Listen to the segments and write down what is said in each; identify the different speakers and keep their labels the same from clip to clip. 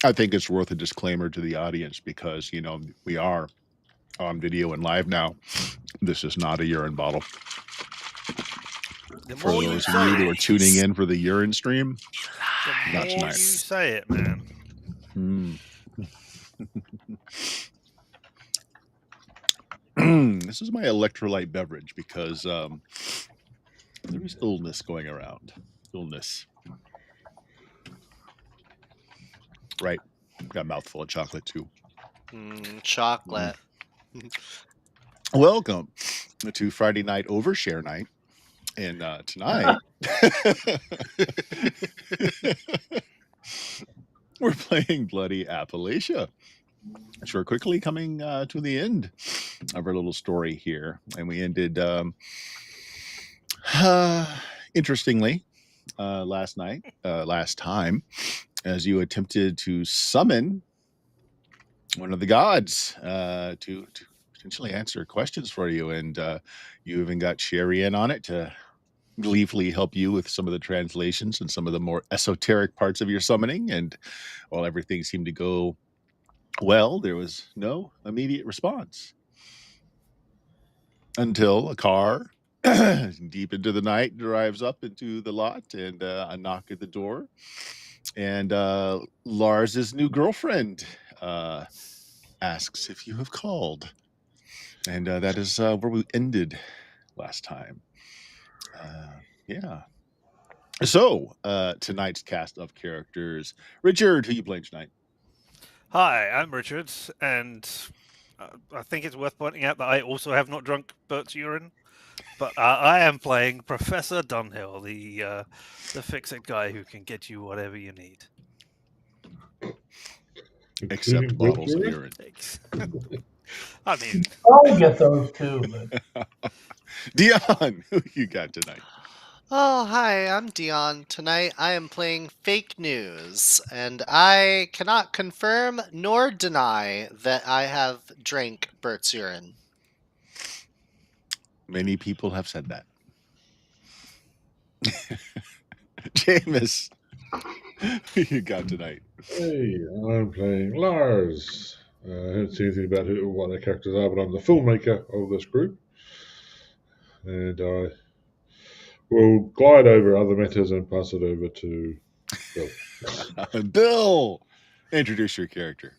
Speaker 1: I think it's worth a disclaimer to the audience because, we are on video and live now. This is not a urine bottle.
Speaker 2: The
Speaker 1: For
Speaker 2: more you
Speaker 1: those of
Speaker 2: say
Speaker 1: you who are
Speaker 2: it,
Speaker 1: tuning in for the urine stream,
Speaker 2: the
Speaker 1: not
Speaker 2: more
Speaker 1: tonight.
Speaker 2: you say it, man.
Speaker 1: This is my electrolyte beverage because there is illness going around. Illness. Right. Got a mouthful of chocolate too.
Speaker 3: Chocolate.
Speaker 1: Welcome to Friday night overshare night. And tonight we're playing Bloody Appalachia. So we're quickly coming to the end of our little story here. And we ended, interestingly, last time, as you attempted to summon one of the gods to potentially answer questions for you. And you even got Sherry in on it to gleefully help you with some of the translations and some of the more esoteric parts of your summoning. And while everything seemed to go well, there was no immediate response until a car deep into the night drives up into the lot and a knock at the door. And Lars's new girlfriend asks if you have called. And that is where we ended last time. Yeah. So, tonight's cast of characters. Richard, who you playing tonight?
Speaker 2: Hi, I'm Richard, and I think it's worth pointing out that I also have not drunk Bert's urine, but I am playing Professor Dunhill, the fix-it guy who can get you whatever you need.
Speaker 1: Except bottles of urine.
Speaker 2: I mean,
Speaker 4: I'll get those too. But...
Speaker 1: Dion, who you got tonight?
Speaker 3: Oh, hi, I'm Dion. Tonight I am playing Fake News, and I cannot confirm nor deny that I have drank Bert's urine.
Speaker 1: Many people have said that. Jameis, who you got tonight?
Speaker 5: Hey, I'm playing Lars. I haven't seen anything about what their characters are, but I'm the filmmaker of this group. And I will glide over other matters and pass it over to Bill.
Speaker 1: Bill, introduce your character.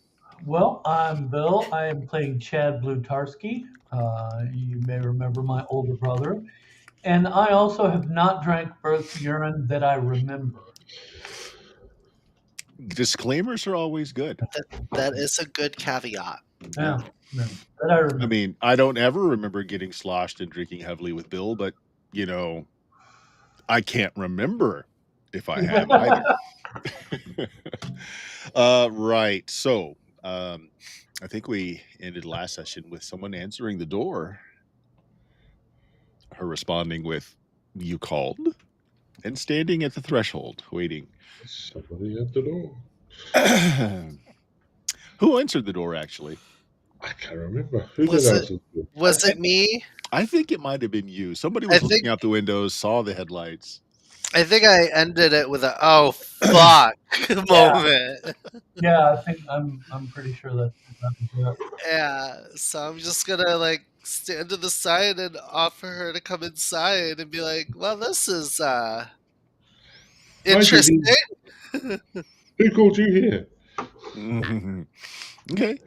Speaker 4: Well, I'm Bill. I am playing Chad Blutarski. You may remember my older brother. And I also have not drank Bert's urine that I remember.
Speaker 1: Disclaimers are always good.
Speaker 3: That is a good caveat.
Speaker 4: Yeah, that I remember.
Speaker 1: I mean, I don't ever remember getting sloshed and drinking heavily with Bill, but, I can't remember if I have either. Right. So, I think we ended last session with someone answering the door. Her responding with, "You called?" and standing at the threshold, waiting.
Speaker 5: Somebody at the door.
Speaker 1: Who answered the door, actually?
Speaker 5: I can't remember. Who
Speaker 3: Was
Speaker 5: did
Speaker 3: it-
Speaker 5: answer the door?
Speaker 3: Was it me?
Speaker 1: I think it might have been you. Somebody was looking out the windows, saw the headlights.
Speaker 3: I think I ended it with a "oh fuck" moment.
Speaker 4: Yeah, I think I'm pretty sure that was it.
Speaker 3: Yeah, so I'm just gonna stand to the side and offer her to come inside and be like, "Well, this is interesting."
Speaker 5: Who called you here?
Speaker 1: Okay.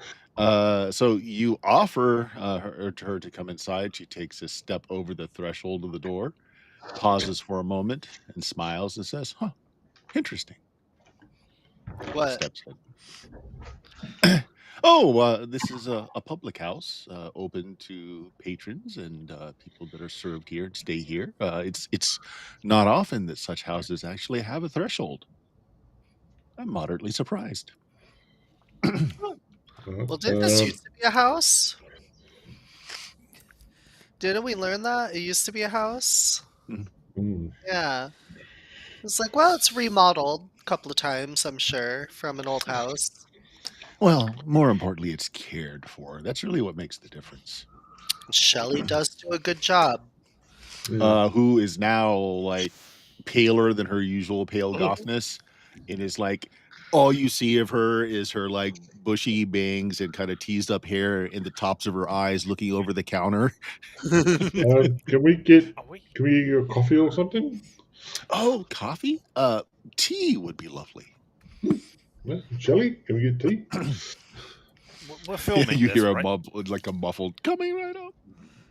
Speaker 1: So you offer her to come inside. She takes a step over the threshold of the door, pauses for a moment, and smiles and says, "Huh, interesting."
Speaker 3: What?
Speaker 1: Steps in. Oh, this is a public house open to patrons and people that are served here and stay here. It's not often that such houses actually have a threshold. I'm moderately surprised.
Speaker 3: Well, didn't this used to be a house? Didn't we learn that? It used to be a house? Yeah. It's like, well, it's remodeled a couple of times, I'm sure, from an old house.
Speaker 1: Well, more importantly, it's cared for. That's really what makes the difference.
Speaker 3: Shelley does do a good job.
Speaker 1: Who is now paler than her usual pale gothness and is all you see of her is her like bushy bangs and kind of teased up hair in the tops of her eyes, looking over the counter.
Speaker 5: Can we get
Speaker 2: Are we?
Speaker 5: you a coffee or something?
Speaker 1: Oh, coffee? Tea would be lovely.
Speaker 5: Yeah, Shelley, can we get tea?
Speaker 2: We're filming
Speaker 1: You
Speaker 2: this,
Speaker 1: hear
Speaker 2: right?
Speaker 1: like a muffled coming right up.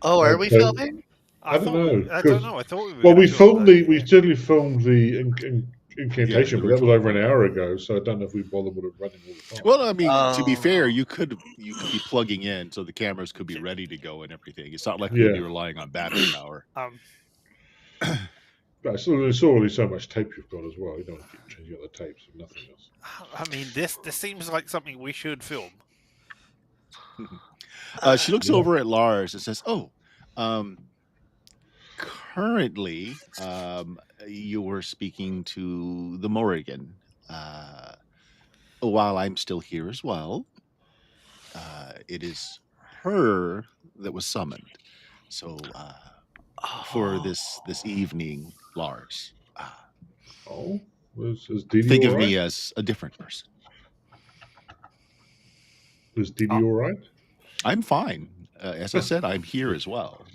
Speaker 3: Oh, are we
Speaker 5: Okay.
Speaker 3: filming?
Speaker 5: I don't know,
Speaker 2: I
Speaker 5: 'cause-
Speaker 2: don't know. I thought we were.
Speaker 5: Well,
Speaker 2: gonna
Speaker 5: we
Speaker 2: film
Speaker 5: we certainly filmed the incantation,
Speaker 1: the
Speaker 5: but that was
Speaker 1: ritual.
Speaker 5: over an hour ago, so I don't know if we bother with it running all the time.
Speaker 1: Well, I mean, to be fair,
Speaker 3: Oh.
Speaker 1: you could be plugging in, so the cameras could be ready to go and everything. It's not like
Speaker 5: Yeah.
Speaker 1: we'd be relying on battery power.
Speaker 5: But there's already so much tape you've got as well. You don't want to keep changing out the tapes and nothing else.
Speaker 2: I mean, this seems like something we should film.
Speaker 1: She looks
Speaker 5: Yeah.
Speaker 1: over at Lars and says, "Oh, currently, you were speaking to the Morrigan. While I'm still here as well, it is her that was summoned. So for this evening, Lars,
Speaker 5: Oh, is Dee Dee
Speaker 1: think
Speaker 5: all
Speaker 1: of
Speaker 5: right?
Speaker 1: me as a different person.
Speaker 5: Is Dee Dee all right?
Speaker 1: I'm fine. As I said, I'm here as well.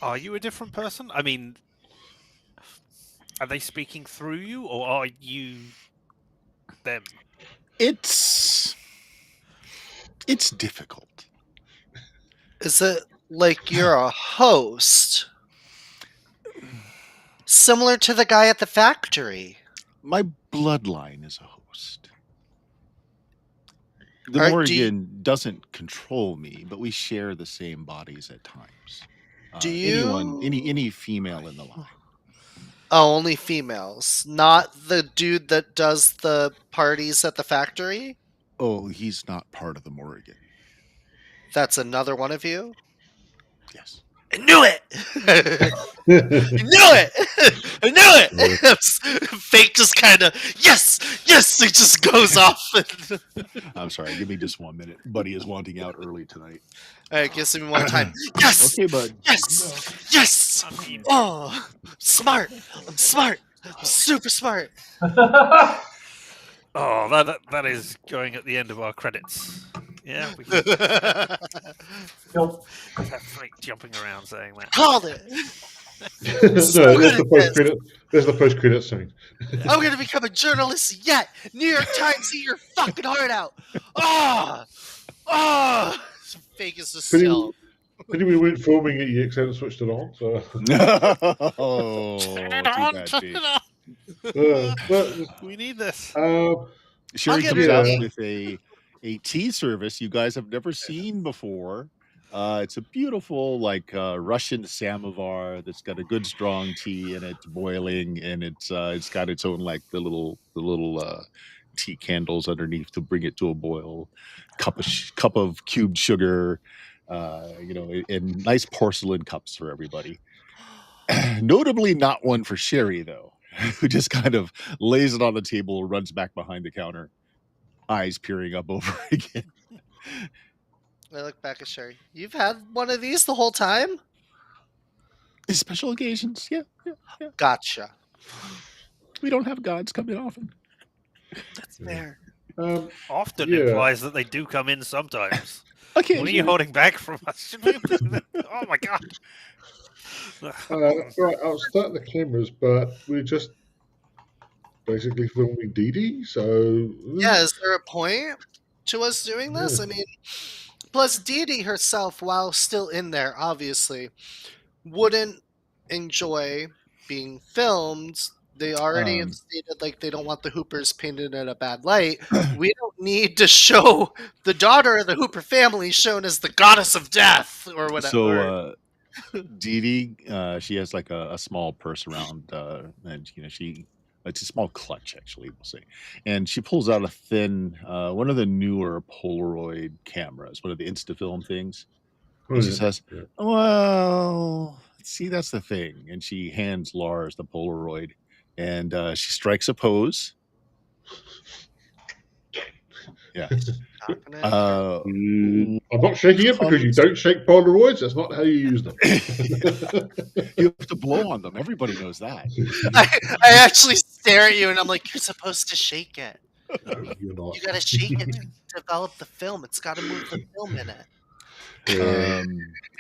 Speaker 2: Are you a different person? I mean, are they speaking through you, or are you them?
Speaker 1: It's difficult.
Speaker 3: Is it like you're a host? Similar to the guy at the factory.
Speaker 1: My bloodline is a host. The
Speaker 3: Are- do
Speaker 1: Morrigan doesn't control me, but we share the same bodies at times.
Speaker 3: Do you-
Speaker 1: Any female in the line?
Speaker 3: Oh, only females. Not the dude that does the parties at the factory?
Speaker 1: Oh, he's not part of the Morrigan.
Speaker 3: That's another one of you?
Speaker 1: Yes.
Speaker 3: I knew it! I knew it! I knew it! Fake just kind of, yes! Yes! He just goes off.
Speaker 1: I'm sorry. Give me just 1 minute. Buddy is wanting out early tonight.
Speaker 3: Alright, give me one time. Yes!
Speaker 1: Okay, bud.
Speaker 3: Yes! Yes!
Speaker 2: I mean,
Speaker 3: Oh! Smart! I'm smart! I'm super smart!
Speaker 2: oh, that is going at the end of our credits. Yeah, we can
Speaker 4: Nope.
Speaker 2: have Frank jumping around saying that.
Speaker 3: Called it!
Speaker 5: No, that's the post credit. There's the post credit scene.
Speaker 3: I'm gonna become a journalist yet! New York Times, eat your fucking heart out! Oh! Oh! Fake is just
Speaker 5: Pretty-
Speaker 3: still.
Speaker 5: Pity we weren't filming it yet, 'cause I hadn't switched it on. So,
Speaker 1: Oh,
Speaker 2: Turn it
Speaker 1: too
Speaker 2: on,
Speaker 1: bad,
Speaker 2: turn
Speaker 1: Pete.
Speaker 2: it on.
Speaker 5: but
Speaker 2: We need this.
Speaker 1: Sherry
Speaker 3: get
Speaker 1: comes
Speaker 5: it.
Speaker 1: out
Speaker 5: Yeah.
Speaker 1: with a tea service you guys have never seen before. It's a beautiful, like Russian samovar that's got a good strong tea in it, boiling, and it's got its own like the little tea candles underneath to bring it to a boil. Cup of cubed sugar, in nice porcelain cups for everybody. Notably, not one for Sherry though, who just kind of lays it on the table, runs back behind the counter, eyes peering up over again.
Speaker 3: I look back at Sherry. You've had one of these the whole time?
Speaker 1: Special occasions, yeah.
Speaker 3: Gotcha.
Speaker 1: We don't have gods come in often.
Speaker 3: That's fair.
Speaker 2: Often
Speaker 5: Yeah.
Speaker 2: implies that they do come in sometimes.
Speaker 1: Okay.
Speaker 2: What are you holding back from us? Should we- oh my god.
Speaker 5: right, I'll start the cameras, but we're just basically filming Dee Dee. So
Speaker 3: Yeah, is there a point to us doing this?
Speaker 5: Yeah.
Speaker 3: I mean, plus Dee Dee herself, while still in there, obviously, wouldn't enjoy being filmed. They already have stated like they don't want the Hoopers painted in a bad light. We don't need to show the daughter of the Hooper family shown as the goddess of death or whatever.
Speaker 1: So Dee Dee, she has like a small purse around, and it's a small clutch actually, we'll say, and she pulls out a thin, one of the newer Polaroid cameras, one of the Instafilm things.
Speaker 5: Oh,
Speaker 1: And she
Speaker 5: yeah.
Speaker 1: says,
Speaker 5: Yeah.
Speaker 1: "Well, see, that's the thing." And she hands Lars the Polaroid, and she strikes a pose. Yeah.
Speaker 5: I'm not shaking it because you don't shake Polaroids. That's not how you use them.
Speaker 1: You have to blow on them. Everybody knows that.
Speaker 3: I actually stare at you, and I'm like, you're supposed to shake it.
Speaker 5: No, you're not.
Speaker 3: You gotta shake it to develop the film. It's got to move the film in it.
Speaker 5: Yeah.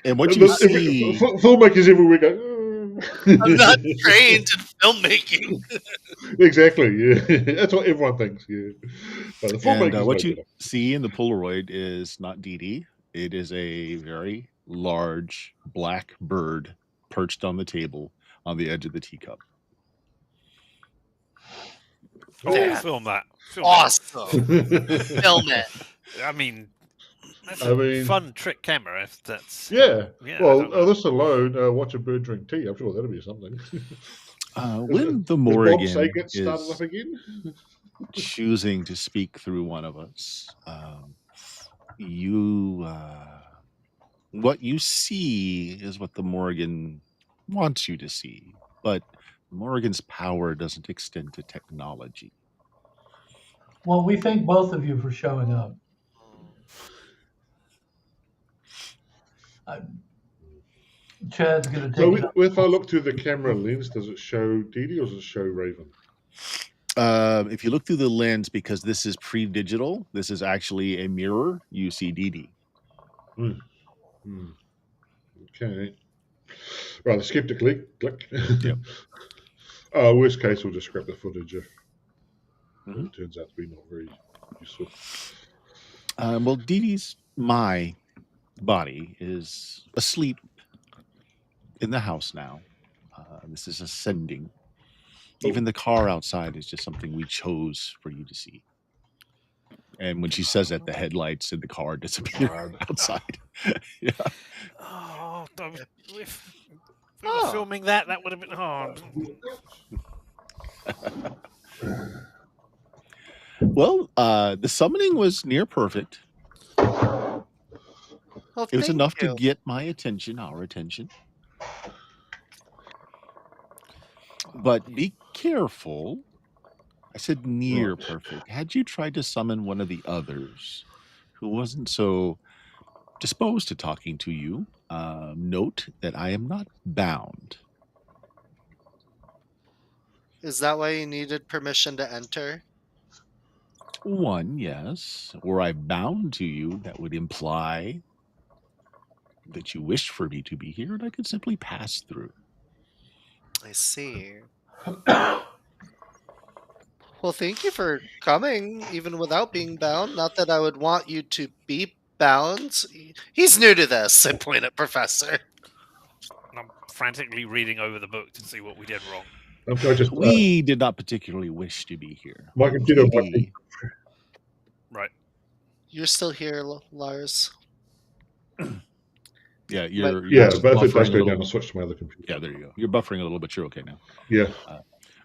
Speaker 1: And what you
Speaker 5: Look,
Speaker 1: see,
Speaker 5: filmmakers everywhere go.
Speaker 3: I'm not trained in filmmaking.
Speaker 5: Exactly. Yeah, that's what everyone thinks. Yeah, but the
Speaker 1: and
Speaker 5: filmmakers
Speaker 1: what
Speaker 5: know
Speaker 1: you
Speaker 5: better.
Speaker 1: see in the Polaroid is not Dee Dee. It is a very large black bird perched on the table on the edge of the teacup.
Speaker 2: Oh, film that. Film
Speaker 3: Awesome. Film it.
Speaker 2: it. I mean, that's
Speaker 5: I
Speaker 2: a
Speaker 5: mean-
Speaker 2: fun trick camera. If that's
Speaker 5: Yeah.
Speaker 2: yeah. I
Speaker 5: Well,
Speaker 2: don't know.
Speaker 5: this alone, watch a bird drink tea. I'm sure that'll be something.
Speaker 1: When the
Speaker 5: Does Bob
Speaker 1: Morrigan
Speaker 5: Saget started
Speaker 1: is
Speaker 5: up again?
Speaker 1: choosing to speak through one of us, you what you see is what the Morrigan wants you to see, but Morrigan's power doesn't extend to technology.
Speaker 4: Well, we thank both of you for showing up. Chad's going to
Speaker 5: So
Speaker 4: take it.
Speaker 5: if I look through the camera lens, does it show Dee Dee or does it show Raven?
Speaker 1: If you look through the lens, because this is pre-digital, this is actually a mirror. You see Dee Dee.
Speaker 5: Okay. Rather skeptically, click.
Speaker 1: Yep.
Speaker 5: Worst case, we'll just scrap the footage if
Speaker 1: Mhm.
Speaker 5: it turns out to be not very useful.
Speaker 1: Well, Dee Dee's my body is asleep in the house now. This is ascending. Even the car outside is just something we chose for you to see. And when she says that, the headlights in the car disappear outside. Yeah.
Speaker 2: Oh, if we were filming that, that would have been.
Speaker 1: Well, the summoning was near perfect.
Speaker 3: Well,
Speaker 1: It was
Speaker 3: thank
Speaker 1: enough
Speaker 3: you.
Speaker 1: to get my attention, our attention. But be careful. I said near perfect. Had you tried to summon one of the others who wasn't so disposed to talking to you, note that I am not bound.
Speaker 3: Is that why you needed permission to enter?
Speaker 1: One, yes. Were I bound to you, that would imply that you wished for me to be here, and I could simply pass through.
Speaker 3: I see. Well, thank you for coming, even without being bound. Not that I would want you to be bound. He's new to this. I point at Professor.
Speaker 2: I'm frantically reading over the book to see what we did wrong.
Speaker 5: I just
Speaker 1: We did not particularly wish to be here.
Speaker 5: my computer.
Speaker 1: Dee Dee,
Speaker 2: Right.
Speaker 3: You're still here, Lars.
Speaker 1: yeah, you're
Speaker 5: Yeah, but if it
Speaker 1: buffering
Speaker 5: does
Speaker 1: a
Speaker 5: go
Speaker 1: little.
Speaker 5: down, I'll switch to my other computer.
Speaker 1: Yeah, there you go. You're buffering a little, but you're okay now.
Speaker 5: Yeah.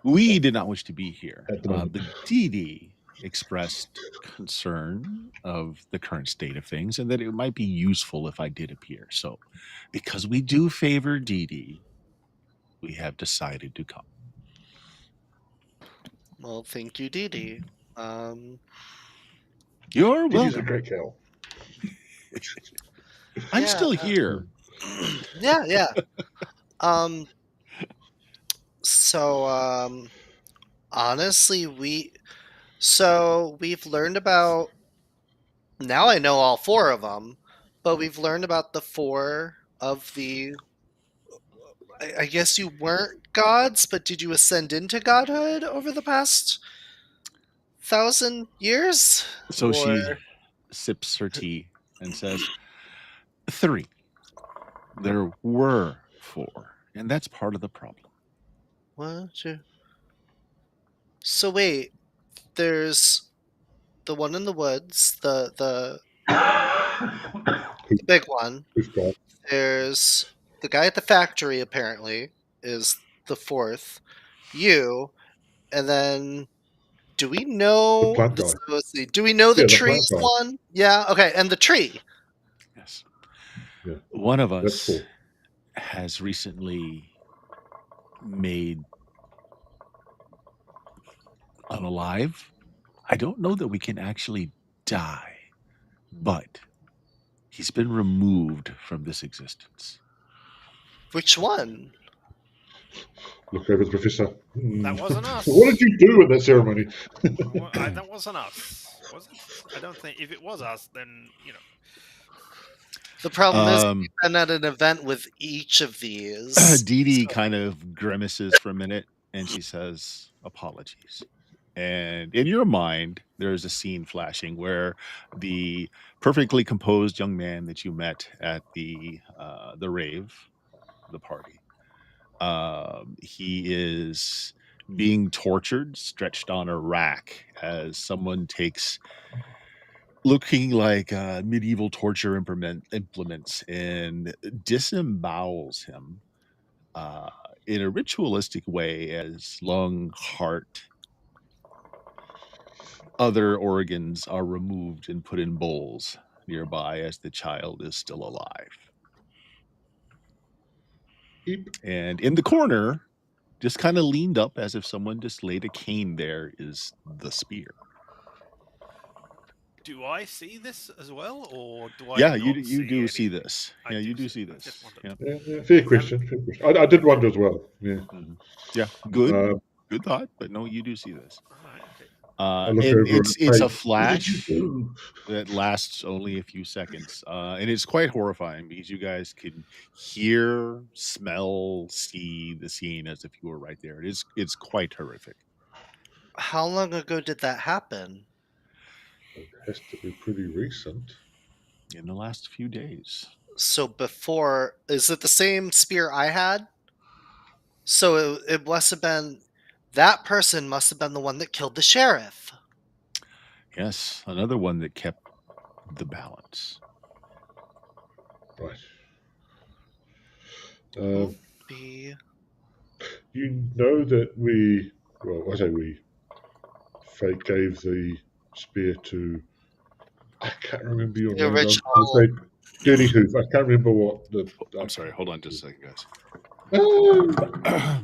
Speaker 1: We did not wish to be here.
Speaker 5: At the moment.
Speaker 1: The Dee Dee expressed concern of the current state of things and that it might be useful if I did appear. So, because we do favor Dee Dee, we have decided to come.
Speaker 3: Well, thank you, Dee Dee.
Speaker 1: You're
Speaker 5: Dee Dee's a
Speaker 1: welcome.
Speaker 5: great cow.
Speaker 1: I'm
Speaker 3: Yeah,
Speaker 1: still here.
Speaker 3: yeah. So, honestly, we've learned about. Now I know all four of them, but we've learned about the four of the. I guess you weren't gods, but did you ascend into godhood over the past 1,000 years?
Speaker 1: So she
Speaker 3: Or-
Speaker 1: sips her tea and says, 3. There were 4, and that's part of the problem.
Speaker 3: 1, 2. So wait, there's the one in the woods, the big one.
Speaker 5: Who's got?
Speaker 3: There's the guy at the factory, apparently, is the 4th. You, and then do we know
Speaker 5: The plant
Speaker 3: this-
Speaker 5: guy.
Speaker 3: let's see, do we know the
Speaker 5: Yeah, the
Speaker 3: trees
Speaker 5: plant guy.
Speaker 3: one? Yeah, okay, and the tree.
Speaker 1: Yes.
Speaker 5: Yeah.
Speaker 1: One of
Speaker 5: That's
Speaker 1: us
Speaker 5: cool.
Speaker 1: has recently made unalive. I don't know that we can actually die, but he's been removed from this existence.
Speaker 3: Which one?
Speaker 5: Look over the professor.
Speaker 2: That wasn't us.
Speaker 5: What did you do at that ceremony?
Speaker 2: That wasn't us, was it? I don't think. If it was us, then
Speaker 3: The problem is
Speaker 1: Um,
Speaker 3: we've been at an event with each of these.
Speaker 1: Dee Dee
Speaker 3: so-
Speaker 1: kind of grimaces for a minute and she says, "Apologies." And in your mind, there's a scene flashing where the perfectly composed young man that you met at the rave, the party, he is being tortured, stretched on a rack as someone takes looking like medieval torture implements and disembowels him in a ritualistic way as lung, heart, other organs are removed and put in bowls nearby as the child is still alive.
Speaker 5: Eep.
Speaker 1: And in the corner, just kind of leaned up as if someone just laid a cane there, is the spear.
Speaker 2: do I see this as well, or do I?
Speaker 1: Yeah,
Speaker 2: not
Speaker 1: you do see
Speaker 2: anything?
Speaker 1: this.
Speaker 2: I
Speaker 1: Yeah, you
Speaker 2: do
Speaker 1: do
Speaker 2: see
Speaker 1: see
Speaker 2: it. I
Speaker 1: this.
Speaker 2: just wondered.
Speaker 1: Yeah.
Speaker 5: Yeah, fair question. Fair question. I did wonder as well. Yeah.
Speaker 1: Yeah, good,
Speaker 5: Um,
Speaker 1: good thought. But no, you do see this.
Speaker 2: Right, okay.
Speaker 5: I look
Speaker 1: And
Speaker 5: over and
Speaker 1: it's
Speaker 5: say,
Speaker 1: a
Speaker 5: "What did you
Speaker 1: flash
Speaker 5: do?"
Speaker 1: that lasts only a few seconds, and it's quite horrifying because you guys can hear, smell, see the scene as if you were right there. It's quite horrific.
Speaker 3: How long ago did that happen?
Speaker 5: It has to be pretty recent.
Speaker 1: In the last few days.
Speaker 3: So before, is it the same spear I had? So it must have been, that person must have been the one that killed the sheriff.
Speaker 1: Yes, another one that kept the balance.
Speaker 5: Right.
Speaker 3: Who be?
Speaker 5: You know that I say we, Fate gave the spear to, I can't remember your
Speaker 3: The
Speaker 5: name.
Speaker 3: original-
Speaker 5: I'll say Dirty Hoof. I can't remember what the.
Speaker 1: I'm sorry, hold on just a second, guys.
Speaker 5: Oh,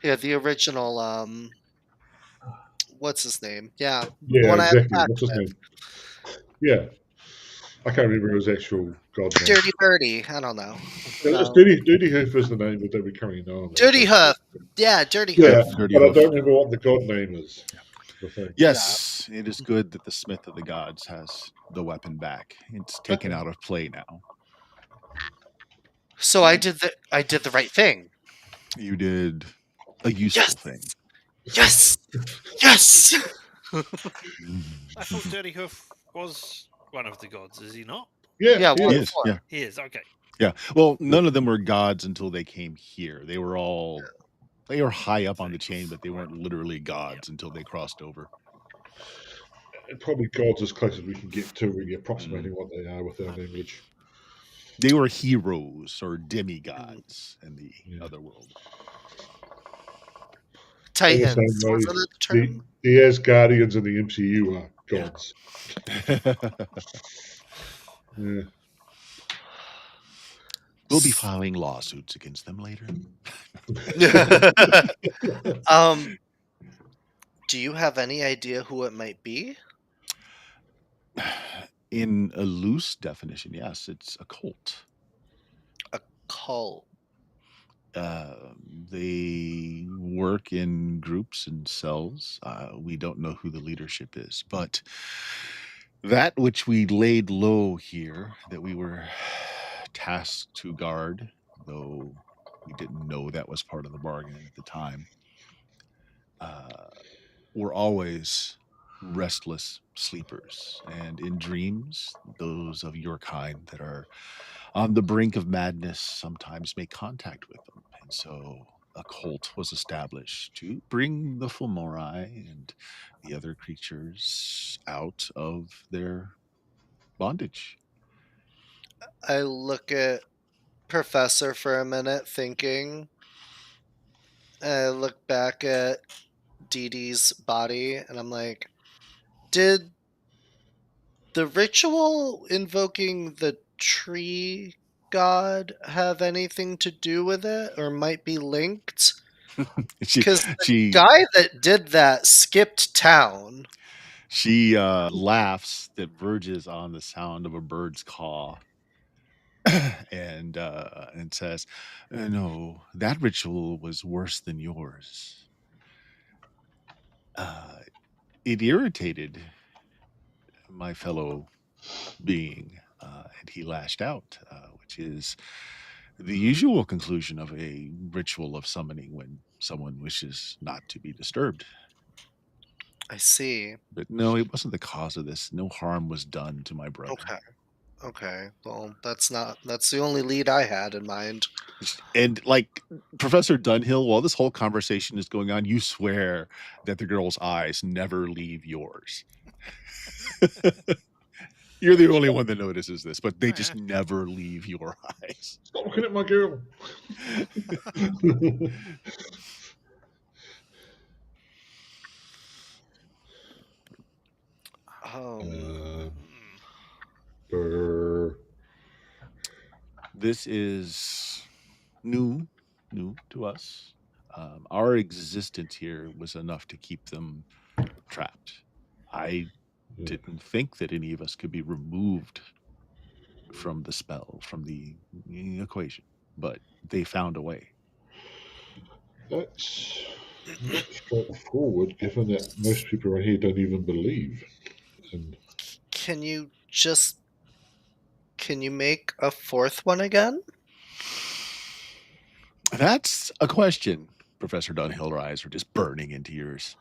Speaker 3: Yeah, the original. What's his name? Yeah, the
Speaker 5: yeah,
Speaker 3: one I had
Speaker 5: exactly.
Speaker 3: attacked
Speaker 5: What's his
Speaker 3: with.
Speaker 5: name? Yeah, I can't remember his actual god name.
Speaker 3: Dirty Birdie. I don't know.
Speaker 5: It's
Speaker 3: No.
Speaker 5: Dirty Hoof is the name that we currently know him as.
Speaker 3: Dirty Hoof. Yeah, Dirty
Speaker 5: Yeah,
Speaker 3: Hoof.
Speaker 1: Dirty
Speaker 5: but I
Speaker 1: Hoof.
Speaker 5: don't remember what the god name is. The thing.
Speaker 1: Yes, it is good that the Smith of the Gods has the weapon back. It's taken out of play now.
Speaker 3: So I did the right thing.
Speaker 1: You did a useful thing.
Speaker 3: Yes. Yes.
Speaker 2: I thought Dirty Hoof was one of the gods. Is he not?
Speaker 5: Yeah,
Speaker 3: Yeah,
Speaker 5: yeah.
Speaker 3: well,
Speaker 1: Yes, yeah.
Speaker 2: He is. Okay.
Speaker 1: Yeah. Well, none of them were gods until they came here. They were high up on the chain, but they weren't literally gods until they crossed over.
Speaker 5: Probably gods as close as we can get to really approximating what they are with our language.
Speaker 1: They were heroes or demigods in the other world.
Speaker 3: Titans.
Speaker 5: In the same way,
Speaker 3: Wasn't it the term?
Speaker 5: the Asgardians in the MCU are gods. Yeah.
Speaker 1: We'll be filing lawsuits against them later.
Speaker 3: Do you have any idea who it might be?
Speaker 1: In a loose definition, yes, it's a cult.
Speaker 3: A cult.
Speaker 1: They work in groups and cells. We don't know who the leadership is, but that which we laid low here, that we were tasked to guard, though we didn't know that was part of the bargain at the time, were always restless sleepers, and in dreams, those of your kind that are on the brink of madness sometimes make contact with them. And so a cult was established to bring the Fulmori and the other creatures out of their bondage.
Speaker 3: I look at Professor for a minute, thinking. I look back at Dee Dee's body, and I'm like, did the ritual invoking the tree god have anything to do with it, or might be linked? Because the guy that did that skipped town.
Speaker 1: She laughs that verges on the sound of a bird's caw. and says, "No, that ritual was worse than yours. It irritated my fellow being, and he lashed out, which is the usual conclusion of a ritual of summoning when someone wishes not to be disturbed.
Speaker 3: I see.
Speaker 1: But no, it wasn't the cause of this. No harm was done to my brother."
Speaker 3: Okay. Okay. Well, that's the only lead I had in mind.
Speaker 1: And like Professor Dunhill, while this whole conversation is going on, you swear that the girl's eyes never leave yours. You're the only one that notices this, but they just never leave your eyes.
Speaker 5: Stop looking at my girl.
Speaker 1: This is new to us. Our existence here was enough to keep them trapped. I didn't think that any of us could be removed from the spell, from the equation, but they found a way.
Speaker 5: That's not straightforward, given that most people around here don't even believe. And
Speaker 3: Can you make a fourth one again?
Speaker 1: That's a question, Professor Dunhill. Her eyes are just burning into yours.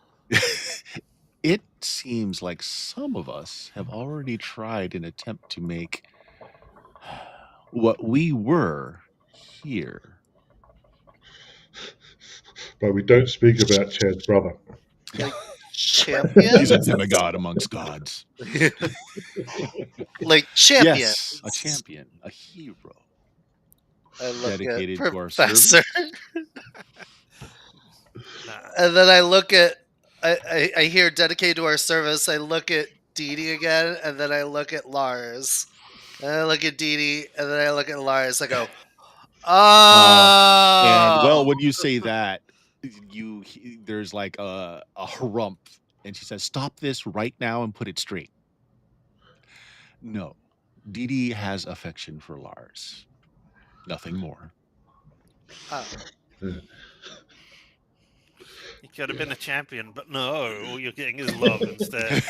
Speaker 1: It seems like some of us have already tried an attempt to make what we were here.
Speaker 5: but we don't speak about Chad's brother.
Speaker 3: Like champion?
Speaker 1: He's a demigod amongst gods.
Speaker 3: Like champion.
Speaker 1: Yes, a champion, a hero.
Speaker 3: I look
Speaker 1: dedicated
Speaker 3: at
Speaker 1: to our
Speaker 3: Professor. And then I look at I hear dedicated to our service. I look at Dee Dee again, and then I look at Lars. And I look at Dee Dee, and then I look at Lars. I go, oh.
Speaker 1: And well, when you say that, there's like a harump, and she says, "Stop this right now and put it straight." No, Dee Dee has affection for Lars. Nothing more.
Speaker 3: Oh.
Speaker 2: He could have been a champion, but no, all you're getting is love instead.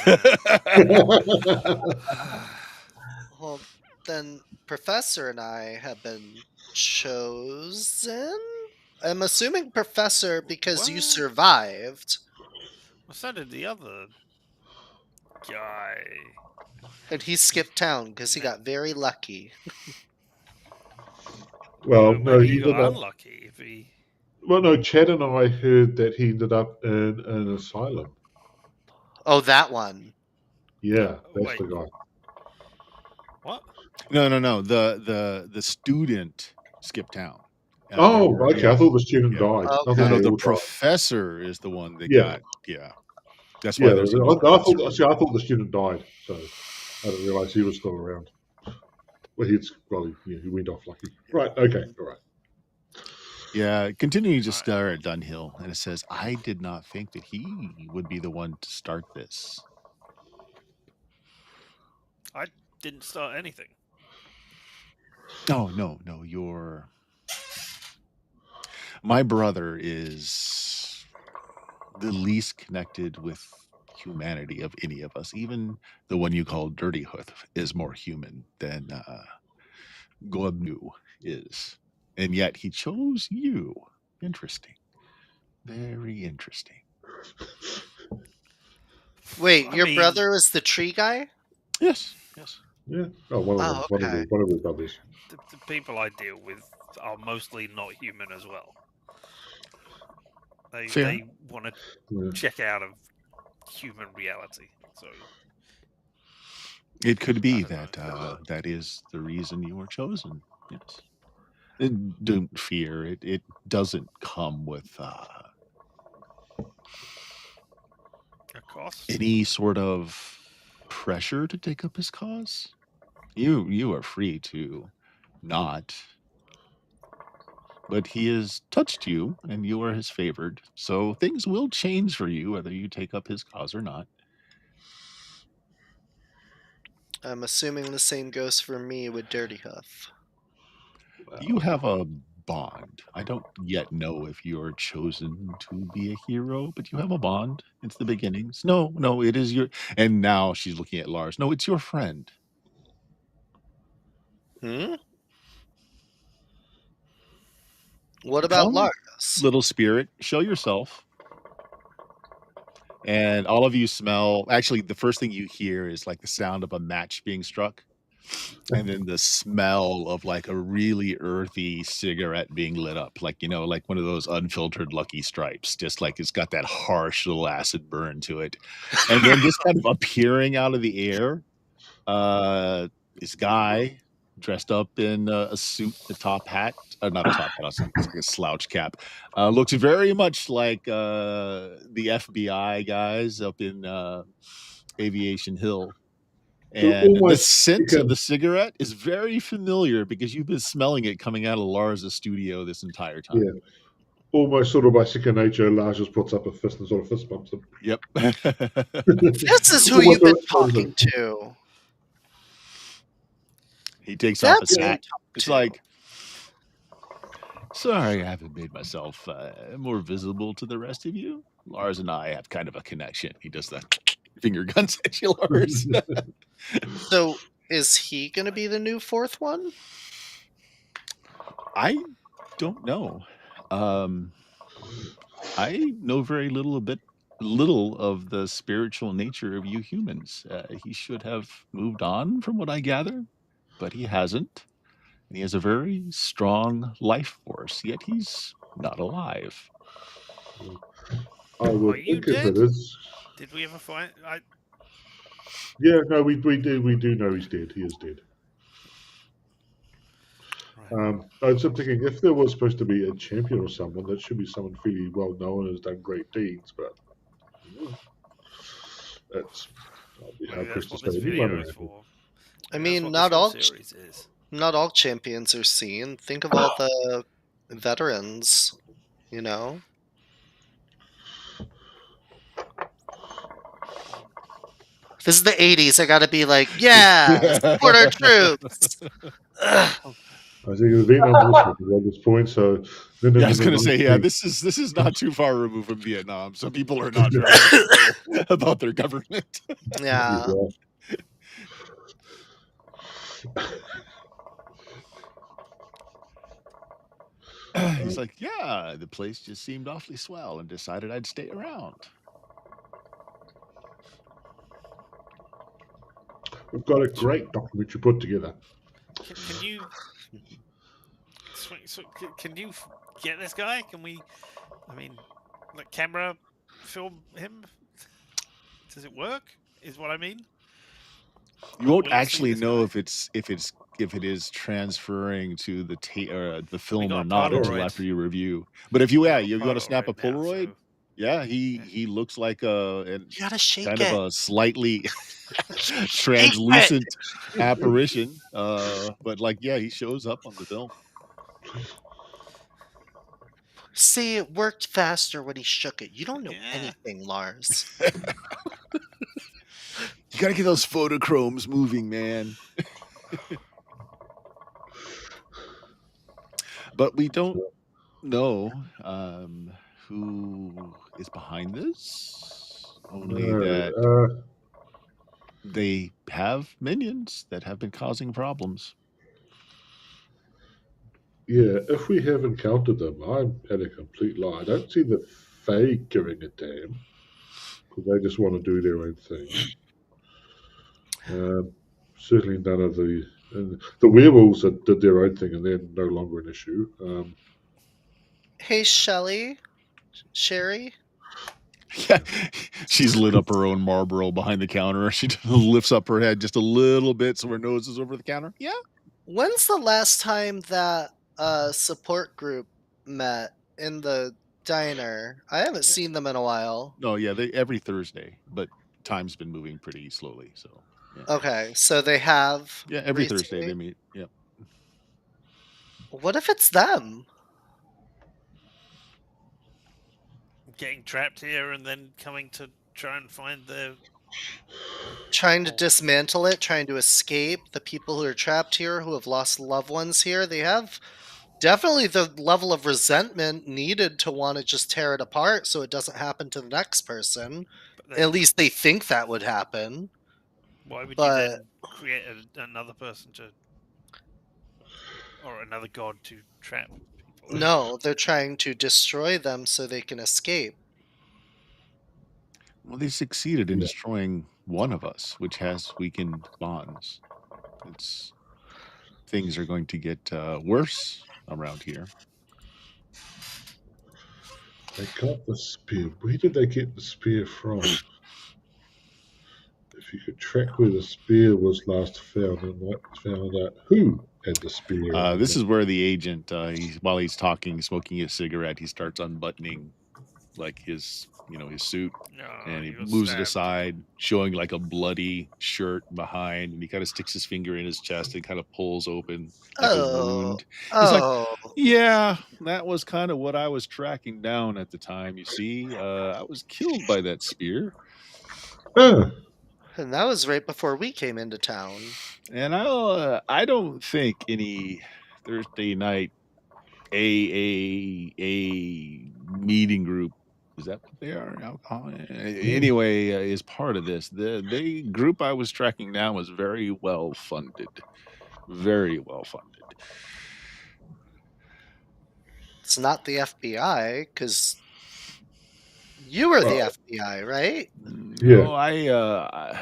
Speaker 3: Well, then Professor and I have been chosen. I'm assuming Professor because you
Speaker 2: What?
Speaker 3: survived.
Speaker 2: Well, so did the other guy.
Speaker 3: And he skipped town because he got very lucky.
Speaker 5: Well,
Speaker 2: Maybe
Speaker 5: no,
Speaker 2: he
Speaker 5: he
Speaker 2: got
Speaker 5: ended up.
Speaker 2: unlucky if he.
Speaker 5: Well, no, Chad and I heard that he ended up in an asylum.
Speaker 3: Oh, that one.
Speaker 5: Yeah, that's
Speaker 2: Wait.
Speaker 5: the guy.
Speaker 2: What?
Speaker 1: No. The student skipped town.
Speaker 5: Oh, okay.
Speaker 1: Yeah.
Speaker 5: I thought the student
Speaker 1: Yeah.
Speaker 5: died. I
Speaker 3: Okay.
Speaker 5: thought
Speaker 1: No,
Speaker 5: they
Speaker 1: the
Speaker 5: all died.
Speaker 1: professor is the one that
Speaker 5: Yeah.
Speaker 1: got. Yeah, that's why
Speaker 5: Yeah,
Speaker 1: there's a
Speaker 5: I
Speaker 1: new professor.
Speaker 5: thought the student died, so I didn't realize he was still around. Well, he went off lucky. Right. Okay. All right.
Speaker 1: Yeah, continuing to stare at Dunhill, and it says, "I did not think that he would be the one to start this."
Speaker 2: I didn't start anything.
Speaker 1: No. My brother is the least connected with humanity of any of us. Even the one you call Dirty Hood is more human than Goabnu is. And yet he chose you. Interesting. Very interesting.
Speaker 3: Wait, your brother was the tree guy?
Speaker 1: Yes.
Speaker 5: Yeah. Oh, one of the brothers.
Speaker 2: The people I deal with are mostly not human as well. They want to check out of human reality. So
Speaker 1: it could be that that is the reason you were chosen. Yes. Don't fear it. It doesn't come with
Speaker 2: a cost.
Speaker 1: Any sort of pressure to take up his cause. You are free to not. But he has touched you, and you are his favored. So things will change for you, whether you take up his cause or not.
Speaker 3: I'm assuming the same goes for me with Dirty Hoof.
Speaker 1: You have a bond. I don't yet know if you're chosen to be a hero, but you have a bond. It's the beginnings. No, it is your. And now she's looking at Lars. No, it's your friend.
Speaker 3: Hmm? What about
Speaker 1: Come,
Speaker 3: Lars?
Speaker 1: little spirit, show yourself. And all of you smell. Actually, the first thing you hear is like the sound of a match being struck. And then the smell of like a really earthy cigarette being lit up, like, like one of those unfiltered Lucky Stripes, just like it's got that harsh little acid burn to it. And then just kind of appearing out of the air, this guy dressed up in a suit, a top hat, not a top hat, it's like a slouch cap, looks very much like the FBI guys up in Aviation Hill.
Speaker 5: So
Speaker 1: And the
Speaker 5: almost
Speaker 1: scent
Speaker 5: you
Speaker 1: of
Speaker 5: can,
Speaker 1: the cigarette is very familiar because you've been smelling it coming out of Lars' studio this entire time.
Speaker 5: yeah, almost sort of by second nature, Lars just puts up a fist and sort of fist bumps them.
Speaker 1: Yep.
Speaker 3: This is who
Speaker 5: Almost
Speaker 3: you've been
Speaker 5: a-
Speaker 3: talking to.
Speaker 1: He takes off his
Speaker 3: That's who you
Speaker 1: hat.
Speaker 3: talk
Speaker 1: It's
Speaker 3: to.
Speaker 1: like, sorry, I haven't made myself more visible to the rest of you. Lars and I have kind of a connection. He does the finger guns at you, Lars.
Speaker 3: So is he going to be the new fourth one?
Speaker 1: I don't know. I know very little of the spiritual nature of you humans. He should have moved on from what I gather, but he hasn't. And he has a very strong life force, yet he's not alive.
Speaker 5: I would
Speaker 2: you
Speaker 5: think if
Speaker 2: dead?
Speaker 5: it is.
Speaker 2: Did we ever find?
Speaker 5: Yeah, no, we do know he's dead. He is dead.
Speaker 2: Right.
Speaker 5: I'm thinking if there was supposed to be a champion or someone, that should be someone fairly well known and has done great deeds, but that's I'll be
Speaker 2: Maybe
Speaker 5: hard
Speaker 2: that's
Speaker 5: pressed to
Speaker 2: what
Speaker 5: say
Speaker 2: this
Speaker 5: anyone
Speaker 2: video
Speaker 5: around
Speaker 2: is
Speaker 5: here.
Speaker 2: for.
Speaker 3: I
Speaker 2: Maybe
Speaker 3: mean,
Speaker 2: that's what
Speaker 3: not
Speaker 2: this whole series is.
Speaker 3: not all champions are seen. Think of all the veterans, This is the 80s. I gotta be like, yeah, support our troops. Ugh.
Speaker 5: I think the Vietnam War at this point, so then
Speaker 1: Yeah, I was going to say, yeah,
Speaker 5: 19
Speaker 1: this is not too far removed from Vietnam, so people are not very critical about their government.
Speaker 3: Yeah.
Speaker 1: He's like, yeah, the place just seemed awfully swell and decided I'd stay around.
Speaker 5: We've got a great documentary put together.
Speaker 2: Can you? Can you get this guy? Can we? I mean, like camera film him? Does it work? Is what I mean.
Speaker 1: You won't
Speaker 2: Will it see
Speaker 1: actually
Speaker 2: this
Speaker 1: know
Speaker 2: guy?
Speaker 1: if it is transferring to the film
Speaker 2: got
Speaker 1: or
Speaker 2: a
Speaker 1: not until
Speaker 2: Polaroid.
Speaker 1: after you review. But if you you want to snap a
Speaker 2: Polaroid now,
Speaker 1: Polaroid,
Speaker 2: so-
Speaker 1: yeah, he looks like a
Speaker 3: You gotta shake
Speaker 1: kind
Speaker 3: it.
Speaker 1: of a slightly translucent apparition. But like, yeah, he shows up on the film.
Speaker 3: See, it worked faster when he shook it. You don't know
Speaker 2: Yeah.
Speaker 3: anything, Lars.
Speaker 1: You gotta get those photochromes moving, man. But we don't know who is behind this. Only that they have minions that have been causing problems.
Speaker 5: Yeah, if we have encountered them, I'm at a complete lie. I don't see the Fae giving a damn because they just want to do their own thing. Certainly none of the werewolves that did their own thing and they're no longer an issue.
Speaker 3: Hey, Sherry.
Speaker 1: Yeah, she's lit up her own Marlboro behind the counter. She lifts up her head just a little bit so her nose is over the counter. Yeah.
Speaker 3: When's the last time that support group met in the diner? I haven't seen them in a while.
Speaker 1: No, yeah, they every Thursday, but time's been moving pretty slowly. So. Yeah.
Speaker 3: Okay, so they have.
Speaker 1: Yeah, every
Speaker 3: recently?
Speaker 1: Thursday they meet. Yep.
Speaker 3: What if it's them?
Speaker 2: Getting trapped here and then coming to try and find
Speaker 3: trying to dismantle it, trying to escape. The people who are trapped here, who have lost loved ones here, they have definitely the level of resentment needed to want to just tear it apart so it doesn't happen to the next person.
Speaker 2: But then,
Speaker 3: At least they think that would happen.
Speaker 2: why would you
Speaker 3: But
Speaker 2: then create another person to, or another god to trap people?
Speaker 3: no, they're trying to destroy them so they can escape.
Speaker 1: Well, they succeeded in
Speaker 5: Yeah.
Speaker 1: destroying one of us, which has weakened bonds. Things are going to get worse around here.
Speaker 5: They got the spear. Where did they get the spear from? If you could track where the spear was last found and found out who had the spear.
Speaker 1: This is where the agent, while he's talking, smoking a cigarette, he starts unbuttoning like his suit,
Speaker 2: No,
Speaker 1: and he
Speaker 2: you got
Speaker 1: moves it
Speaker 2: stabbed.
Speaker 1: aside, showing like a bloody shirt behind, and he kind of sticks his finger in his chest and kind of pulls open like a wound. He's like,
Speaker 3: Oh,
Speaker 1: yeah, that was kind of what I was tracking down at the time. You see, I was killed by that spear,
Speaker 5: Ah,
Speaker 3: and that was right before we came into town.
Speaker 1: and I don't think any Thursday night a meeting group, is that what they are? Alcohol? Anyway, is part of this. The group I was tracking down was very well funded. Very well funded.
Speaker 3: It's not the FBI, because you were the
Speaker 5: Well,
Speaker 3: FBI, right?
Speaker 5: Yeah.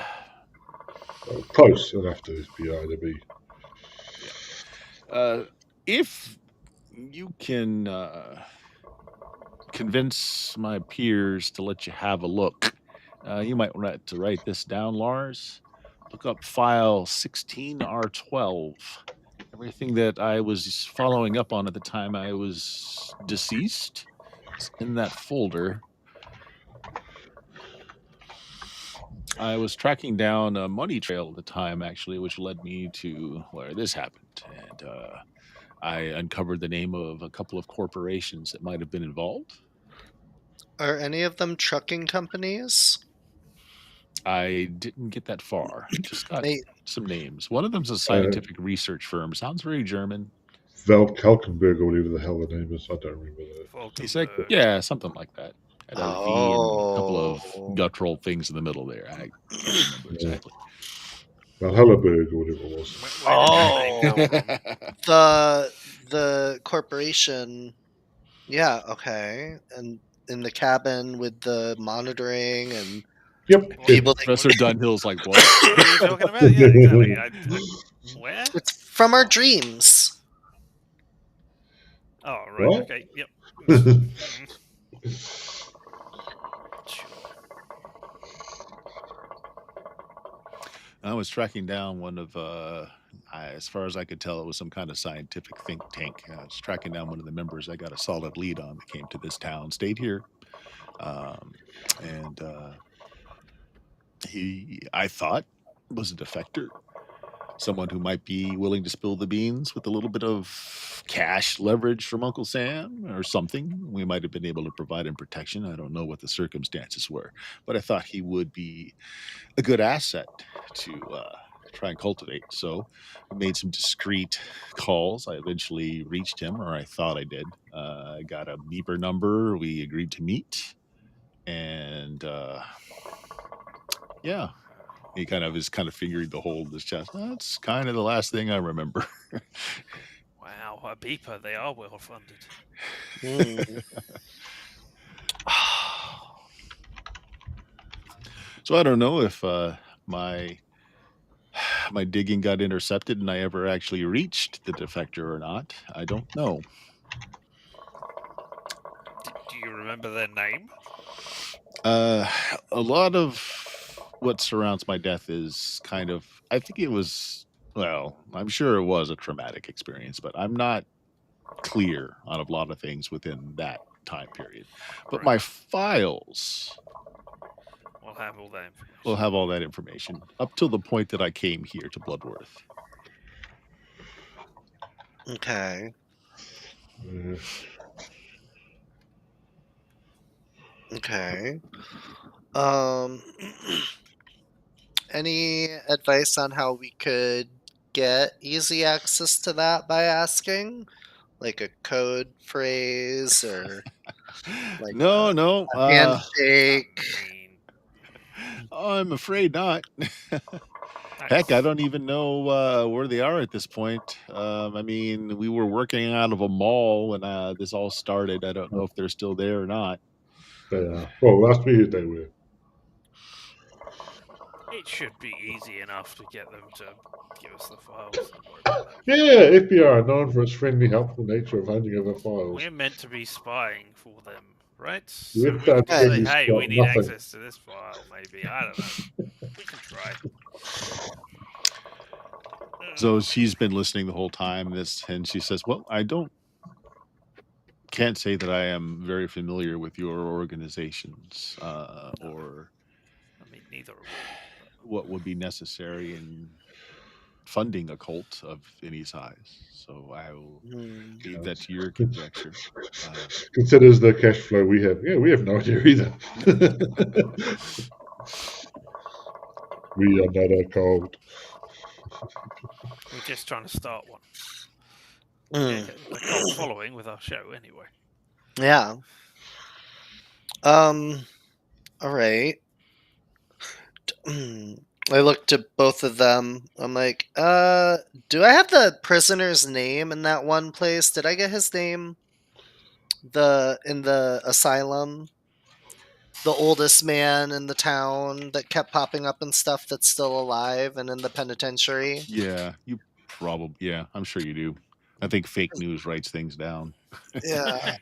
Speaker 1: No,
Speaker 5: close enough to FBI to be.
Speaker 1: if you can convince my peers to let you have a look, you might want to write this down, Lars. Look up file 16R12. Everything that I was following up on at the time I was deceased is in that folder. I was tracking down a money trail at the time, actually, which led me to where this happened. And I uncovered the name of a couple of corporations that might have been involved.
Speaker 3: Are any of them trucking companies?
Speaker 1: I didn't get that far. Just got
Speaker 3: They,
Speaker 1: some names. One of them's a scientific research firm. Sounds very German.
Speaker 5: Val Kalkenberg or whatever the hell the name is. I don't remember that.
Speaker 1: He's like,
Speaker 2: Falkenberg.
Speaker 1: yeah, something like that. Had a V and a couple of
Speaker 3: Oh.
Speaker 1: guttural things in the middle there. I can't remember exactly.
Speaker 5: Valhallaberg or whatever it was.
Speaker 2: Where did that name come from?
Speaker 3: The corporation. Yeah, okay. And in the cabin with the monitoring and
Speaker 5: Yep.
Speaker 2: What-
Speaker 3: people that
Speaker 1: Professor Dunhill's like, what?
Speaker 2: What are you talking about? Yeah, exactly. Where?
Speaker 3: it's from our dreams.
Speaker 2: Oh, right.
Speaker 5: What?
Speaker 2: Okay. Yep. Sure.
Speaker 1: I was tracking down one of, as far as I could tell, it was some kind of scientific think tank. I was tracking down one of the members I got a solid lead on that came to this town, stayed here. And he, I thought, was a defector. Someone who might be willing to spill the beans with a little bit of cash leverage from Uncle Sam or something. We might have been able to provide him protection. I don't know what the circumstances were, but I thought he would be a good asset to try and cultivate. So I made some discreet calls. I eventually reached him, or I thought I did. I got a beeper number. We agreed to meet. And yeah, he kind of figuring the hole in his chest. That's kind of the last thing I remember.
Speaker 2: Wow, a beeper. They are well funded.
Speaker 3: Mm.
Speaker 1: So I don't know if my digging got intercepted and I ever actually reached the defector or not. I don't know.
Speaker 2: Do you remember their name?
Speaker 1: A lot of what surrounds my death is kind of, I think it was, well, I'm sure it was a traumatic experience, but I'm not clear on a lot of things within that time period. But
Speaker 2: Right.
Speaker 1: my files
Speaker 2: We'll have all that information.
Speaker 1: will have all that information up till the point that I came here to Bloodworth.
Speaker 3: Okay. Okay. any advice on how we could get easy access to that by asking? Like a code phrase or like
Speaker 1: No, no.
Speaker 3: a handshake?
Speaker 2: I mean,
Speaker 1: I'm afraid not. Heck, I
Speaker 2: that's-
Speaker 1: don't even know where they are at this point. I mean, we were working out of a mall when this all started. I don't know if they're still there or not.
Speaker 5: They are. Well, last we heard they were.
Speaker 2: it should be easy enough to get them to give us the files. Don't worry about that.
Speaker 5: Yeah, FBI are known for its friendly, helpful nature of handing over files.
Speaker 2: We're meant to be spying for them, right?
Speaker 5: With
Speaker 2: So we
Speaker 5: that
Speaker 2: can
Speaker 5: said,
Speaker 2: say,
Speaker 5: he's
Speaker 2: hey,
Speaker 5: got
Speaker 2: we need
Speaker 5: nothing.
Speaker 2: access to this file, maybe. I don't know. We can try.
Speaker 1: So she's been listening the whole time. And she says, "Well, can't say that I am very familiar with your organizations or
Speaker 2: I mean, neither are we.
Speaker 1: what would be necessary in funding a cult of any size. So I will leave that to your conjecture."
Speaker 5: Considers the cash flow we have. Yeah, we have no idea either. We are not a cult.
Speaker 2: We're just trying to start one.
Speaker 3: Mm.
Speaker 2: A cult following with our show, anyway.
Speaker 3: Yeah. All right. I looked at both of them. I'm like, do I have the prisoner's name in that one place? Did I get his name? In the asylum? The oldest man in the town that kept popping up and stuff that's still alive and in the penitentiary?
Speaker 1: Yeah, you probably. Yeah, I'm sure you do. I think fake news writes things down.
Speaker 3: Yeah.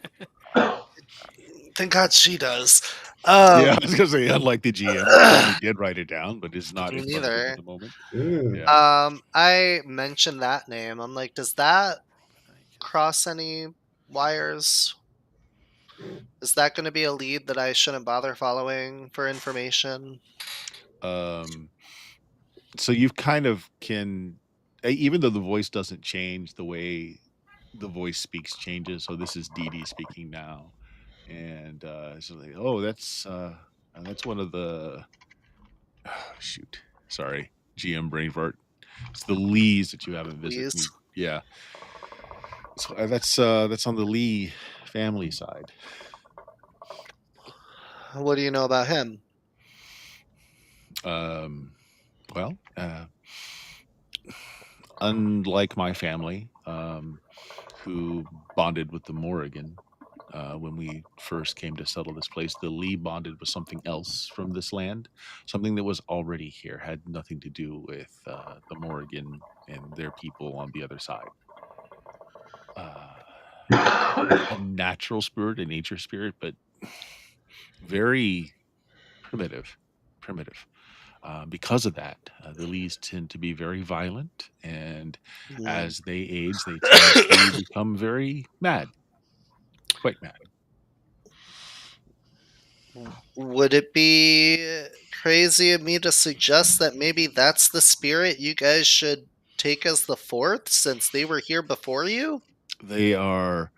Speaker 3: Thank God she does.
Speaker 1: Yeah, I was gonna say, unlike the GM, probably did write it down, but is not
Speaker 3: Me
Speaker 1: in front of him
Speaker 3: neither.
Speaker 1: at the moment.
Speaker 5: Yeah.
Speaker 1: Yeah.
Speaker 3: I mentioned that name. I'm like, does that cross any wires? Is that going to be a lead that I shouldn't bother following for information?
Speaker 1: So you kind of can, even though the voice doesn't change, the way the voice speaks changes. So this is Dee Dee speaking now, and so like, oh, that's one of the shoot, sorry, GM brain fart. It's the Lees that you haven't visited.
Speaker 3: Please.
Speaker 1: Yeah, so that's on the Lee family side.
Speaker 3: What do you know about him?
Speaker 1: Well, unlike my family, who bonded with the Morrigan when we first came to settle this place, the Lee bonded with something else from this land, something that was already here, had nothing to do with the Morrigan and their people on the other side. A natural spirit, a nature spirit, but very primitive. Because of that, the Lees tend to be very violent, and as they age, they tend to become very mad, quite mad.
Speaker 3: Would it be crazy of me to suggest that maybe that's the spirit you guys should take as the fourth since they were here before you?
Speaker 1: They are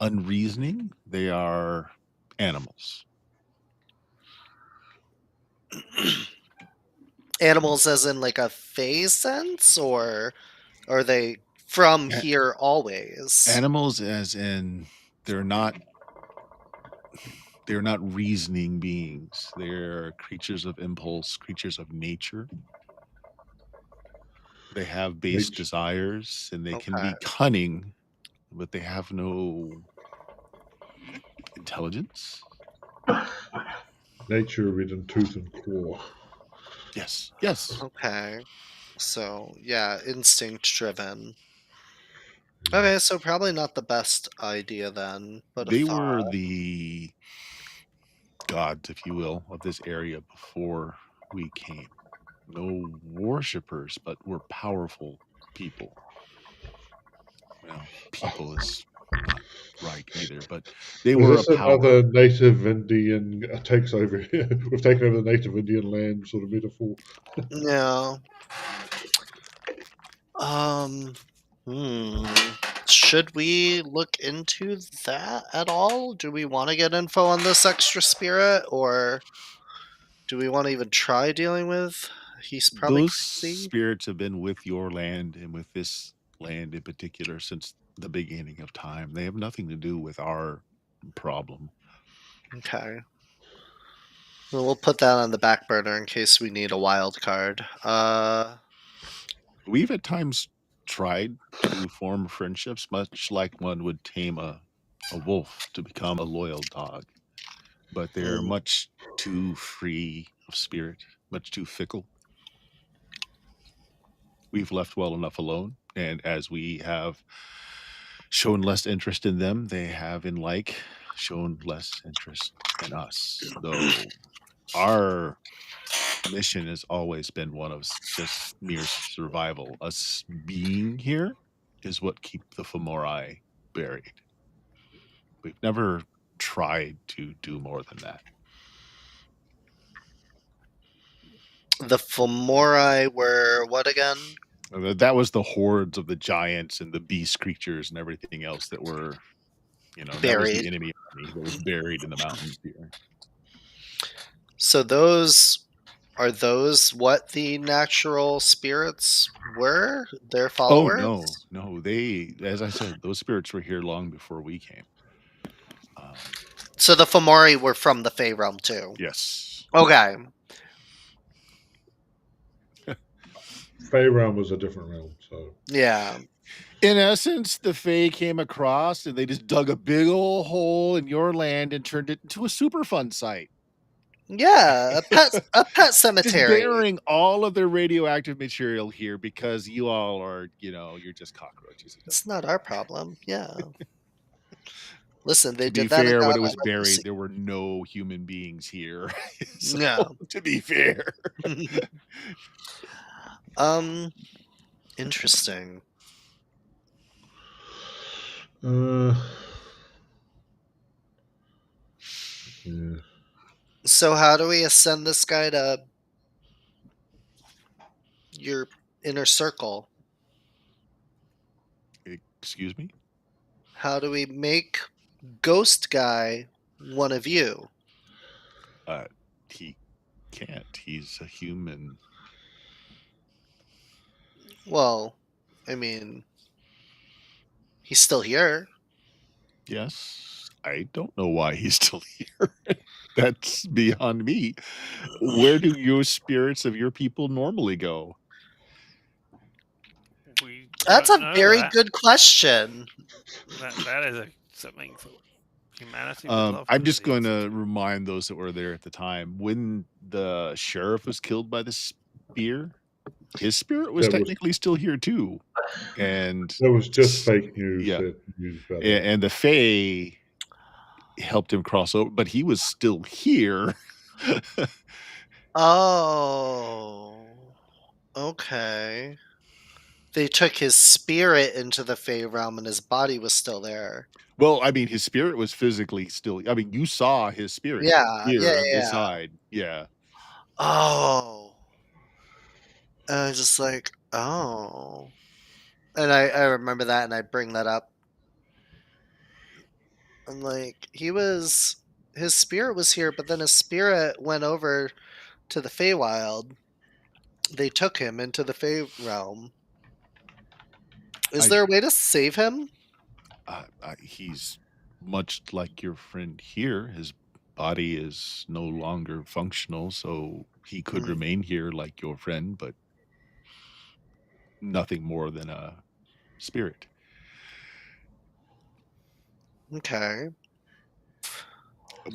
Speaker 1: unreasoning. They are animals.
Speaker 3: Animals as in like a phase sense, or are they from here always?
Speaker 1: Animals, as in they're not reasoning beings. They're creatures of impulse, creatures of nature. They have base desires, and they can be cunning, but they have no intelligence.
Speaker 5: Nature ridden tooth and claw.
Speaker 1: Yes.
Speaker 3: Okay. So, yeah, instinct driven. Okay, so probably not the best idea then, but
Speaker 1: They were the gods, if you will, of this area before we came. No worshippers, but were powerful people. Well, people is not right either, but they were
Speaker 5: Is
Speaker 1: a
Speaker 5: this
Speaker 1: power.
Speaker 5: another native Indian takes over? We've taken over the native Indian land sort of metaphor.
Speaker 3: No. Should we look into that at all? Do we want to get info on this extra spirit, or Do we want to even try dealing with? He's probably
Speaker 1: Those
Speaker 3: crazy.
Speaker 1: spirits have been with your land and with this land in particular since the beginning of time. They have nothing to do with our problem.
Speaker 3: Okay. Well, we'll put that on the back burner in case we need a wild card.
Speaker 1: We've at times tried to form friendships, much like one would tame a wolf to become a loyal dog, but they're
Speaker 3: Mm.
Speaker 1: much too free of spirit, much too fickle. We've left well enough alone, and as we have shown less interest in them, they have in like shown less interest in us. Though our mission has always been one of just mere survival. Us being here is what keep the Fomori buried. We've never tried to do more than that.
Speaker 3: The Fomori were what again?
Speaker 1: That was the hordes of the giants and the beast creatures and everything else that were, that was the
Speaker 3: Buried.
Speaker 1: enemy army that was buried in the mountains here.
Speaker 3: So are those what the natural spirits were? Their followers?
Speaker 1: Oh no! They, as I said, those spirits were here long before we came.
Speaker 3: So the Fomori were from the Fey realm too.
Speaker 1: Yes.
Speaker 3: Okay.
Speaker 5: Fey realm was a different realm, so
Speaker 3: Yeah.
Speaker 1: In essence, the Fae came across and they just dug a big old hole in your land and turned it into a Superfund site.
Speaker 3: Yeah, a pet
Speaker 1: Just
Speaker 3: cemetery.
Speaker 1: burying all of their radioactive material here because you all are, you're just cockroaches.
Speaker 3: It's not our problem. Yeah. Listen, they
Speaker 1: To be
Speaker 3: did that.
Speaker 1: fair,
Speaker 3: in
Speaker 1: when it was
Speaker 3: Alabama.
Speaker 1: buried, there were no human beings here. So,
Speaker 3: No.
Speaker 1: to be fair.
Speaker 3: Interesting.
Speaker 5: Yeah.
Speaker 3: So how do we ascend this guy to your inner circle?
Speaker 1: Excuse me?
Speaker 3: How do we make Ghost Guy one of you?
Speaker 1: He can't. He's a human.
Speaker 3: Well, I mean, he's still here.
Speaker 1: Yes. I don't know why he's still here. That's beyond me. Where do your spirits of your people normally go?
Speaker 3: That's a very good question.
Speaker 2: That is something for humanity. Would love
Speaker 1: I'm
Speaker 2: to
Speaker 1: just
Speaker 2: see.
Speaker 1: going to remind those that were there at the time, when the sheriff was killed by the spear, his spirit was technically still here too. And
Speaker 5: that was just fake news.
Speaker 1: Yeah.
Speaker 5: That news about it.
Speaker 1: And the Fae helped him cross over, but he was still here.
Speaker 3: Oh, okay. They took his spirit into the Fey realm and his body was still there.
Speaker 1: Well, I mean, his spirit was physically still. I mean, you saw his spirit.
Speaker 3: Yeah,
Speaker 1: here
Speaker 3: yeah,
Speaker 1: on
Speaker 3: yeah.
Speaker 1: the side. Yeah.
Speaker 3: Oh. And I was just like, oh. And I remember that and I bring that up. I'm like, his spirit was here, but then his spirit went over to the Feywild. They took him into the Fey realm. Is there a way to save him?
Speaker 1: He's much like your friend here. His body is no longer functional, so he could remain here like your friend, but nothing more than a spirit.
Speaker 3: Okay.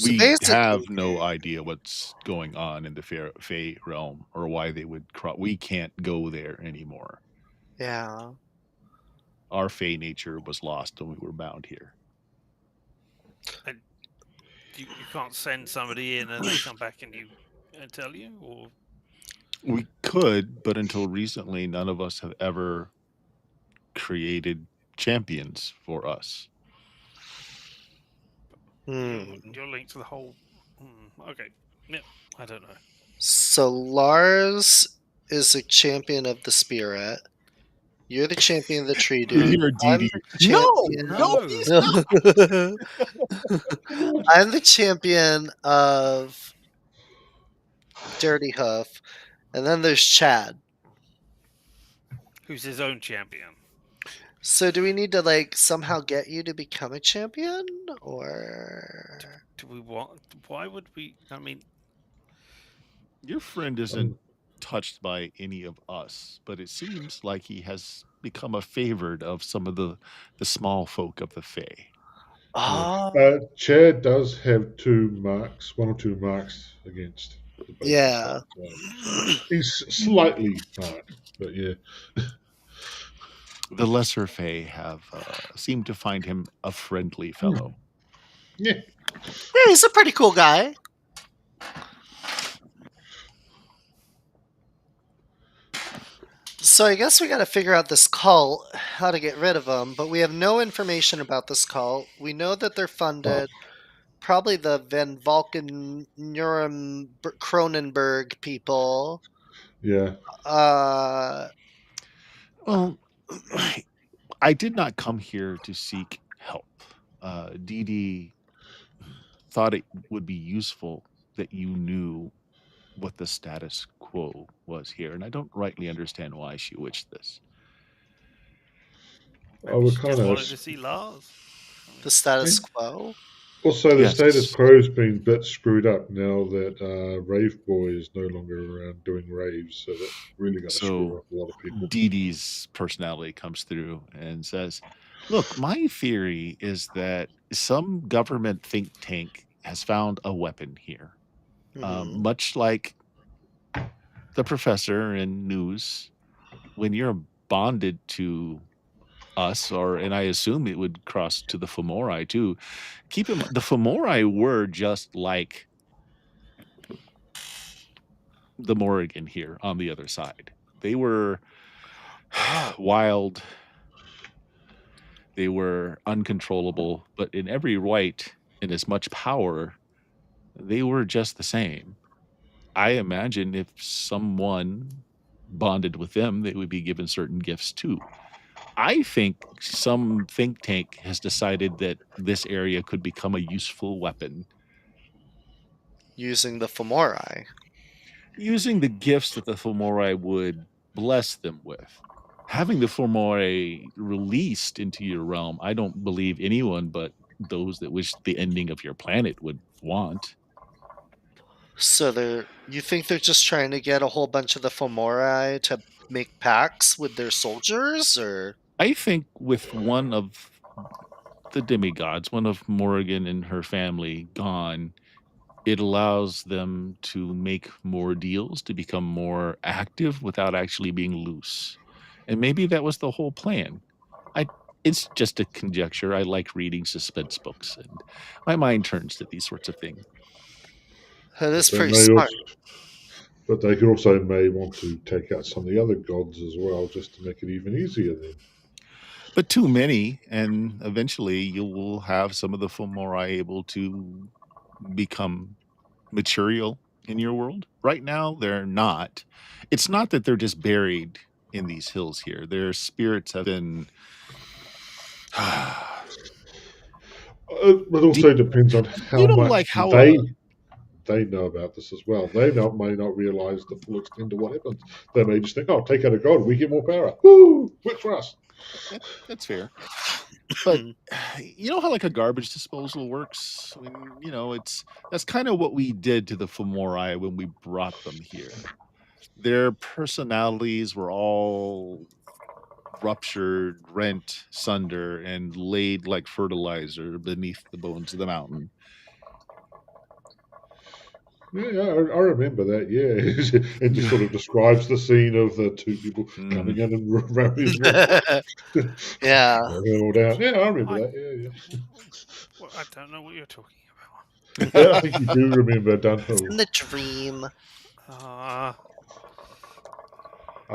Speaker 1: We have no idea what's going on in the Fey realm or why they would we can't go there anymore.
Speaker 3: Yeah.
Speaker 1: Our Fey nature was lost when we were bound here.
Speaker 2: And you can't send somebody in and they come back and tell you? Or
Speaker 1: we could, but until recently, none of us have ever created champions for us.
Speaker 2: You're linked to the whole. Okay. Yeah, I don't know.
Speaker 3: So Lars is a champion of the spirit. You're the champion of the tree dude.
Speaker 1: You're DD.
Speaker 3: No, he's not. I'm the champion of Dirty Hoof, and then there's Chad.
Speaker 2: Who's his own champion.
Speaker 3: So do we need to like somehow get you to become a champion, or
Speaker 2: Do we want? Why would we? I mean,
Speaker 1: Your friend isn't touched by any of us, but it seems like he has become a favored of some of the small folk of the Fae.
Speaker 5: Chad does have one or two marks against the basic
Speaker 3: yeah?
Speaker 5: side. He's slightly marked, but yeah.
Speaker 1: The lesser Fae have seemed to find him a friendly fellow.
Speaker 5: Yeah.
Speaker 3: Yeah, he's a pretty cool guy. So I guess we got to figure out this cult, how to get rid of them, but we have no information about this cult. We know that they're funded. Probably the Van Valken Cronenberg people.
Speaker 5: Yeah.
Speaker 1: Well, I did not come here to seek help. Dee Dee thought it would be useful that you knew what the status quo was here, and I don't rightly understand why she wished this.
Speaker 2: maybe she just wanted to see Lars.
Speaker 3: The status quo?
Speaker 5: Also, the status quo's been a bit screwed up now that Rave Boy is no longer around doing raves, so that's really going to screw up a lot of people.
Speaker 1: Dee Dee's personality comes through and says, look, my theory is that some government think tank has found a weapon here. Much like the professor in News, when you're bonded to us, and I assume it would cross to the Fomori too. Keep in mind, the Fomori were just like the Morrigan here on the other side. They were wild. They were uncontrollable, but in every right and as much power, they were just the same. I imagine if someone bonded with them, they would be given certain gifts too. I think some think tank has decided that this area could become a useful weapon.
Speaker 3: Using the Fomori.
Speaker 1: Using the gifts that the Fomori would bless them with. Having the Fomori released into your realm, I don't believe anyone but those that wish the ending of your planet would want.
Speaker 3: So you think they're just trying to get a whole bunch of the Fomori to make pacts with their soldiers, or?
Speaker 1: I think with one of the demigods, one of Morrigan and her family gone, it allows them to make more deals, to become more active without actually being loose. And maybe that was the whole plan. It's just a conjecture. I like reading suspense books, and my mind turns to these sorts of things.
Speaker 3: That is pretty smart.
Speaker 5: But they also may want to take out some of the other gods as well, just to make it even easier then.
Speaker 1: But too many, and eventually you will have some of the Fomori able to become material in your world. Right now, they're not. It's not that they're just buried in these hills here. Their spirits have been...
Speaker 5: It also depends on how much they know about this as well. They may not realize the full extent of what happens. They may just think, oh, take out a god, we get more power. Woo! Works for us.
Speaker 1: That's fair. But you know how like a garbage disposal works? That's kind of what we did to the Fomori when we brought them here. Their personalities were all ruptured, rent sunder, and laid like fertilizer beneath the bones of the mountain.
Speaker 5: Yeah, I remember that. Yeah, it just sort of describes the scene of the two people coming in and ramming
Speaker 3: yeah,
Speaker 5: all down. Yeah, I remember that. Yeah.
Speaker 2: Well, I don't know what you're talking about.
Speaker 5: Yeah, I think you do remember Dunhill.
Speaker 3: It's in the dream.
Speaker 5: I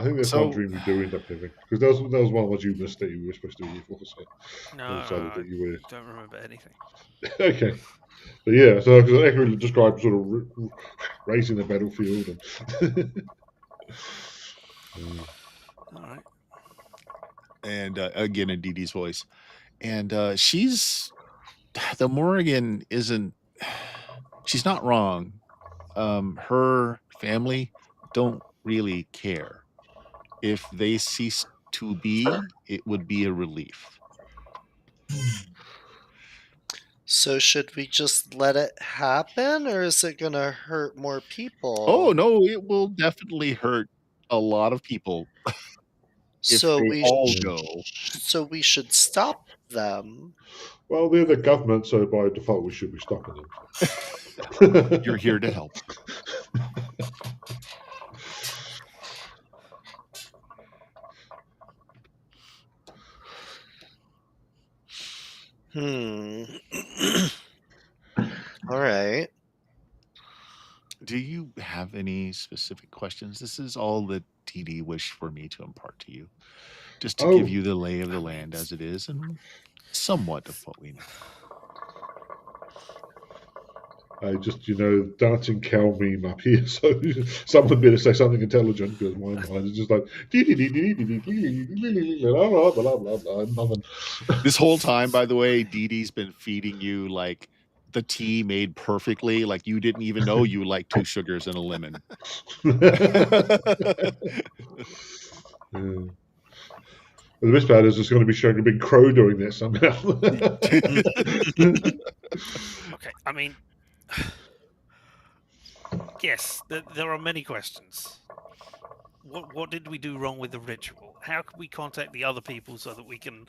Speaker 5: think that's one dream you do end up having, because that was one that you missed that you were supposed to be here for. So
Speaker 2: no, I don't remember anything.
Speaker 5: Okay. But yeah, so because it accurately describes sort of racing the battlefield.
Speaker 2: All right.
Speaker 1: And again, in Dee Dee's voice. And the Morrigan she's not wrong. Her family don't really care. If they cease to be, it would be a relief.
Speaker 3: So should we just let it happen, or is it gonna hurt more people?
Speaker 1: Oh, no, it will definitely hurt a lot of people if
Speaker 3: So
Speaker 1: they
Speaker 3: we
Speaker 1: all
Speaker 5: sh-
Speaker 1: go.
Speaker 3: so we should stop them.
Speaker 5: Well, they're the government, so by default we should be stopping them.
Speaker 1: You're here to help.
Speaker 3: All right.
Speaker 1: Do you have any specific questions? This is all that TD wished for me to impart to you, just to give
Speaker 5: Oh.
Speaker 1: you the lay of the land as it is and somewhat of what we know.
Speaker 5: I just, dancing cow meme up here, so someone better say something intelligent because my mind is just like nothing.
Speaker 1: This whole time, by the way, Dee Dee's been feeding you like the tea made perfectly, like you didn't even know you like 2 sugars and a lemon.
Speaker 5: Yeah. The best part is it's going to be showing a big crow doing this somehow.
Speaker 2: Okay, I mean, yes, there are many questions. What did we do wrong with the ritual? How can we contact the other people so that we can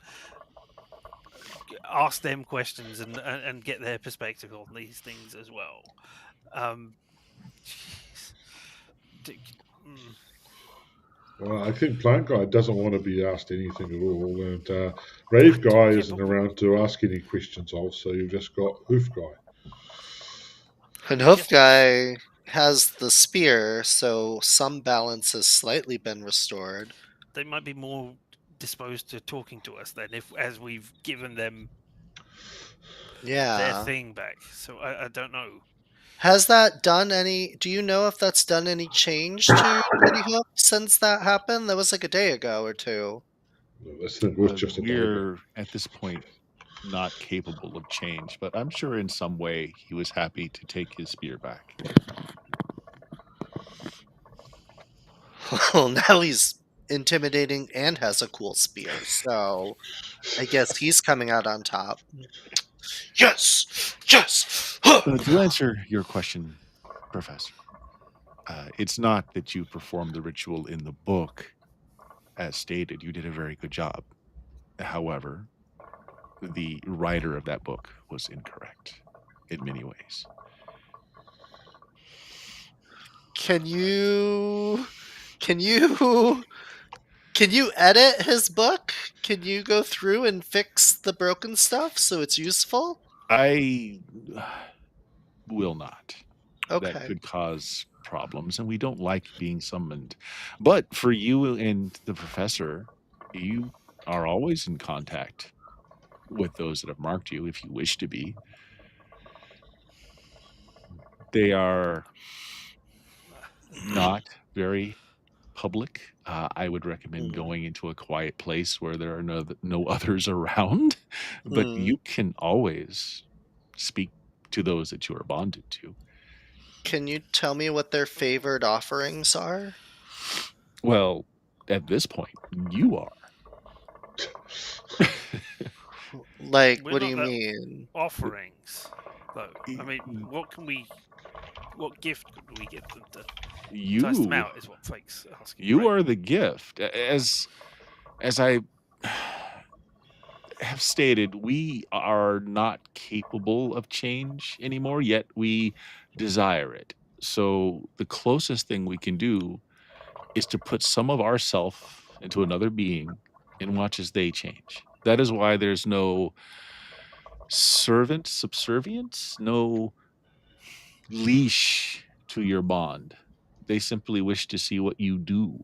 Speaker 2: ask them questions and get their perspective on these things as well? Jeez.
Speaker 5: Well, I think Plant Guy doesn't want to be asked anything at all, and Rave Guy isn't around to ask any questions of, so you've just got Hoof Guy.
Speaker 3: And Hoof Guy has the spear, so some balance has slightly been restored.
Speaker 2: They might be more disposed to talking to us then, as we've given them their thing back. So I don't know.
Speaker 3: Has that done any? Do you know if that's done any change to Teddy Hook since that happened? That was like a day ago or two.
Speaker 5: No, this thing was just a day ago.
Speaker 1: We're at this point not capable of change, but I'm sure in some way he was happy to take his spear back.
Speaker 3: Well, now he's intimidating and has a cool spear, so I guess he's coming out on top. Yes! Yes!
Speaker 1: To answer your question, Professor, it's not that you performed the ritual in the book as stated. You did a very good job. However, the writer of that book was incorrect in many ways.
Speaker 3: Can you edit his book? Can you go through and fix the broken stuff so it's useful?
Speaker 1: I will not.
Speaker 3: Okay.
Speaker 1: That could cause problems, and we don't like being summoned. But for you and the professor, you are always in contact with those that have marked you if you wish to be. They are not very public. I would recommend going into a quiet place where there are no others around, but you can always speak to those that you are bonded to.
Speaker 3: Can you tell me what their favored offerings are?
Speaker 1: Well, at this point, you are.
Speaker 3: Like,
Speaker 2: We're
Speaker 3: what do
Speaker 2: not
Speaker 3: you
Speaker 2: that
Speaker 3: mean?
Speaker 2: Offerings, though. I mean, what gift could we give them to test them out? Is what Fake's asking.
Speaker 1: You
Speaker 2: right?
Speaker 1: are the gift. As I have stated, we are not capable of change anymore, yet we desire it. So the closest thing we can do is to put some of ourself into another being and watch as they change. That is why there's no servant subservience, no leash to your bond. They simply wish to see what you do.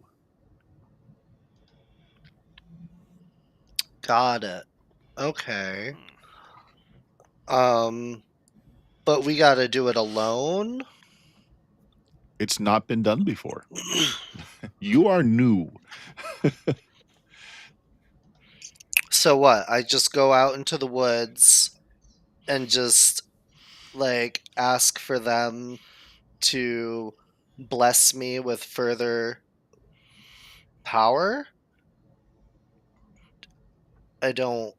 Speaker 3: Got it. Okay. But we gotta do it alone?
Speaker 1: It's not been done before. You are new.
Speaker 3: So what? I just go out into the woods and just, like, ask for them to bless me with further power? I don't.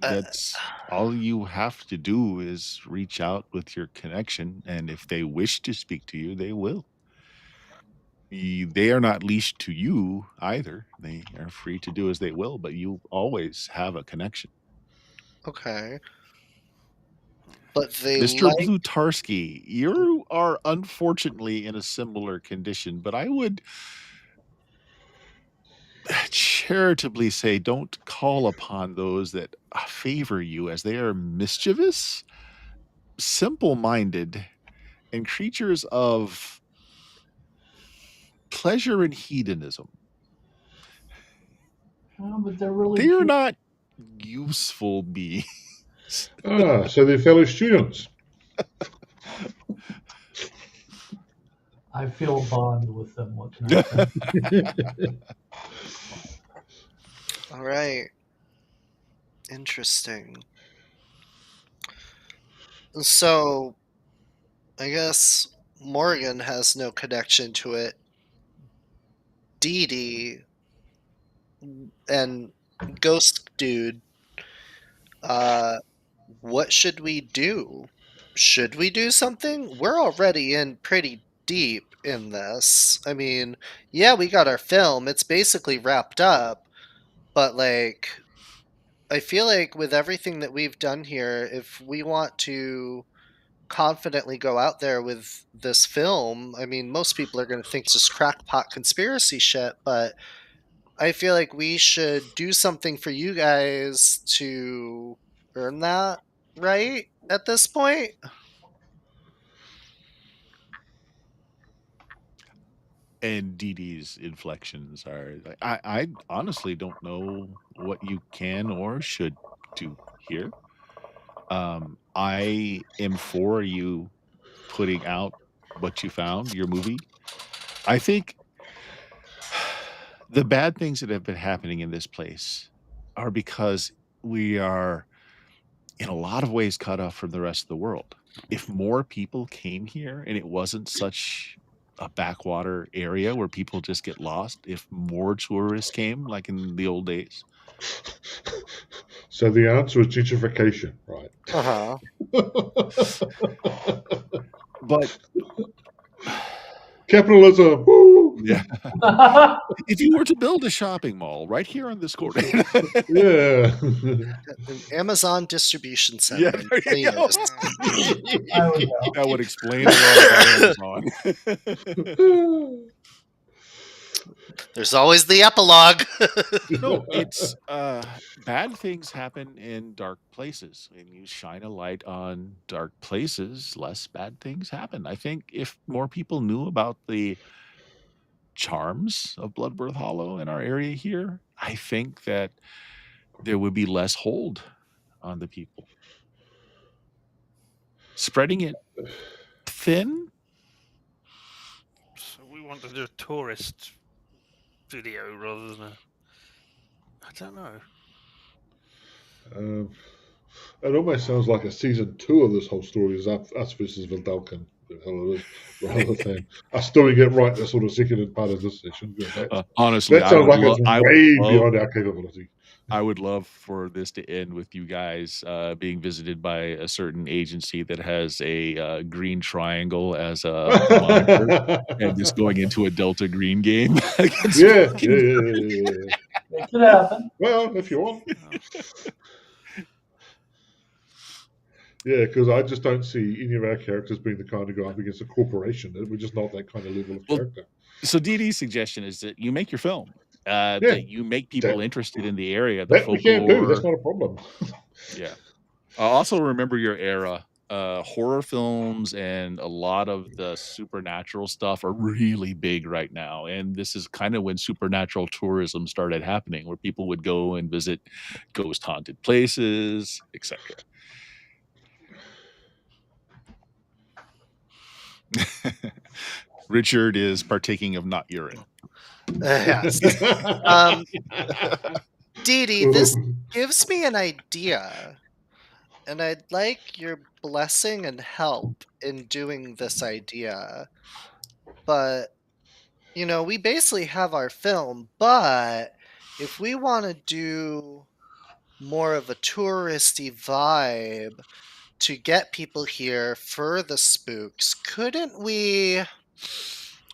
Speaker 1: That's all you have to do is reach out with your connection, and if they wish to speak to you, they will. They are not leashed to you either. They are free to do as they will, but you always have a connection.
Speaker 3: Okay. But they
Speaker 1: Mr.
Speaker 3: like.
Speaker 1: Blutarski, you are unfortunately in a similar condition, but I would charitably say don't call upon those that favor you, as they are mischievous, simple-minded, and creatures of pleasure and hedonism.
Speaker 4: Oh, but they're really
Speaker 1: They are
Speaker 4: cute.
Speaker 1: not useful beings.
Speaker 5: So they're fellow students.
Speaker 4: I feel a bond with them. What can I say?
Speaker 3: All right. Interesting. So, I guess Morgan has no connection to it. Dee Dee and Ghost Dude, what should we do? Should we do something? We're already in pretty deep in this. I mean, yeah, we got our film. It's basically wrapped up. But, like, I feel like with everything that we've done here, if we want to confidently go out there with this film, I mean, most people are going to think it's just crackpot conspiracy shit, but I feel like we should do something for you guys to earn that, right? At this point?
Speaker 1: And Dee Dee's inflections are like, I honestly don't know what you can or should do here. I am for you putting out what you found, your movie. I think the bad things that have been happening in this place are because we are in a lot of ways cut off from the rest of the world. If more people came here and it wasn't such a backwater area where people just get lost, if more tourists came like in the old days.
Speaker 5: So the answer is gentrification, right?
Speaker 3: Uh-huh.
Speaker 1: But
Speaker 5: Capitalism. Woo!
Speaker 1: yeah, if you were to build a shopping mall right here on this corner,
Speaker 5: Yeah.
Speaker 3: An Amazon distribution center
Speaker 1: yeah,
Speaker 3: in
Speaker 1: there
Speaker 3: 20
Speaker 1: you go.
Speaker 3: years.
Speaker 4: I would know.
Speaker 1: That would explain a lot about Amazon.
Speaker 3: There's always the epilogue.
Speaker 1: No, it's bad things happen in dark places. When you shine a light on dark places, less bad things happen. I think if more people knew about the charms of Bloodworth Hollow in our area here, I think that there would be less hold on the people. Spreading it thin.
Speaker 2: So we want to do a tourist video rather than a. I don't know.
Speaker 5: It almost sounds like a season 2 of this whole story is us versus Vildalkin. Rather than us doing it right, the sort of second part of this session.
Speaker 1: Honestly,
Speaker 5: That sounds like it's way
Speaker 1: love,
Speaker 5: beyond our capability.
Speaker 1: I would love for this to end with you guys being visited by a certain agency that has a green triangle as a monitor and just going into a Delta Green game. against
Speaker 5: Yeah.
Speaker 4: It could happen.
Speaker 5: Well, if you want. Yeah, because I just don't see any of our characters being the kind to go up against a corporation. We're just not that kind of level of character.
Speaker 1: So Dee Dee's suggestion is that you make your film, that you make people interested in the area, the
Speaker 5: That we can do. That's
Speaker 1: folklore.
Speaker 5: not a problem.
Speaker 1: Yeah. Also remember your era. Horror films and a lot of the supernatural stuff are really big right now. And this is kind of when supernatural tourism started happening, where people would go and visit ghost haunted places, etc. Richard is partaking of not urine.
Speaker 3: Yes. Dee Dee, this gives me an idea, and I'd like your blessing and help in doing this idea. but we basically have our film, but if we want to do more of a touristy vibe to get people here for the spooks, couldn't we,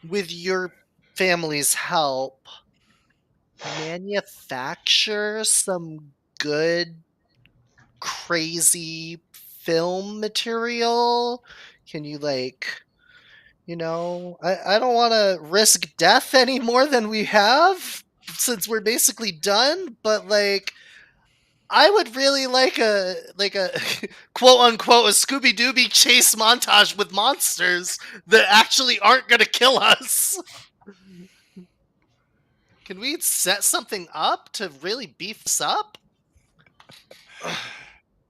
Speaker 3: with your family's help, manufacture some good, crazy film material? Can you, I don't want to risk death any more than we have since we're basically done, but I would really like a quote unquote a Scooby Dooby chase montage with monsters that actually aren't gonna kill us. Can we set something up to really beef this up?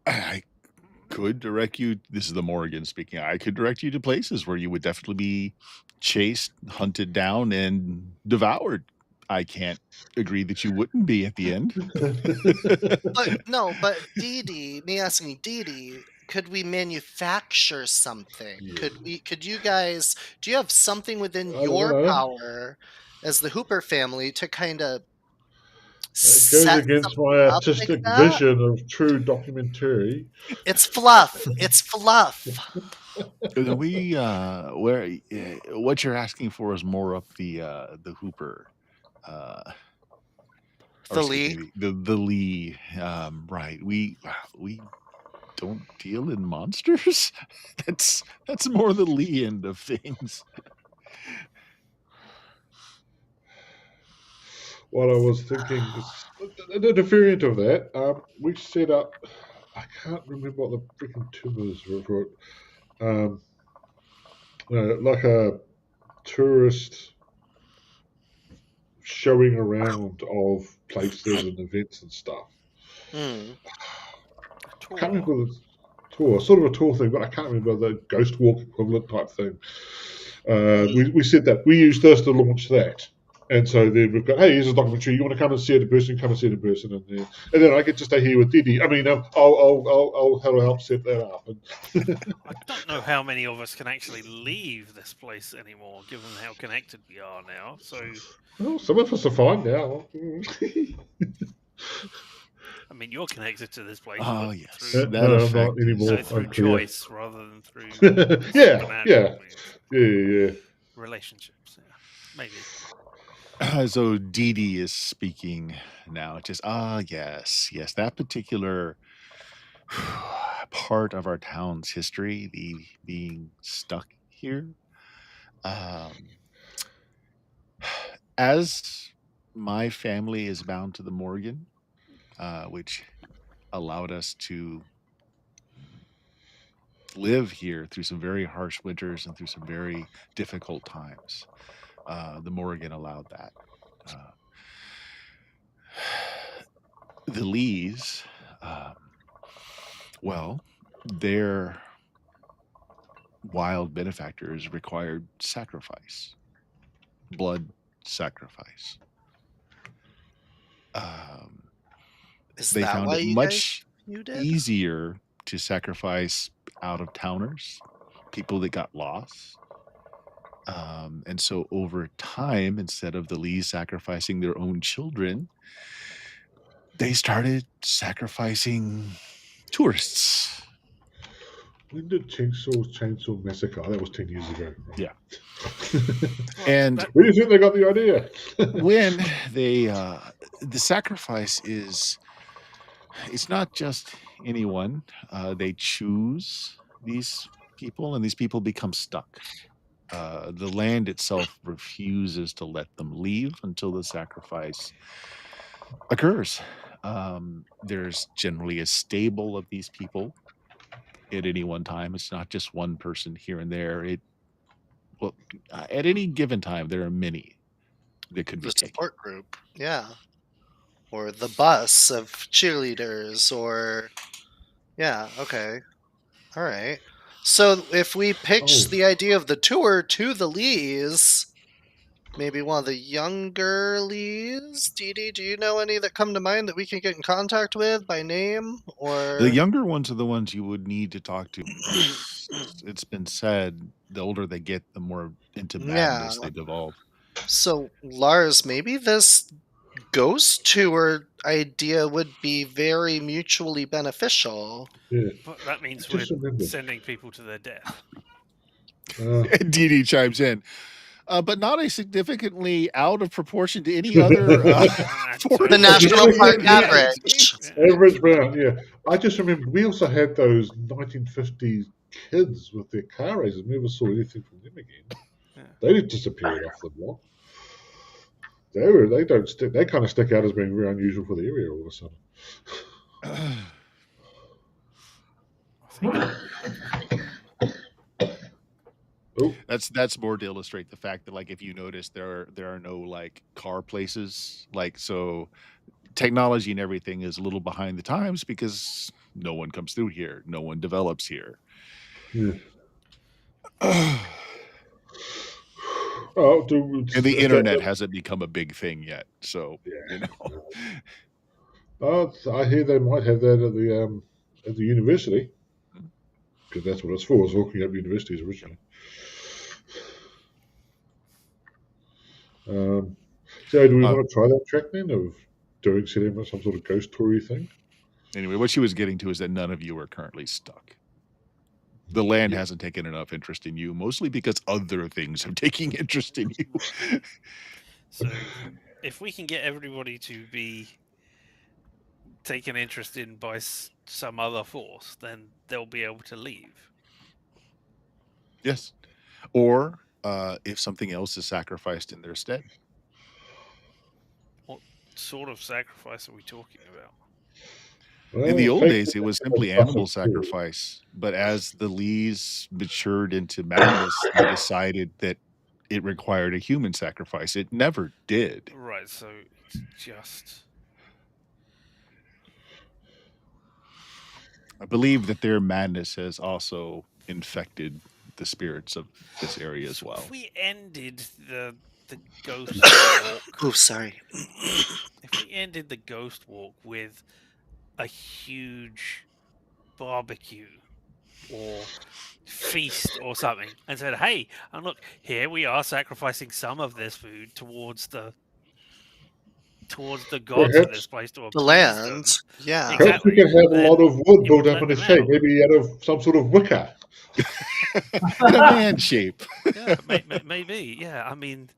Speaker 1: I could direct you. This is the Morgan speaking. I could direct you to places where you would definitely be chased, hunted down, and devoured. I can't agree that you wouldn't be at the end.
Speaker 3: But Dee Dee, me asking Dee Dee, could we manufacture something?
Speaker 5: Yeah.
Speaker 3: Could you guys, do you have something within
Speaker 5: I
Speaker 3: your
Speaker 5: don't know.
Speaker 3: power as the Hooper family to kind of
Speaker 5: It goes
Speaker 3: set
Speaker 5: against
Speaker 3: something
Speaker 5: my
Speaker 3: up
Speaker 5: artistic
Speaker 3: like that?
Speaker 5: vision of true documentary.
Speaker 3: It's fluff. It's fluff.
Speaker 1: We what you're asking for is more up the Hooper, or
Speaker 3: The
Speaker 1: excuse
Speaker 3: Lee.
Speaker 1: me, the Lee. Right. We don't deal in monsters. That's more the Lee end of things.
Speaker 5: What I was thinking is the variant of that. We set up. I can't remember what the freaking term is for it. Like a tourist showing around of places and events and stuff.
Speaker 3: Hmm.
Speaker 5: I can't remember the tour, sort of a tour thing, but I can't remember the Ghost Walk equivalent type thing. We said that we used this to launch that, and so then we've got, hey, here's a documentary. You want to come and see it in person? Come and see it in person, and then I get to stay here with Didi. I mean, I'll help set that up.
Speaker 2: I don't know how many of us can actually leave this place anymore, given how connected we are now. So,
Speaker 5: Well, some of us are fine now.
Speaker 2: I mean, you're connected to this place.
Speaker 1: Oh
Speaker 2: but
Speaker 1: yes,
Speaker 2: through,
Speaker 1: that
Speaker 5: I'm
Speaker 1: effect
Speaker 5: not anymore.
Speaker 1: is-
Speaker 2: so through
Speaker 5: I'm clear.
Speaker 2: choice rather than through
Speaker 5: Yeah,
Speaker 2: supernatural means. Relationships. Yeah, maybe.
Speaker 1: So Dee Dee is speaking now. Just yes, that particular part of our town's history, the being stuck here. As my family is bound to the Morgan, which allowed us to live here through some very harsh winters and through some very difficult times. The Morgan allowed that. The Lees, well, their wild benefactors required sacrifice, blood sacrifice.
Speaker 3: Is
Speaker 1: They
Speaker 3: that
Speaker 1: found
Speaker 3: why
Speaker 1: it
Speaker 3: you
Speaker 1: much
Speaker 3: did?
Speaker 1: easier to sacrifice out of towners, people that got lost. And so over time, instead of the Lees sacrificing their own children, they started sacrificing tourists.
Speaker 5: When did Chainsaw Massacre? That was 10 years ago.
Speaker 1: Yeah. And
Speaker 5: Where do you think they got the idea?
Speaker 1: when they the sacrifice is, it's not just anyone. They choose these people, and these people become stuck. The land itself refuses to let them leave until the sacrifice occurs. There's generally a stable of these people at any one time. It's not just one person here and there. At any given time, there are many that could be
Speaker 3: The
Speaker 1: taken.
Speaker 3: support group, yeah, or the bus of cheerleaders, or okay, all right. So if we pitch the idea of the tour to the Lees, maybe one of the younger Lees, Dee Dee, do you know any that come to mind that we can get in contact with by name? Or
Speaker 1: The younger ones are the ones you would need to talk to. It's been said the older they get, the more into
Speaker 3: Yeah.
Speaker 1: madness they devolve.
Speaker 3: So, Lars, maybe this ghost tour idea would be very mutually beneficial.
Speaker 5: Yeah.
Speaker 2: But that means
Speaker 5: I
Speaker 2: we're
Speaker 5: just remembered.
Speaker 2: sending people to their death.
Speaker 1: And Dee Dee chimes in. But not a significantly out of proportion to any other
Speaker 3: The national park
Speaker 5: Yeah.
Speaker 3: average.
Speaker 5: Average round, yeah. I just remember we also had those 1950s kids with their car races. Never saw anything from them again.
Speaker 2: Yeah.
Speaker 5: They just disappeared off the block. They kind of stick out as being very unusual for the area all of a sudden. Oh,
Speaker 1: That's more to illustrate the fact that, like, if you notice, there are no like car places, like, so technology and everything is a little behind the times because no one comes through here, no one develops here.
Speaker 5: yeah. Oh,
Speaker 1: And the internet hasn't become a big thing yet, so you know.
Speaker 5: I hear they might have that at the university, because that's what it's for. It's hooking up universities originally. So do we want to try that track then of setting up some sort of ghost toury thing?
Speaker 1: Anyway, what she was getting to is that none of you are currently stuck. The land hasn't taken enough interest in you, mostly because other things are taking interest in you.
Speaker 2: So, if we can get everybody to be taken interest in by some other force, then they'll be able to leave.
Speaker 1: Yes. Or if something else is sacrificed in their stead.
Speaker 2: What sort of sacrifice are we talking about?
Speaker 1: In the old days, it was simply animal sacrifice. But as the Lees matured into madness, they decided that it required a human sacrifice. It never did.
Speaker 2: Right, so it's just...
Speaker 1: I believe that their madness has also infected the spirits of this area as well.
Speaker 2: If we ended the ghost walk...
Speaker 3: Oh, sorry.
Speaker 2: If we ended the ghost walk with a huge barbecue or feast or something, and said, hey, and look, here we are sacrificing some of this food towards the gods of this place to
Speaker 3: The
Speaker 2: appease
Speaker 3: land.
Speaker 2: them.
Speaker 3: Yeah.
Speaker 5: Perhaps we
Speaker 2: Exactly.
Speaker 5: can have a
Speaker 2: Then
Speaker 5: lot of wood
Speaker 2: it
Speaker 5: built
Speaker 2: would
Speaker 5: up
Speaker 2: let
Speaker 5: in a
Speaker 2: them
Speaker 5: shape,
Speaker 2: out.
Speaker 5: maybe out of some sort of wicker.
Speaker 1: In a man shape.
Speaker 2: Yeah, maybe. Yeah, I mean,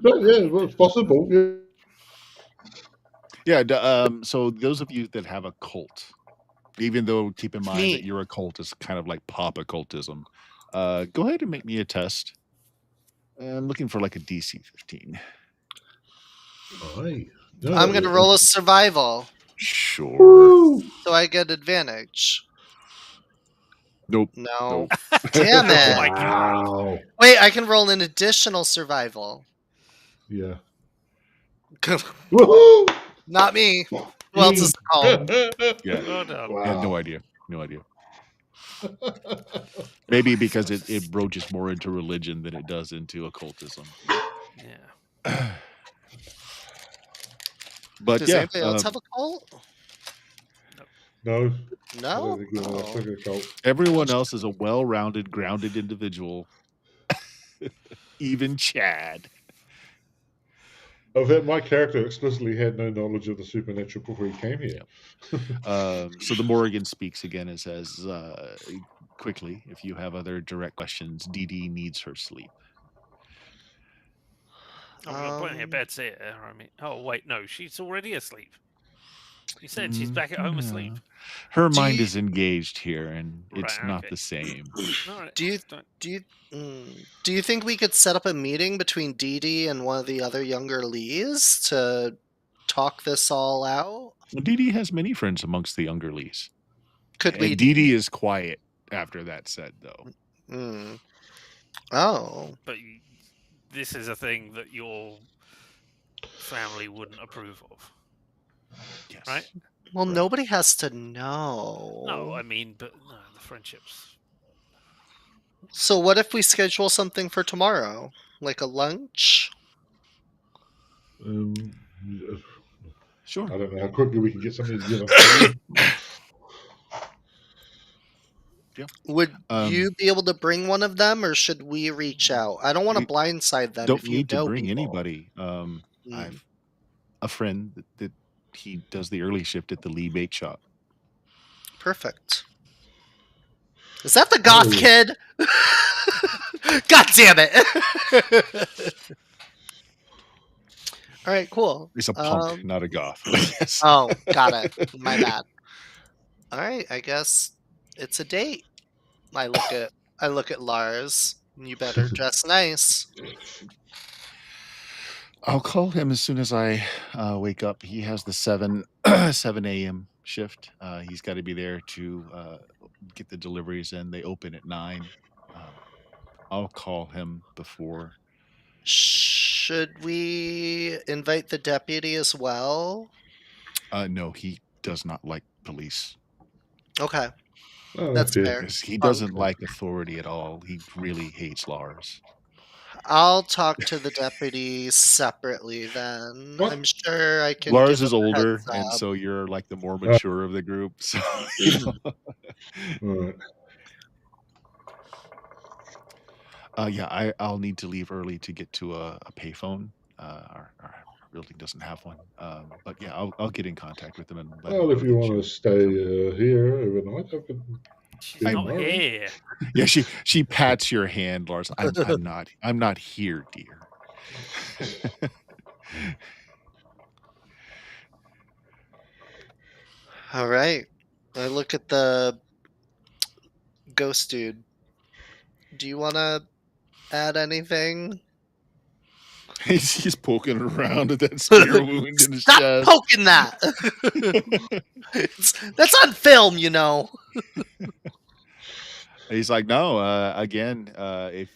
Speaker 5: But yeah, well, it's possible.
Speaker 1: Yeah. So those of you that have a cult, even though keep in mind that your occult is kind of like pop occultism, go ahead and make me a test. I'm looking for like a DC 15.
Speaker 3: I'm going to roll a survival.
Speaker 1: Sure.
Speaker 3: So I get advantage.
Speaker 1: Nope.
Speaker 3: No.
Speaker 1: Nope.
Speaker 3: Damn it.
Speaker 2: Oh my God.
Speaker 5: Wow.
Speaker 3: Wait, I can roll an additional survival.
Speaker 5: Yeah.
Speaker 3: Woohoo! Not me. Who else is called?
Speaker 1: Yeah.
Speaker 2: Oh, no.
Speaker 5: Wow.
Speaker 1: I had no idea. No idea. Maybe because it broaches more into religion than it does into occultism.
Speaker 2: Yeah.
Speaker 1: But
Speaker 3: Does
Speaker 1: yeah,
Speaker 3: anybody else have a cult?
Speaker 5: No.
Speaker 3: No?
Speaker 1: Everyone else is a well-rounded, grounded individual. Even Chad.
Speaker 5: Of that, my character explicitly had no knowledge of the supernatural before he came here.
Speaker 1: So the Morrigan speaks again and says, quickly, if you have other direct questions, Dee Dee needs her sleep.
Speaker 2: I'm going to put her bed's here. I mean, oh, wait, no, she's already asleep. You said she's back at home asleep.
Speaker 1: Her mind is engaged here, and it's
Speaker 2: Right,
Speaker 1: not
Speaker 2: okay.
Speaker 1: the same.
Speaker 2: Alright,
Speaker 3: Do you think we could set up a meeting between Dee Dee and one of the other younger Lees to talk this all out?
Speaker 1: Dee Dee has many friends amongst the younger Lees.
Speaker 3: Could we?
Speaker 1: Dee Dee is quiet after that said, though.
Speaker 3: Oh.
Speaker 2: But this is a thing that your family wouldn't approve of.
Speaker 1: Yes.
Speaker 2: Right?
Speaker 3: Well, nobody has to know.
Speaker 2: No, I mean, but no, the friendships.
Speaker 3: So what if we schedule something for tomorrow? Like a lunch?
Speaker 1: Sure.
Speaker 5: I don't know how quickly we can get something together.
Speaker 3: Would
Speaker 1: Um,
Speaker 3: you be able to bring one of them, or should we reach out? I don't want to
Speaker 1: You
Speaker 3: blindside them
Speaker 1: don't
Speaker 3: if you
Speaker 1: need to
Speaker 3: know
Speaker 1: bring
Speaker 3: people.
Speaker 1: anybody.
Speaker 3: Mm,
Speaker 1: I've a friend that he does the early shift at the Lee Bait Shop.
Speaker 3: perfect. Is that the goth kid? God damn it! All right, cool.
Speaker 1: He's a punk, not a goth. Yes.
Speaker 3: Oh, got it. My bad. All right, I guess it's a date. I look at Lars. You better dress nice.
Speaker 1: I'll call him as soon as I wake up. He has the 7 a.m. shift. He's got to be there to get the deliveries in. They open at 9. I'll call him before.
Speaker 3: Should we invite the deputy as well?
Speaker 1: No, he does not like police.
Speaker 3: Okay,
Speaker 5: Oh,
Speaker 3: that's
Speaker 5: fair.
Speaker 3: fair.
Speaker 1: Because he
Speaker 3: Punk.
Speaker 1: doesn't like authority at all. He really hates Lars.
Speaker 3: I'll talk to the deputy separately then.
Speaker 5: What?
Speaker 3: I'm sure I can
Speaker 1: Lars
Speaker 3: give
Speaker 1: is
Speaker 3: him a
Speaker 1: older,
Speaker 3: heads
Speaker 1: and
Speaker 3: up.
Speaker 1: so you're like the more mature of the group. So, you know.
Speaker 5: All right.
Speaker 1: Yeah, I'll need to leave early to get to a payphone. Our building doesn't have one. But yeah, I'll get in contact with them and let
Speaker 5: Well,
Speaker 1: them
Speaker 5: if
Speaker 1: know
Speaker 5: you
Speaker 1: that
Speaker 5: want to stay here overnight, I could.
Speaker 2: She's
Speaker 5: Big
Speaker 2: not
Speaker 5: Marvin.
Speaker 2: here.
Speaker 1: Yeah, she pats your hand, Lars. I'm not here, dear.
Speaker 3: All right. I look at the ghost dude. Do you want to add anything?
Speaker 1: He's poking around at that spear wound in his
Speaker 3: Stop
Speaker 1: chest.
Speaker 3: poking that. That's on film, you know.
Speaker 1: He's like, no, again, if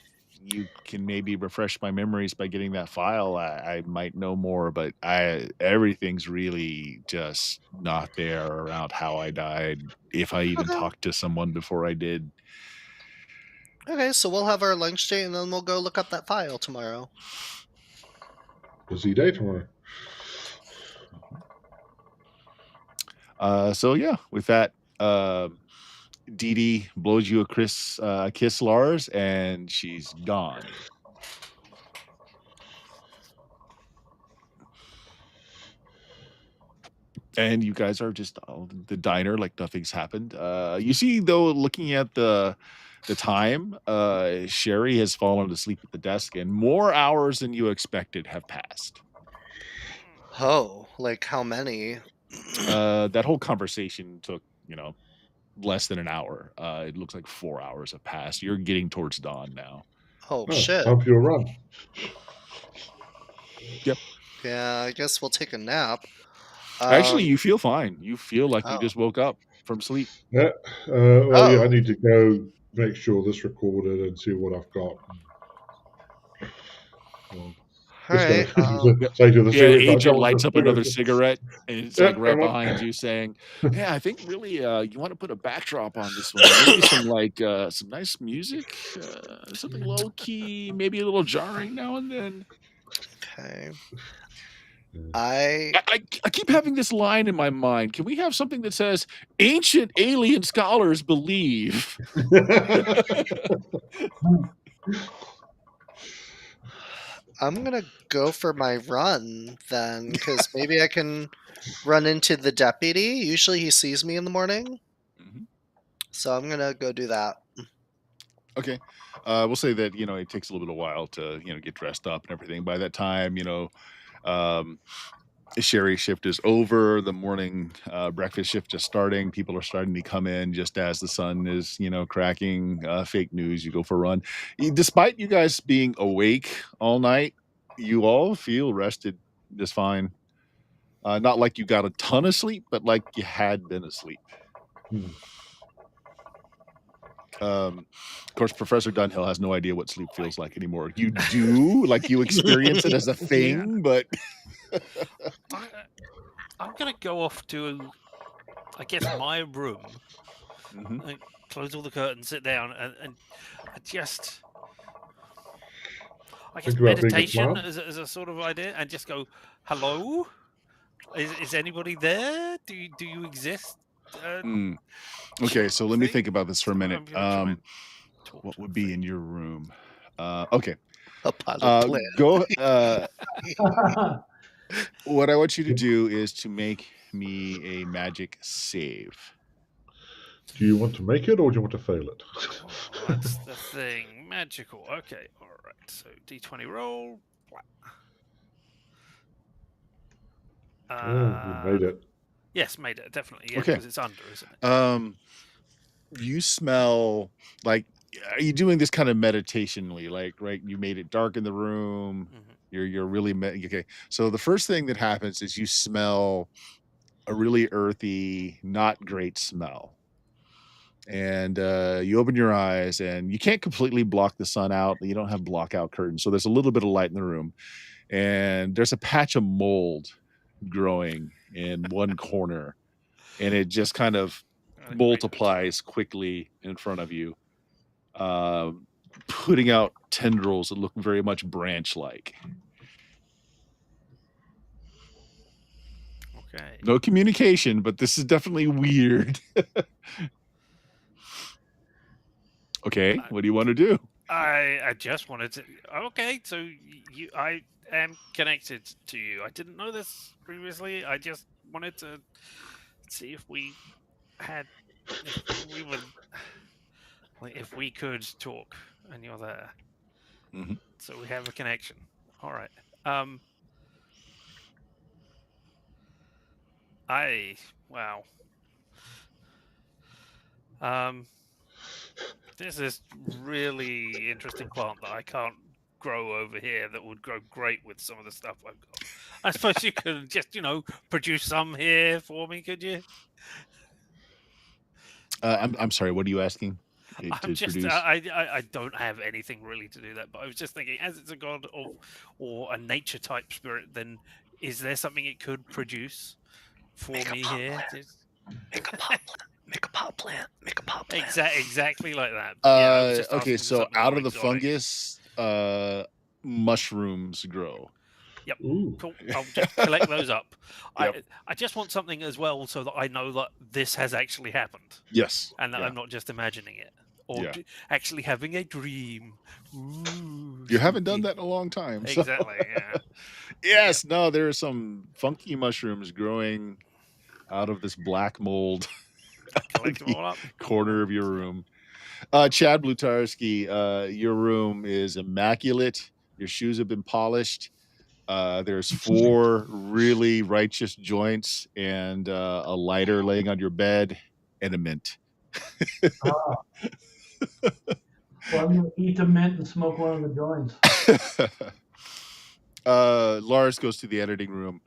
Speaker 1: you can maybe refresh my memories by getting that file, I might know more, but everything's really just not there around how I died, if I even
Speaker 3: Okay.
Speaker 1: talked to someone before I did.
Speaker 3: Okay, so we'll have our lunch date and then we'll go look up that file tomorrow.
Speaker 5: Busy day tomorrow.
Speaker 1: So yeah, with that, Dee Dee blows you a kiss, Lars, and she's gone. And you guys are just the diner like nothing's happened. You see, though, looking at the time, Sherry has fallen asleep at the desk, and more hours than you expected have passed.
Speaker 3: Oh, like how many?
Speaker 1: That whole conversation took, less than an hour. It looks like 4 hours have passed. You're getting towards dawn now.
Speaker 3: Oh,
Speaker 5: Oh,
Speaker 3: shit.
Speaker 5: time for your run.
Speaker 1: Yep.
Speaker 3: Yeah, I guess we'll take a nap.
Speaker 1: Actually, you feel fine. You feel like you
Speaker 3: Oh.
Speaker 1: just woke up from sleep.
Speaker 5: Yeah. Well, yeah, I
Speaker 3: Oh.
Speaker 5: need to go make sure this recorded and see what I've got.
Speaker 3: All
Speaker 5: Just
Speaker 3: right.
Speaker 5: gonna say to the
Speaker 1: Yeah,
Speaker 5: Siri,
Speaker 1: the
Speaker 5: "Go
Speaker 1: agent
Speaker 5: on,
Speaker 1: lights
Speaker 5: go
Speaker 1: up
Speaker 5: on,
Speaker 1: another
Speaker 5: go on."
Speaker 1: cigarette, and it's
Speaker 5: Yep,
Speaker 1: like right
Speaker 5: come on.
Speaker 1: behind you, saying, "Yeah, I think really you want to put a backdrop on this one. Maybe some nice music, something low key, maybe a little jarring now and then."
Speaker 3: Okay.
Speaker 1: I keep having this line in my mind. Can we have something that says ancient alien scholars believe?
Speaker 3: I'm gonna go for my run then, because maybe I can run into the deputy. Usually he sees me in the morning,
Speaker 1: Mhm.
Speaker 3: so I'm gonna go do that.
Speaker 1: Okay. We'll say that, it takes a little bit of a while to, get dressed up and everything. By that time, Sherry shift is over. The morning breakfast shift is starting. People are starting to come in just as the sun is, cracking. Fake news. You go for a run. Despite you guys being awake all night, you all feel rested just fine. Not like you got a ton of sleep, but like you had been asleep. Of course, Professor Dunhill has no idea what sleep feels like anymore. You do, like you experience it as a thing, but
Speaker 2: I'm gonna go off to, I guess, my room,
Speaker 1: Mhm.
Speaker 2: and close all the curtains, sit down, and I just, I guess,
Speaker 5: Think about being a
Speaker 2: meditation
Speaker 5: plant.
Speaker 2: as a sort of idea, and just go, hello, is anybody there? Do you exist?
Speaker 1: Okay, so let me
Speaker 2: thing?
Speaker 1: think about this for a minute.
Speaker 2: I'm gonna try and torture
Speaker 1: What would
Speaker 2: the
Speaker 1: be
Speaker 2: thing.
Speaker 1: in your room? Okay.
Speaker 3: A pilot plant.
Speaker 1: Go. What I want you to do is to make me a magic save.
Speaker 5: Do you want to make it or do you want to fail it?
Speaker 2: Oh, that's the thing. Magical. Okay, alright. So D20 roll.
Speaker 5: Oh, you made it.
Speaker 2: Yes, made it, definitely. Yeah,
Speaker 1: Okay.
Speaker 2: because it's under, isn't it?
Speaker 1: You smell like, are you doing this kind of meditationally? Like, right, you made it dark in the room.
Speaker 2: Mhm.
Speaker 1: You're really okay. So the first thing that happens is you smell a really earthy, not great smell. And you open your eyes and you can't completely block the sun out. You don't have blockout curtains. So there's a little bit of light in the room. And there's a patch of mold growing in one corner. And it just kind of multiplies quickly in front of you, putting out tendrils that look very much branch-like.
Speaker 2: Okay.
Speaker 1: No communication, but this is definitely weird. Okay, what do you want to do?
Speaker 2: I just wanted to. Okay, so I am connected to you. I didn't know this previously. I just wanted to see if we would, like, if we could talk, and you're there.
Speaker 1: Mhm.
Speaker 2: So we have a connection. All right. Wow. There's this really interesting plant that I can't grow over here that would grow great with some of the stuff I've got. I suppose you could just, produce some here for me, could you?
Speaker 1: I'm sorry, what are you asking?
Speaker 2: I'm just,
Speaker 1: produce?
Speaker 2: I don't have anything really to do that, but I was just thinking, as it's a god or a nature type spirit, then is there something it could produce for me here?
Speaker 3: Make a pot plant. Make a pot plant. Make a pot plant.
Speaker 2: Exactly like that. Yeah, I was just
Speaker 1: Okay,
Speaker 2: asking for
Speaker 1: so
Speaker 2: something
Speaker 1: out
Speaker 2: more
Speaker 1: of the
Speaker 2: exotic.
Speaker 1: fungus, mushrooms grow.
Speaker 2: Yep.
Speaker 5: Ooh.
Speaker 2: Cool. I'll just collect those up.
Speaker 1: Yep.
Speaker 2: I just want something as well so that I know that this has actually happened
Speaker 1: Yes.
Speaker 2: and that
Speaker 1: Yeah.
Speaker 2: I'm not just imagining it or
Speaker 1: Yeah.
Speaker 2: actually having a dream. Ooh,
Speaker 1: You haven't done
Speaker 2: spooky.
Speaker 1: that in a long time. so-
Speaker 2: Exactly. Yeah.
Speaker 1: Yes, no, there are some funky mushrooms growing out of this black mold
Speaker 2: Collect them all up.
Speaker 1: corner of your room. Chad Blutarski, your room is immaculate. Your shoes have been polished. There's 4 really righteous joints and a lighter laying on your bed and a mint.
Speaker 4: Well, I'm going to eat a mint and smoke one of the joints.
Speaker 1: Lars goes to the editing room.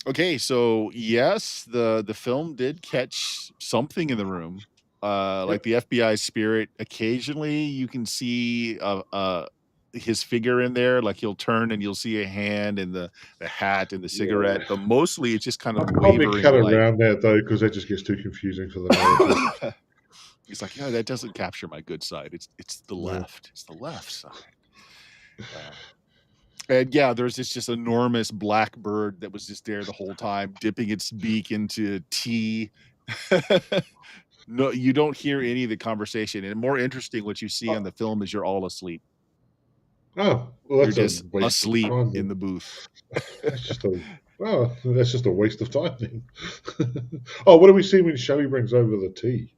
Speaker 1: Okay, so yes, the film did catch something in the room. Like the FBI spirit. Occasionally, you can see his figure in there. Like he'll turn and you'll see a hand and the hat and the cigarette. But mostly, it's just kind of
Speaker 5: I'll probably
Speaker 1: wavering
Speaker 5: cut
Speaker 1: light.
Speaker 5: around that though, because that just gets too confusing for the narrative.
Speaker 1: He's like, yeah, that doesn't capture my good side. It's the
Speaker 5: Yeah.
Speaker 1: left. It's the left side. And yeah, there's this just enormous black bird that was just there the whole time, dipping its beak into tea. No, you don't hear any of the conversation. And more interesting, what you see on the film is you're all asleep.
Speaker 5: Oh, well,
Speaker 1: You're
Speaker 5: that's
Speaker 1: just
Speaker 5: a waste
Speaker 1: asleep
Speaker 5: of time.
Speaker 1: in the booth.
Speaker 5: That's just a waste of time then. Oh, what do we see when Shelley brings over the tea?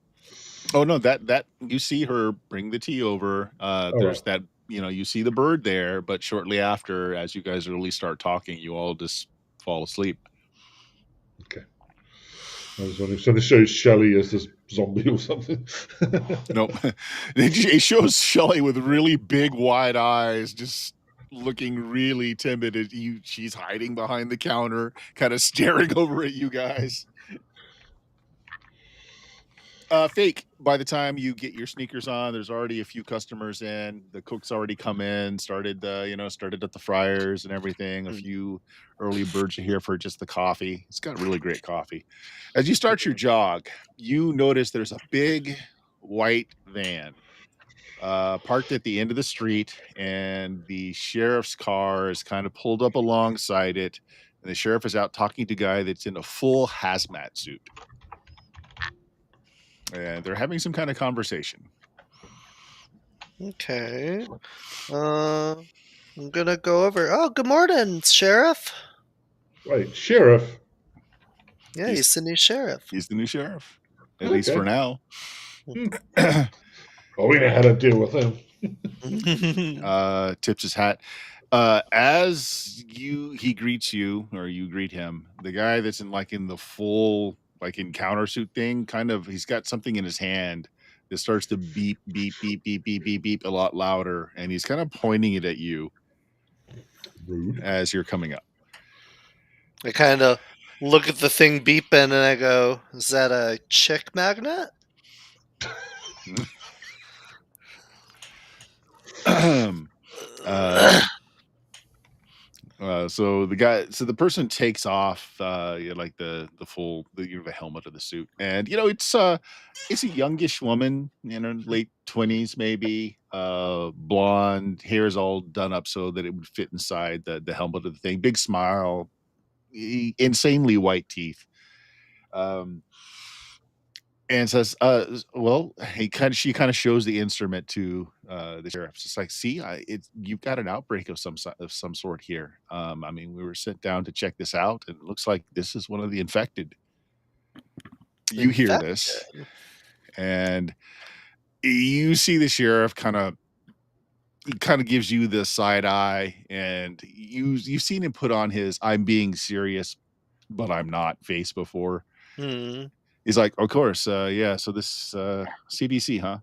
Speaker 1: Oh no, that you see her bring the tea over. There's
Speaker 5: right.
Speaker 1: that, you see the bird there, but shortly after, as you guys really start talking, you all just fall asleep.
Speaker 5: Okay. I was wondering, so this shows Shelley as this zombie or something?
Speaker 1: Nope. It shows Shelley with really big wide eyes, just looking really timid. She's hiding behind the counter, kind of staring over at you guys. Fake. By the time you get your sneakers on, there's already a few customers in. The cook's already come in, started at the fryers and everything. A few early birds are here for just the coffee. It's got really great coffee. As you start your jog, you notice there's a big white van parked at the end of the street, and the sheriff's car is kind of pulled up alongside it. And the sheriff is out talking to a guy that's in a full hazmat suit. and they're having some kind of conversation.
Speaker 3: Okay. I'm gonna go over. Oh, good morning, Sheriff.
Speaker 5: Wait, sheriff?
Speaker 3: Yeah, he's the new sheriff.
Speaker 1: He's the new sheriff, at least for
Speaker 5: Okay.
Speaker 1: now.
Speaker 5: Well, we know how to deal with him.
Speaker 1: Tips his hat. As he greets you, or you greet him, the guy that's in the full encounter suit thing, he's got something in his hand that starts to beep beep beep beep beep beep beep a lot louder, and he's kind of pointing it at you
Speaker 5: Rude.
Speaker 1: as you're coming up.
Speaker 3: I kind of look at the thing beeping and I go, "Is that a chick magnet?"
Speaker 1: So the person takes off the full the helmet of the suit, and it's a youngish woman, late 20s maybe, blonde, hair's all done up so that it would fit inside the helmet of the thing, big smile, insanely white teeth. And says, well, she kind of shows the instrument to the sheriff. It's like, see, you've got an outbreak of some sort here. I mean, we were sent down to check this out, and it looks like this is one of the infected. You hear this, and you see the sheriff kind of gives you the side eye, and you've seen him put on his "I'm being serious, but I'm not" face before. He's like, of course, yeah. So this CDC, huh?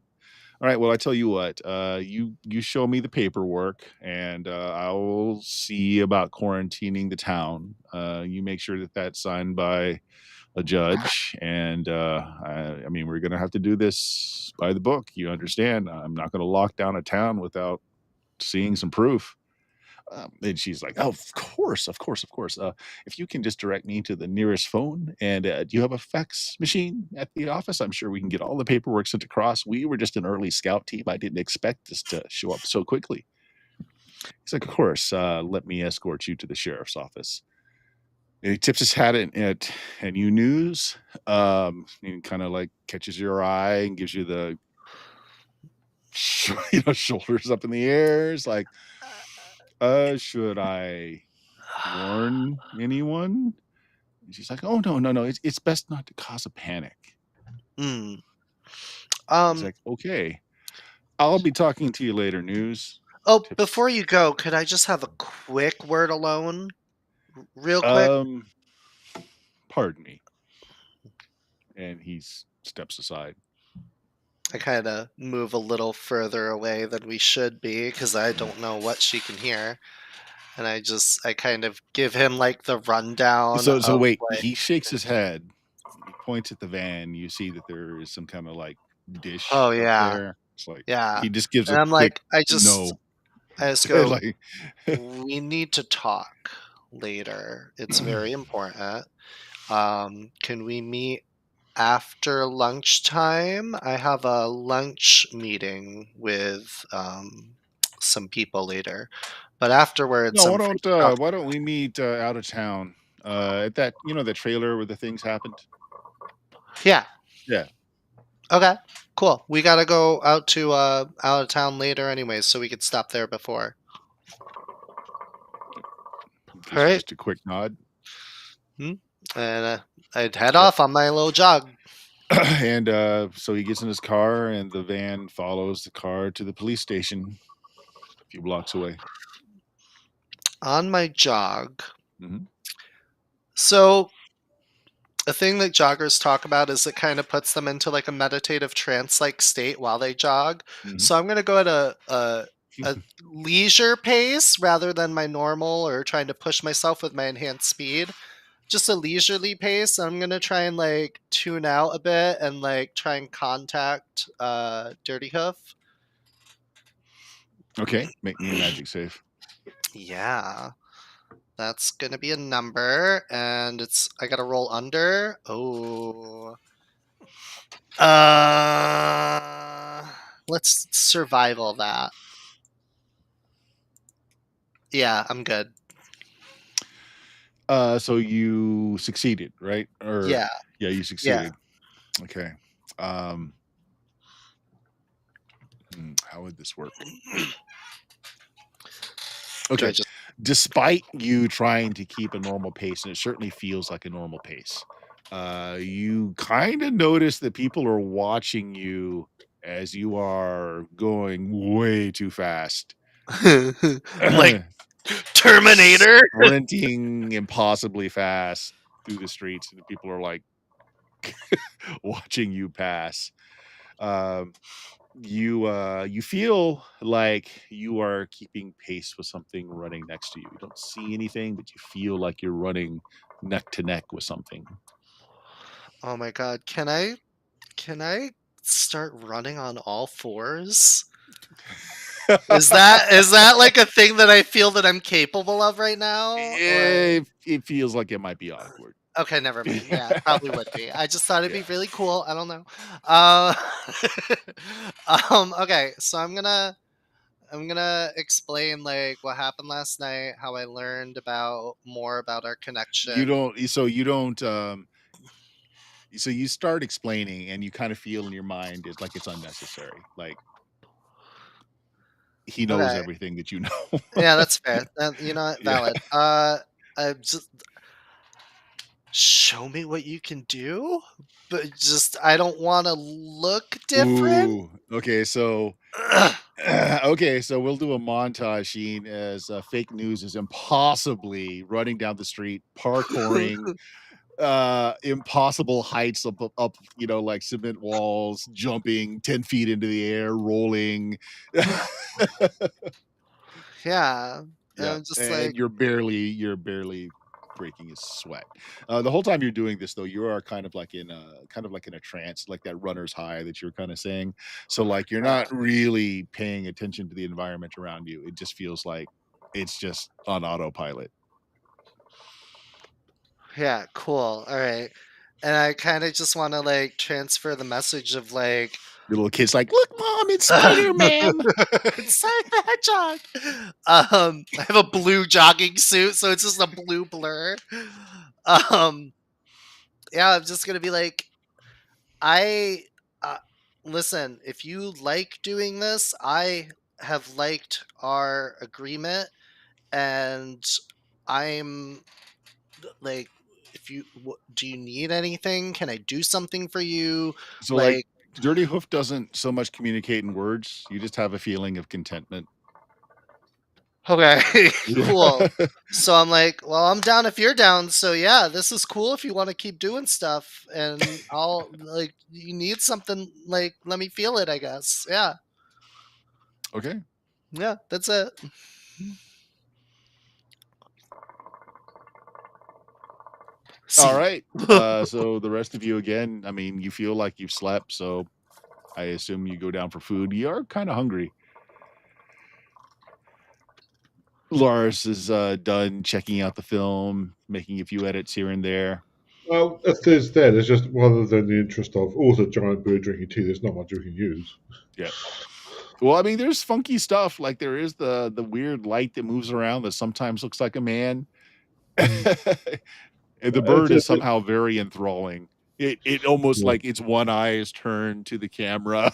Speaker 1: All right. Well, I tell you what, you show me the paperwork, and I'll see about quarantining the town. You make sure that that's signed by a judge, and I mean, we're gonna have to do this by the book. You understand? I'm not gonna lock down a town without seeing some proof. And she's like, "Oh, of course, of course, of course. If you can just direct me to the nearest phone, and do you have a fax machine at the office? I'm sure we can get all the paperwork sent across. We were just an early scout team. I didn't expect this to show up so quickly." He's like, "Of course. Let me escort you to the sheriff's office." And he tips his hat at you news, and kind of like catches your eye and gives you the shoulders up in the air. It's like, should I warn anyone? And she's like, "Oh, no. It's best not to cause a panic." He's like, "Okay, I'll be talking to you later, news."
Speaker 3: Oh, before you go, could I just have a quick word alone? Real quick?
Speaker 1: Pardon me. And he steps aside.
Speaker 3: I kind of move a little further away than we should be because I don't know what she can hear. And I kind of give him like the rundown.
Speaker 1: So wait, he shakes his head. He points at the van. You see that there is some kind of like dish up there. It's like, he just gives
Speaker 3: and
Speaker 1: a
Speaker 3: I'm
Speaker 1: quick
Speaker 3: like,
Speaker 1: no.
Speaker 3: I just go,
Speaker 1: Like,
Speaker 3: we need to talk later. It's very important. Can we meet after lunchtime? I have a lunch meeting with some people later, but afterwards,
Speaker 1: no, why don't we meet out of town at that the trailer where the things happened?
Speaker 3: Yeah.
Speaker 1: Yeah.
Speaker 3: Okay. Cool. We gotta go out of town later, anyways, so we could stop there before.
Speaker 1: All right. Just a quick nod.
Speaker 3: And I'd head off on my little jog.
Speaker 1: And so he gets in his car, and the van follows the car to the police station a few blocks away.
Speaker 3: On my jog.
Speaker 1: Mm-hmm.
Speaker 3: So a thing that joggers talk about is it kind of puts them into like a meditative trance-like state while they jog.
Speaker 1: Mm-hmm.
Speaker 3: So I'm going to go at a leisure pace rather than my normal or trying to push myself with my enhanced speed. Just a leisurely pace. I'm going to try and like tune out a bit and like try and contact Dirty Hoof.
Speaker 1: Okay, make me a magic save.
Speaker 3: Yeah. That's going to be a number, and I got to roll under. Oh. Let's survival that. Yeah, I'm good.
Speaker 1: So you succeeded, right?
Speaker 3: Yeah.
Speaker 1: Yeah, you succeeded. Yeah. Okay. How would this work?
Speaker 3: Do I
Speaker 1: Okay.
Speaker 3: just
Speaker 1: Despite you trying to keep a normal pace, and it certainly feels like a normal pace, you kind of notice that people are watching you as you are going way too fast.
Speaker 3: like Terminator?
Speaker 1: Sprinting impossibly fast through the streets, and people are like watching you pass. Um, you feel like you are keeping pace with something running next to you. You don't see anything, but you feel like you're running neck to neck with something.
Speaker 3: Oh my god, can I start running on all fours? Is that like a thing that I feel that I'm capable of right now? Or
Speaker 1: It feels like it might be awkward.
Speaker 3: okay, never mind. Yeah, it probably would be. I just thought it'd be
Speaker 1: Yeah.
Speaker 3: really cool. I don't know. Okay, so I'm gonna explain like what happened last night, how I learned about more about our
Speaker 1: You
Speaker 3: connection.
Speaker 1: don't so you don't so you start explaining and you kind of feel in your mind it's like it's unnecessary. Like he knows
Speaker 3: Okay,
Speaker 1: everything that you know.
Speaker 3: yeah, that's fair. You know what?
Speaker 1: Yeah.
Speaker 3: Valid. Just show me what you can do, but just I don't want to look different.
Speaker 1: Ooh. Okay, so we'll do a montage scene as fake news is impossibly running down the street, parkouring, impossible heights up, like cement walls, jumping 10 feet into the air, rolling.
Speaker 3: Yeah, and
Speaker 1: Yeah,
Speaker 3: I'm just
Speaker 1: and
Speaker 3: like,
Speaker 1: you're barely breaking a sweat. The whole time you're doing this though, you are kind of like in a trance, like that runner's high that you're kind of saying. So like you're
Speaker 3: uh,
Speaker 1: not really paying attention to the environment around you. It just feels like it's just on autopilot.
Speaker 3: yeah, cool. All right. And I kind of just want to like transfer the message of like,
Speaker 1: Your little kid's like, "Look, mom, it's Spider-Man."
Speaker 3: it's Sonic the Hedgehog. I have a blue jogging suit, so it's just a blue blur. Um, yeah, I'm just gonna be like, I uh, listen. If you like doing this, I have liked our agreement, and I'm like, if you do you need anything? Can I do something for you?
Speaker 1: So like
Speaker 3: Like,
Speaker 1: Dirty Hoof doesn't so much communicate in words. You just have a feeling of contentment.
Speaker 3: okay,
Speaker 1: Yeah.
Speaker 3: cool. So I'm like, well, I'm down if you're down. So yeah, this is cool if you want to keep doing stuff, and I'll like, you need something, like, let me feel it. I guess. Yeah,
Speaker 1: Okay.
Speaker 3: yeah, that's it.
Speaker 1: All
Speaker 3: See.
Speaker 1: right. So the rest of you again, I mean, you feel like you've slept, so I assume you go down for food. You are kind of hungry. Lars is done checking out the film, making a few edits here and there.
Speaker 5: Well, if there's that, it's just rather than the interest of, oh, it's a giant bird drinking tea, there's not much you can use.
Speaker 1: Yeah. Well, I mean, there's funky stuff. Like there is the weird light that moves around that sometimes looks like a man. And the bird is
Speaker 5: It's
Speaker 1: somehow very enthralling. It almost
Speaker 5: yeah.
Speaker 1: like its one eye is turned to the camera.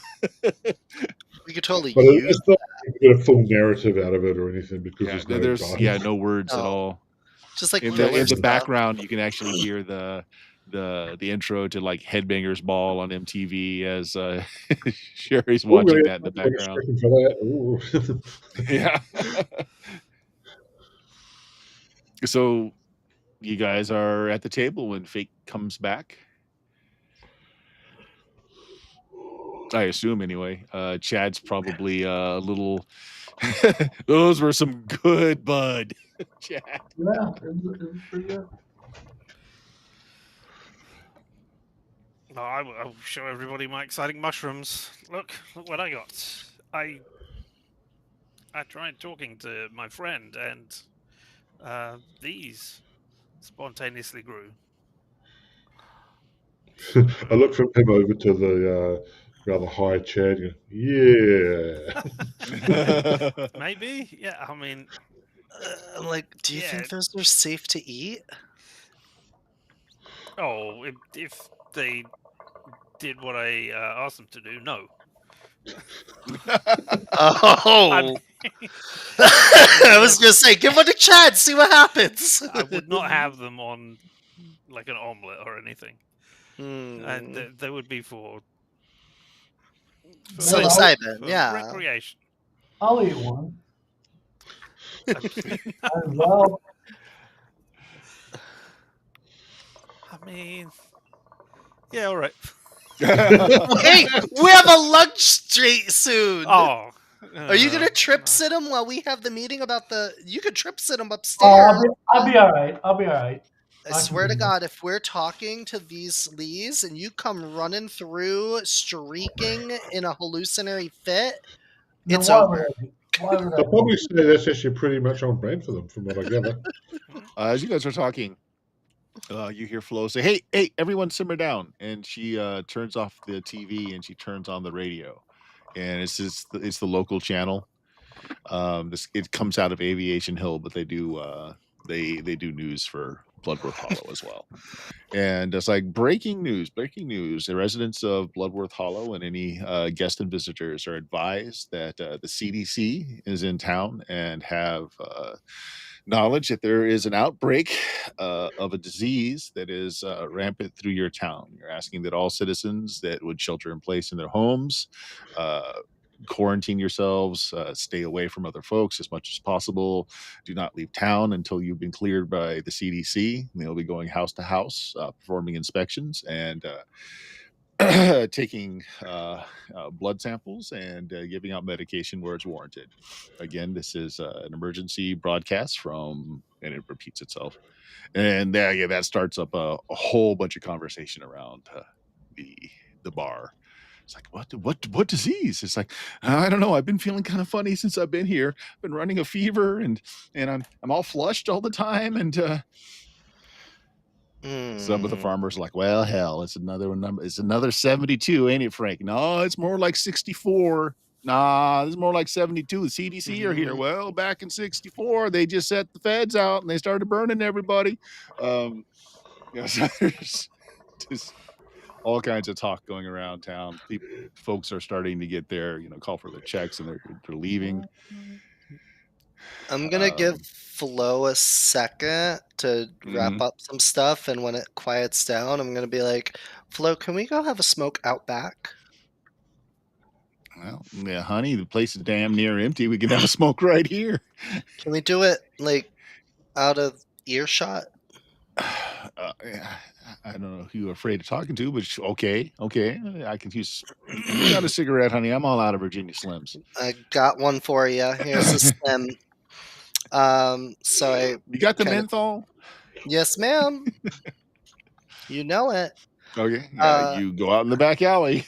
Speaker 3: We could totally
Speaker 5: But
Speaker 3: use.
Speaker 5: it's not like you get a full narrative out of it or anything because
Speaker 1: Yeah,
Speaker 5: there's no
Speaker 1: there's
Speaker 5: dialogue.
Speaker 1: no words at
Speaker 3: Oh,
Speaker 1: all.
Speaker 3: just like
Speaker 1: In
Speaker 3: filler
Speaker 1: the
Speaker 3: stuff.
Speaker 1: background, you can actually hear the intro to like Headbangers Ball on MTV as Sherry's
Speaker 5: Oh,
Speaker 1: watching
Speaker 5: yeah,
Speaker 1: that in the
Speaker 5: like a
Speaker 1: background.
Speaker 5: second for that. Ooh.
Speaker 1: Yeah. So you guys are at the table when Fake comes back. I assume anyway. Chad's probably a little. Those were some good bud, Chad.
Speaker 4: Yeah, it was pretty good.
Speaker 2: No, I will show everybody my exciting mushrooms. Look what I got. I tried talking to my friend, and these spontaneously grew.
Speaker 5: I look from him over to the rather high Chad. Yeah.
Speaker 2: Maybe, yeah. I mean,
Speaker 3: I'm like, do you
Speaker 2: yeah.
Speaker 3: think those are safe to eat?
Speaker 2: Oh, if they did what I asked them to do, no.
Speaker 3: Oh, I was gonna say, give one a chance, see what happens.
Speaker 2: I would not have them on like an omelet or anything.
Speaker 3: Hmm.
Speaker 2: They would be for
Speaker 4: Well,
Speaker 3: Psilocybin,
Speaker 2: for
Speaker 3: yeah.
Speaker 2: recreation.
Speaker 4: I'll eat one.
Speaker 2: I
Speaker 4: Well,
Speaker 2: mean, yeah, all right.
Speaker 3: Hey, we have a lunch straight soon.
Speaker 2: Oh,
Speaker 3: Are you gonna trip
Speaker 2: no.
Speaker 3: sit him while we have the meeting about the? You could trip sit him
Speaker 4: oh,
Speaker 3: upstairs.
Speaker 4: I'll be all right. I'll be all right.
Speaker 3: I
Speaker 4: I can
Speaker 3: swear to
Speaker 4: do
Speaker 3: God, if we're talking to these Lees and you come running through, streaking in a hallucinatory fit,
Speaker 4: No,
Speaker 3: it's
Speaker 4: why
Speaker 3: over.
Speaker 4: would I do? Why would I
Speaker 5: I'll
Speaker 4: do?
Speaker 5: probably say that's actually pretty much on brand for them, from what I gather.
Speaker 1: As you guys are talking, you hear Flo say, "Hey, everyone, simmer down!" And she turns off the TV and she turns on the radio, and it's the local channel. It comes out of Aviation Hill, but they do news for Bloodworth Hollow as well. And it's like breaking news, breaking news. The residents of Bloodworth Hollow and any guests and visitors are advised that the CDC is in town and have knowledge that there is an outbreak of a disease that is rampant through your town. You're asking that all citizens that would shelter in place in their homes, uh, quarantine yourselves, stay away from other folks as much as possible. Do not leave town until you've been cleared by the CDC. They'll be going house to house, performing inspections and taking blood samples and giving out medication where it's warranted. Again, this is an emergency broadcast from, and it repeats itself. And that starts up a whole bunch of conversation around the bar. It's like, what disease? It's like, I don't know. I've been feeling kind of funny since I've been here. I've been running a fever and I'm all flushed all the time. And some of the farmers are like, well, hell, it's another number. It's another 72, ain't it, Frank? No, it's more like 64. Nah, this is more like 72. The CDC are here. Well, back in 64, they just set the feds out and they started burning everybody. So there's just all kinds of talk going around town. Folks are starting to get their, call for their checks and they're leaving.
Speaker 3: I'm gonna give Flo a second to wrap up some stuff, and when it quiets down, I'm gonna be like, Flo, can we go have a smoke out back?
Speaker 1: Well, yeah, honey, the place is damn near empty. We can have a smoke right here.
Speaker 3: Can we do it like out of earshot?
Speaker 1: I don't know who you're afraid of talking to, but okay. I can use. You got a cigarette, honey? I'm all out of Virginia Slims.
Speaker 3: I got one for you. Here's a slim. So
Speaker 1: you got the menthol?
Speaker 3: Yes, ma'am. You know it.
Speaker 1: Okay. You go out in the back alley.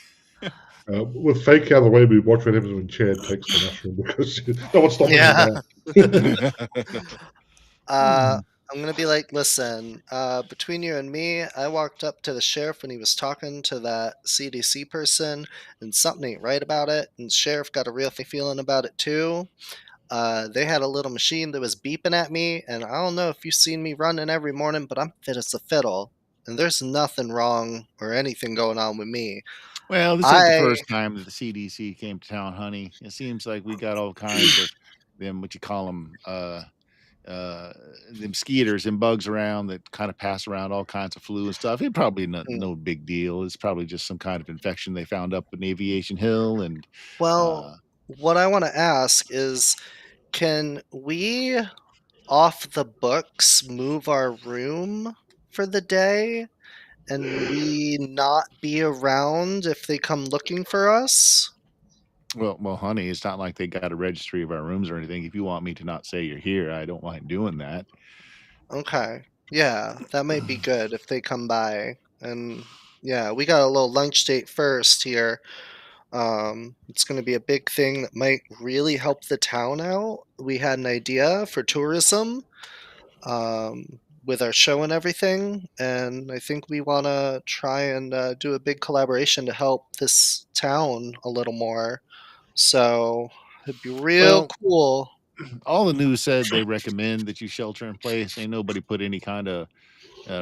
Speaker 5: With fake out of the way, we watch what happens when Chad takes the mushroom because no one's stopping him now.
Speaker 3: I'm going to be like, listen, between you and me, I walked up to the sheriff when he was talking to that CDC person, and something ain't right about it, and the sheriff got a real feeling about it too. They had a little machine that was beeping at me, and I don't know if you've seen me running every morning, but I'm fit as a fiddle, and there's nothing wrong or anything going on with me.
Speaker 1: Well, this ain't the first time that the CDC came to town, honey. It seems like we got all kinds of them, what you call them, them skeeters and bugs around that kind of pass around all kinds of flu and stuff. It probably no big deal. It's probably just some kind of infection they found up in Aviation Hill. And
Speaker 3: what I want to ask is, can we off the books move our room for the day and we not be around if they come looking for us?
Speaker 1: Well, honey, it's not like they got a registry of our rooms or anything. If you want me to not say you're here, I don't mind doing that.
Speaker 3: Okay. Yeah, that might be good if they come by. And yeah, we got a little lunch date first here. It's going to be a big thing that might really help the town out. We had an idea for tourism with our show and everything, and I think we want to try and do a big collaboration to help this town a little more. So it'd be real cool.
Speaker 1: All the news said they recommend that you shelter in place. Ain't nobody put any kind of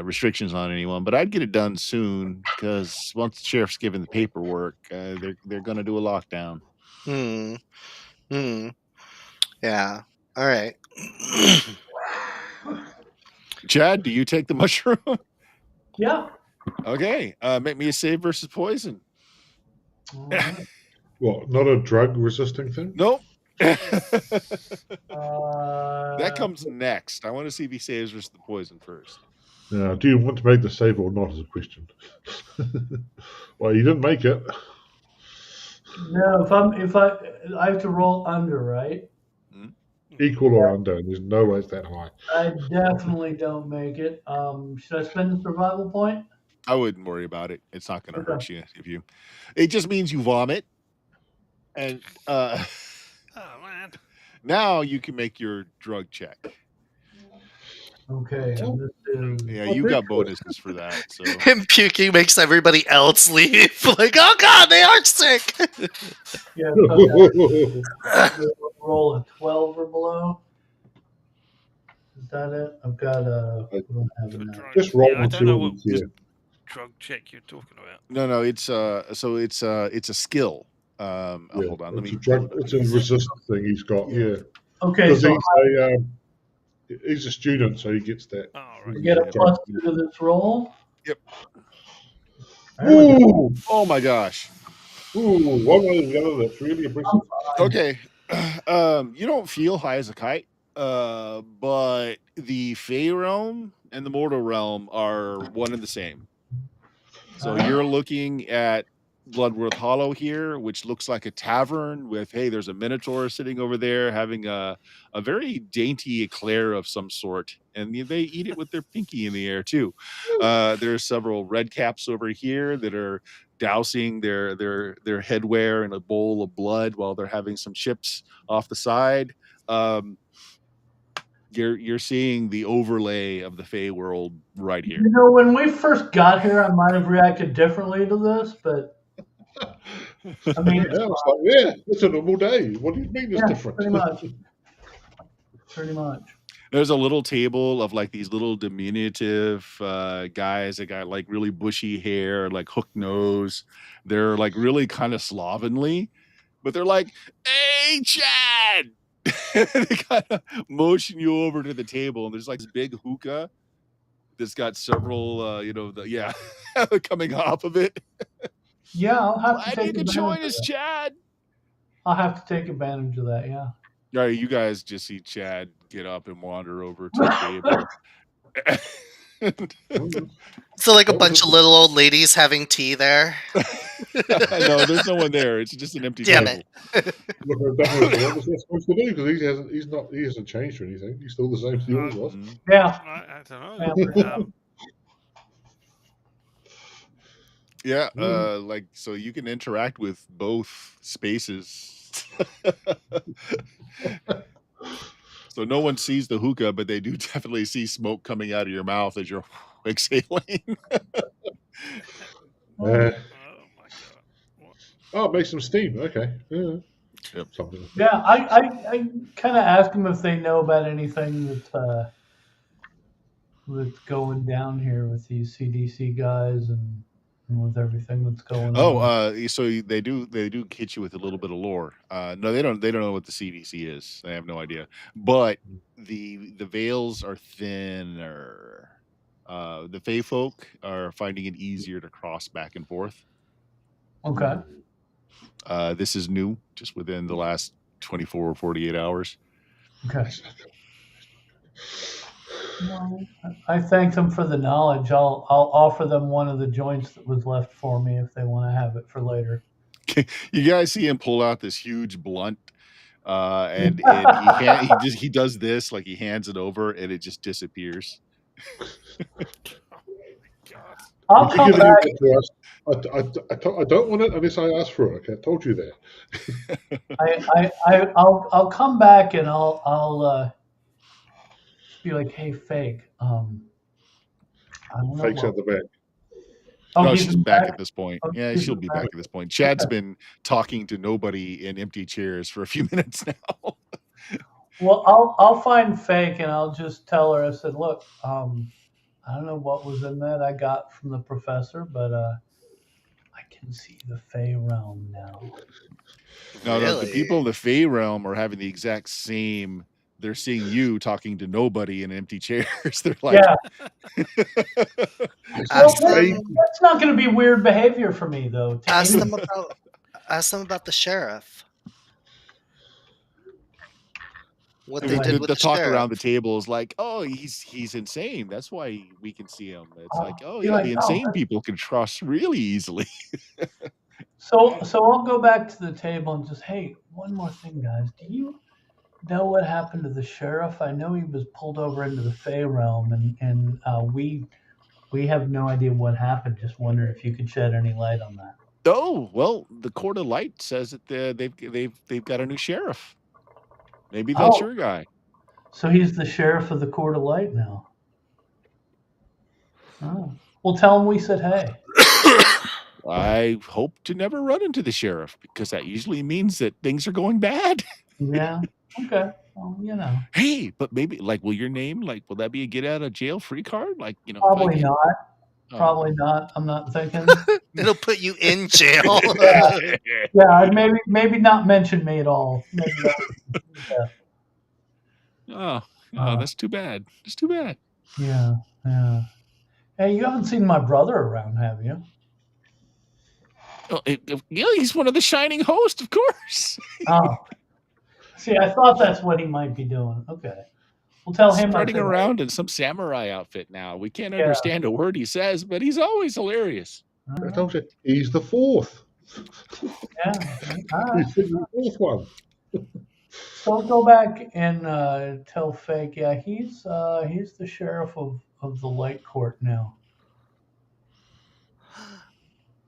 Speaker 1: restrictions on anyone, but I'd get it done soon because once the sheriff's given the paperwork, they're going to do a lockdown.
Speaker 3: Yeah. All right.
Speaker 1: Chad, do you take the mushroom?
Speaker 4: Yeah.
Speaker 1: Okay. Make me a save versus poison.
Speaker 4: All right.
Speaker 5: What? Not a drug resisting thing?
Speaker 1: Nope. That
Speaker 4: That
Speaker 1: comes next. I want to see if he saves versus the poison first.
Speaker 5: Now, do you want to make the save or not? Is a question. Well, you didn't make it.
Speaker 4: No, if I have to roll under, right?
Speaker 5: Equal or under, and there's no way it's that high.
Speaker 4: I definitely don't make it. Should I spend the survival point?
Speaker 1: I wouldn't worry about it. It's not going to
Speaker 4: Okay.
Speaker 1: hurt you if you. It just means you vomit, and
Speaker 2: Oh man.
Speaker 1: now you can make your drug check.
Speaker 4: Okay. And this is
Speaker 1: Yeah, you got bonuses for that. So
Speaker 3: Him puking makes everybody else leave. Like, oh god, they are sick.
Speaker 4: yeah. So roll a 12 or below. Is that it? I've got a. I don't have
Speaker 2: For
Speaker 4: enough.
Speaker 2: drugs.
Speaker 5: Just roll
Speaker 2: Yeah, I
Speaker 5: and
Speaker 2: don't
Speaker 5: see
Speaker 2: know
Speaker 5: what
Speaker 2: what
Speaker 5: you get.
Speaker 2: drug check you're talking about.
Speaker 1: no, it's so it's a skill.
Speaker 5: Yeah,
Speaker 1: Hold on, let me.
Speaker 5: it's a drug. It's a resistance thing he's got. Yeah,
Speaker 4: Okay,
Speaker 5: because
Speaker 4: so
Speaker 5: he's a student, so he gets that.
Speaker 2: Oh,
Speaker 4: I
Speaker 2: right.
Speaker 4: get a +2 to this roll.
Speaker 1: Yep.
Speaker 4: There we go.
Speaker 5: Ooh,
Speaker 1: Oh my gosh.
Speaker 5: one way or the other. That's really impressive.
Speaker 1: Okay. You don't feel high as a kite, but the Fey realm and the mortal realm are one and the same. So you're looking at Bloodworth Hollow here, which looks like a tavern with, hey, there's a minotaur sitting over there having a very dainty eclair of some sort, and they eat it with their pinky in the air too. There's several red caps over here that are dousing their headwear in a bowl of blood while they're having some chips off the side. You're seeing the overlay of the Fey world right here.
Speaker 4: You know, when we first got here, I might have reacted differently to this, but I mean,
Speaker 5: Yeah, it's like, yeah, it's a normal day. What do you mean it's
Speaker 4: yeah,
Speaker 5: different?
Speaker 4: pretty much. Pretty much.
Speaker 1: There's a little table of like these little diminutive guys that got like really bushy hair, like hook nose. They're like really kind of slovenly, but they're like, "Hey, Chad!" They kind of motion you over to the table, and there's like this big hookah that's got several, coming off of it.
Speaker 4: Yeah, I'll have to
Speaker 1: Glad
Speaker 4: take
Speaker 1: you could
Speaker 4: advantage
Speaker 1: join
Speaker 4: of
Speaker 1: us,
Speaker 4: that.
Speaker 1: Chad.
Speaker 4: I'll have to take advantage of that. Yeah.
Speaker 1: All right, you guys just see Chad get up and wander over to the table.
Speaker 3: So like a bunch of little old ladies having tea there.
Speaker 1: No, there's no one there. It's just an empty
Speaker 3: Damn
Speaker 1: table.
Speaker 3: it.
Speaker 5: Look, I don't know what was that supposed to do because he hasn't changed or anything. He's still the same as he always was.
Speaker 4: Yeah.
Speaker 2: I don't know.
Speaker 1: Yeah, like so you can interact with both spaces. So no one sees the hookah, but they do definitely see smoke coming out of your mouth as you're exhaling.
Speaker 2: Oh my god.
Speaker 5: Oh, it makes some steam. Okay. Yeah.
Speaker 1: Yep.
Speaker 5: Something.
Speaker 4: Yeah, I kind of ask them if they know about anything that's going down here with these CDC guys and with everything that's going on.
Speaker 1: So they do hit you with a little bit of lore. No, they don't know what the CDC is. They have no idea. But the veils are thinner. The Fey folk are finding it easier to cross back and forth.
Speaker 4: Okay.
Speaker 1: This is new, just within the last 24 or 48 hours.
Speaker 4: Okay. Well, I thank them for the knowledge. I'll offer them one of the joints that was left for me if they want to have it for later.
Speaker 1: You guys see him pull out this huge blunt, and he does this, like he hands it over, and it just disappears.
Speaker 4: I'll come
Speaker 5: Give
Speaker 4: back.
Speaker 5: it to us. I don't want it unless I ask for it. Okay, I told you that.
Speaker 4: I'll come back and I'll be like, hey, fake. I don't know.
Speaker 5: Fake's out the back.
Speaker 4: Oh,
Speaker 1: No,
Speaker 4: he's
Speaker 1: she's
Speaker 4: in
Speaker 1: back
Speaker 4: back?
Speaker 1: at this point.
Speaker 4: Oh,
Speaker 1: Yeah,
Speaker 4: she's
Speaker 1: she'll
Speaker 4: in
Speaker 1: be
Speaker 4: back.
Speaker 1: back at this point. Chad's been talking to nobody in empty chairs for a few minutes now.
Speaker 4: Well, I'll find fake and I'll just tell her. I said, look, I I don't know what was in that I got from the professor, but I can see the Fey realm now.
Speaker 1: No, the
Speaker 3: Really?
Speaker 1: people in the Fey realm are having the exact same. They're seeing you talking to nobody in empty chairs. They're like,
Speaker 4: Yeah.
Speaker 3: Ask
Speaker 4: Well,
Speaker 3: them.
Speaker 4: that's not going to be weird behavior for me, though.
Speaker 3: Ask them about the sheriff. What they did with
Speaker 1: the
Speaker 3: the
Speaker 1: talk
Speaker 3: sheriff.
Speaker 1: around the table is like, oh, he's insane. That's why we can see him. It's like, oh
Speaker 4: You're
Speaker 1: yeah,
Speaker 4: like,
Speaker 1: the insane people can trust really easily.
Speaker 4: So I'll go back to the table and just, hey, one more thing, guys. Do you know what happened to the sheriff? I know he was pulled over into the Fey realm, and we have no idea what happened. Just wondering if you could shed any light on that.
Speaker 1: Oh well, the Court of Light says that they've got a new sheriff. Maybe that's your guy.
Speaker 4: So he's the sheriff of the Court of Light now. Oh. Well, tell him we said hey.
Speaker 1: I hope to never run into the sheriff because that usually means that things are going bad.
Speaker 4: Yeah. Okay. Well, you know.
Speaker 1: Hey, but maybe will your name will that be a get out of jail free card?
Speaker 4: Probably not. Probably not. I'm not thinking.
Speaker 3: It'll put you in jail.
Speaker 4: Yeah, maybe not mention me at all. Maybe
Speaker 1: Oh, that's too bad. It's too bad.
Speaker 4: Yeah. Hey, you haven't seen my brother around, have you?
Speaker 1: Oh, yeah, he's one of the shining hosts, of course.
Speaker 4: Oh. See, I thought that's what he might be doing. Okay. We'll tell him.
Speaker 1: Strutting around in some samurai outfit now. We can't understand a word he says, but he's always hilarious.
Speaker 5: I told you, he's the fourth.
Speaker 4: Yeah.
Speaker 5: He's the fourth one.
Speaker 4: So I'll go back and tell Fake, yeah, he's the sheriff of the Light Court now.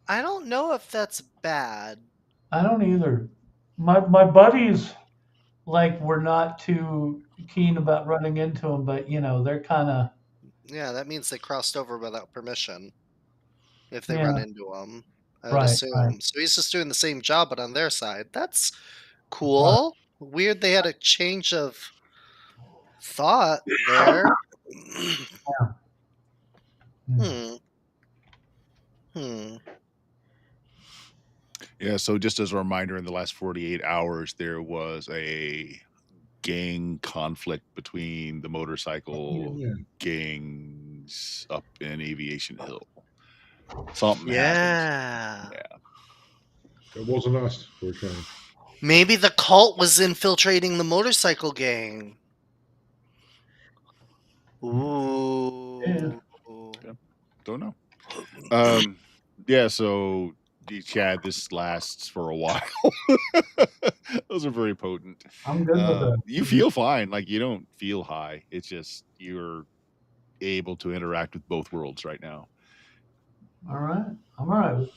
Speaker 3: I don't know if that's bad.
Speaker 4: I don't either. My buddies were not too keen about running into him, but they're kind of.
Speaker 3: Yeah, that means they crossed over without permission. If they run into him, I would assume. Right. So he's just doing the same job, but on their side. That's cool. Weird they had a change of thought there.
Speaker 1: Yeah, so just as a reminder, in the last 48 hours, there was a gang conflict between the motorcycle gangs up in Aviation Hill. Something happened.
Speaker 5: Yeah. It wasn't us for a change.
Speaker 3: Maybe the cult was infiltrating the motorcycle gang. Ooh.
Speaker 1: Yeah. Don't know. Yeah, so Chad, this lasts for a while. Those are very potent.
Speaker 4: I'm good with it.
Speaker 1: You feel fine. You don't feel high. It's just you're able to interact with both worlds right now.
Speaker 4: All right. I'm all right.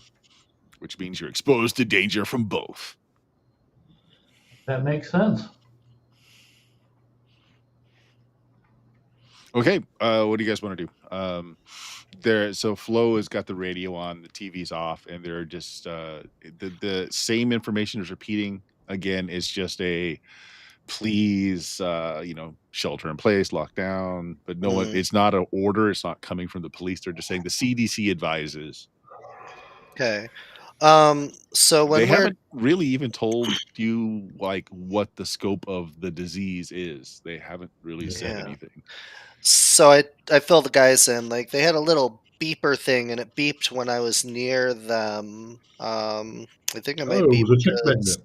Speaker 1: Which means you're exposed to danger from both.
Speaker 4: That makes sense.
Speaker 1: Okay, what do you guys want to do? So Flo has got the radio on, the TV's off, and they're just the same information is repeating again. It's just a please, shelter in place, lock down, but no one. It's not an order. It's not coming from the police. They're just saying the CDC advises.
Speaker 3: Okay. So when
Speaker 1: they haven't really even told you what the scope of the disease is. They haven't really said anything.
Speaker 3: So I fill the guys in. They had a little beeper thing, and it beeped when I was near them. I think I might be.
Speaker 5: It was a chick magnet.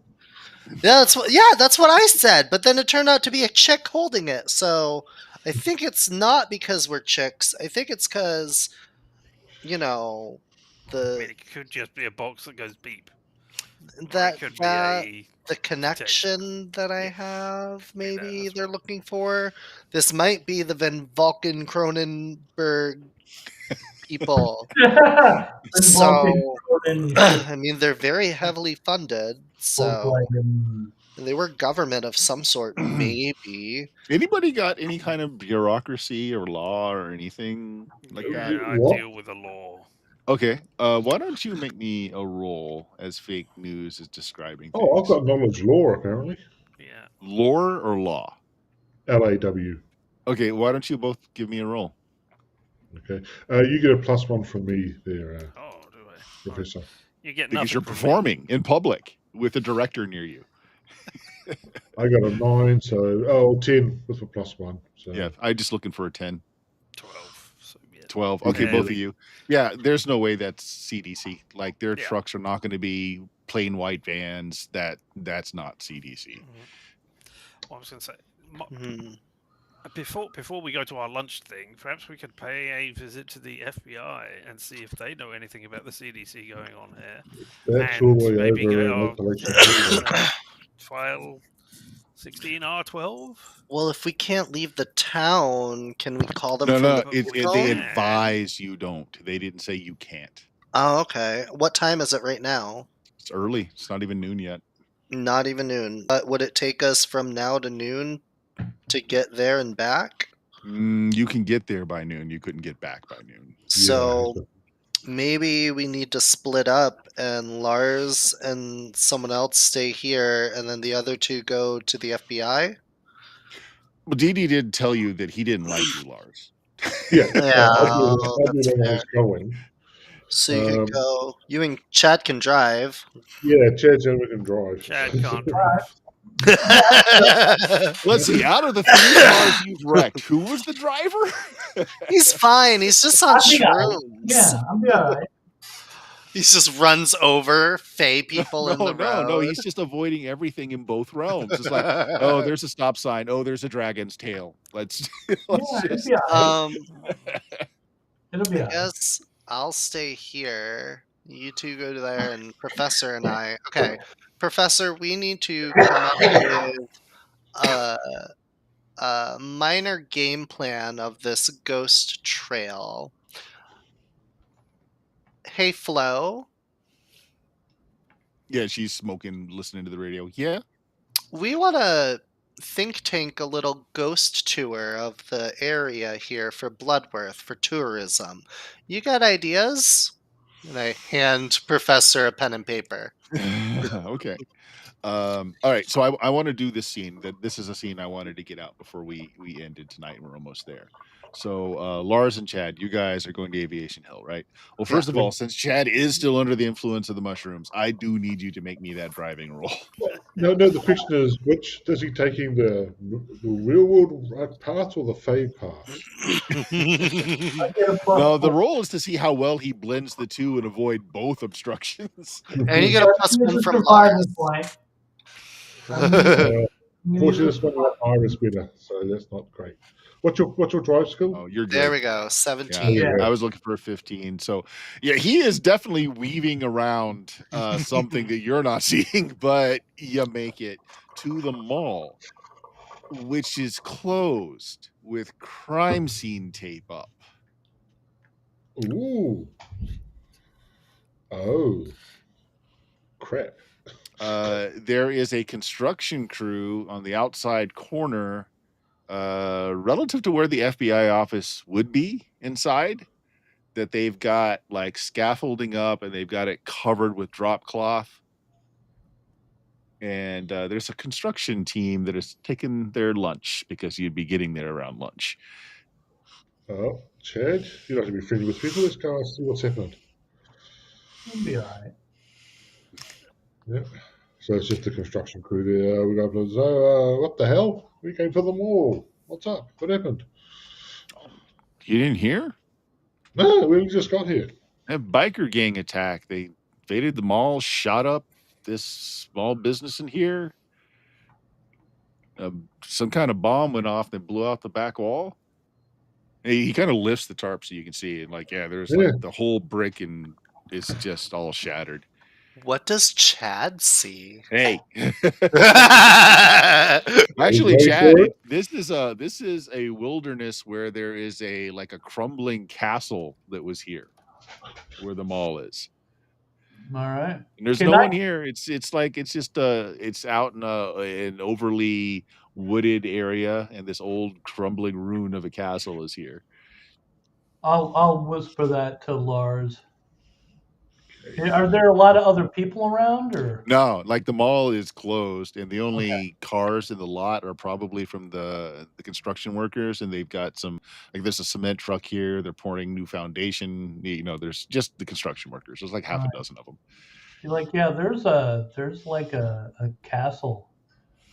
Speaker 3: Yeah, that's what I said. But then it turned out to be a chick holding it. So I think it's not because we're chicks. I think it's because,
Speaker 2: it could just be a box that goes beep.
Speaker 3: The connection that I have, maybe they're looking for. This might be the Van Valken Cronenberg people. So, I mean, they're very heavily funded. So, they were government of some sort, maybe.
Speaker 1: Anybody got any kind of bureaucracy or law or anything like that?
Speaker 2: I deal with the law.
Speaker 1: Okay, why don't you make me a roll as fake news is describing things?
Speaker 5: Oh, I've got knowledge law, apparently.
Speaker 2: Yeah.
Speaker 1: Lore or law?
Speaker 5: LAW.
Speaker 1: Okay, why don't you both give me a roll?
Speaker 5: Okay. You get a +1 from me there,
Speaker 2: Oh, do I?
Speaker 5: Professor.
Speaker 2: You get
Speaker 1: because
Speaker 2: nothing
Speaker 1: you're
Speaker 2: from me.
Speaker 1: performing in public with a director near you.
Speaker 5: I got a 9, so 10 with a +1. So
Speaker 1: Yeah, I'm just looking for a 10.
Speaker 2: 12. So yeah.
Speaker 1: 12. Okay, both of
Speaker 2: Barely.
Speaker 1: you. Yeah, there's no way that's CDC. Like their
Speaker 2: Yeah.
Speaker 1: trucks are not going to be plain white vans. That's not CDC.
Speaker 2: What I was going to say,
Speaker 3: Hmm.
Speaker 2: before we go to our lunch thing, perhaps we could pay a visit to the FBI and see if they know anything about the CDC going on here.
Speaker 5: that's all
Speaker 2: And
Speaker 5: the way
Speaker 2: maybe
Speaker 5: over
Speaker 2: go
Speaker 5: in Appalachia.
Speaker 2: file 16R12.
Speaker 3: Well, if we can't leave the town, can we call them
Speaker 1: No,
Speaker 3: from
Speaker 1: no,
Speaker 3: the
Speaker 1: they
Speaker 3: vehicle?
Speaker 1: advise you don't. They didn't say you can't.
Speaker 3: Oh, okay. What time is it right now?
Speaker 1: It's early. It's not even noon yet.
Speaker 3: Not even noon. But would it take us from now to noon to get there and back?
Speaker 1: You can get there by noon. You couldn't get back by noon.
Speaker 3: So maybe we need to split up and Lars and someone else stay here and then the other two go to the FBI?
Speaker 1: Well, Dee Dee did tell you that he didn't like you, Lars.
Speaker 5: Yeah,
Speaker 3: Yeah,
Speaker 5: I do
Speaker 3: that's
Speaker 5: know where
Speaker 3: fair.
Speaker 5: it's going.
Speaker 3: So you could go. You and Chad can drive.
Speaker 5: Yeah, Chad's over can drive.
Speaker 2: Chad can't drive.
Speaker 1: Let's see. Out of the 3 cars you've wrecked, who was the driver?
Speaker 3: He's fine. He's just on
Speaker 4: I'll be all right.
Speaker 3: shrooms.
Speaker 4: Yeah, I'll be all right.
Speaker 3: He just runs over Fey people in the road.
Speaker 1: No. He's just avoiding everything in both realms. It's like, oh, there's a stop sign. Oh, there's a dragon's tail. Let's
Speaker 4: Yeah, it'll
Speaker 1: just.
Speaker 4: be all right. It'll be
Speaker 3: I
Speaker 4: all right.
Speaker 3: guess I'll stay here. You two go to there, and Professor and I. Okay, Professor, we need to come up with a minor game plan of this ghost trail. Hey, Flo,
Speaker 1: Yeah, she's smoking, listening to the radio. Yeah.
Speaker 3: we want to think tank a little ghost tour of the area here for Bloodworth for tourism. You got ideas? And I hand Professor a pen and paper.
Speaker 1: Okay. All right. So I want to do this scene. This is a scene I wanted to get out before we ended tonight. We're almost there. So Lars and Chad, you guys are going to Aviation Hill, right? Well, first of all, since Chad is still under the influence of the mushrooms, I do need you to make me that driving roll.
Speaker 5: No. The question is, which is he taking, the real world path or the Fey path?
Speaker 4: I get a plus
Speaker 1: No, the
Speaker 4: 1.
Speaker 1: roll is to see how well he blends the two and avoid both obstructions.
Speaker 3: And you get a plus
Speaker 4: Here's
Speaker 3: one
Speaker 4: a
Speaker 3: from
Speaker 4: survivor
Speaker 3: Lars.
Speaker 4: point.
Speaker 5: Fortunately, it's not like Iris winner, so that's not great. What's your drive skill?
Speaker 1: Oh, you're good.
Speaker 3: There we go. 17.
Speaker 1: Yeah,
Speaker 4: Yeah.
Speaker 1: I was looking for a 15. So, yeah, he is definitely weaving around something that you're not seeing, but you make it to the mall, which is closed with crime scene tape up.
Speaker 5: Ooh. Oh. Crap.
Speaker 1: There is a construction crew on the outside corner, relative to where the FBI office would be inside, that they've got like scaffolding up and they've got it covered with drop cloth. And there's a construction team that is taking their lunch because you'd be getting there around lunch.
Speaker 5: Oh, Chad, you like to be friendly with people. Let's go and see what's happened.
Speaker 4: It'll be all right.
Speaker 5: Yeah. So it's just the construction crew there. We go, so, what the hell? We came for the mall. What's up? What happened?
Speaker 1: You didn't hear?
Speaker 5: No, we just got here.
Speaker 1: A biker gang attack. They invaded the mall, shot up this small business in here. Some kind of bomb went off that blew out the back wall. He kind of lifts the tarp so you can see it. Like, yeah, there's like the whole brick and it's just all shattered.
Speaker 3: What does Chad see?
Speaker 1: Hey,
Speaker 3: Actually,
Speaker 1: actually,
Speaker 5: ready
Speaker 1: Chad,
Speaker 5: for it?
Speaker 1: this is a wilderness where there is a crumbling castle that was here, where the mall is.
Speaker 4: All right.
Speaker 1: And there's
Speaker 4: Can
Speaker 1: no
Speaker 4: I-
Speaker 1: one here. It's just it's out in an overly wooded area, and this old crumbling ruin of a castle is here.
Speaker 4: I'll whisper that to Lars. Are there a lot of other people around, or
Speaker 1: No, like the mall is closed, and the only cars in the lot are probably from the construction workers, and they've got some like there's a cement truck here. They're pouring new foundation. There's just the construction workers. There's like half a dozen of them.
Speaker 4: See, like, there's like a castle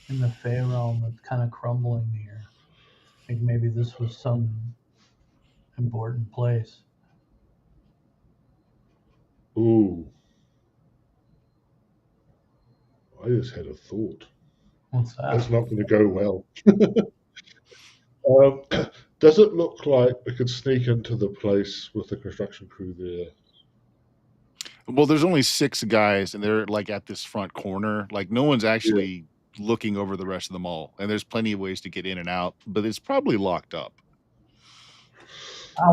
Speaker 4: in the Fey realm that's kind of crumbling here. I think maybe this was some important place.
Speaker 5: Ooh. I just had a thought.
Speaker 4: What's that?
Speaker 5: That's not going to go well. Does it look like we could sneak into the place with the construction crew there?
Speaker 1: Well, there's only 6 guys, and they're like at this front corner. Like no one's actually looking over the rest of the mall, and there's plenty of ways to get in and out, but it's probably locked up.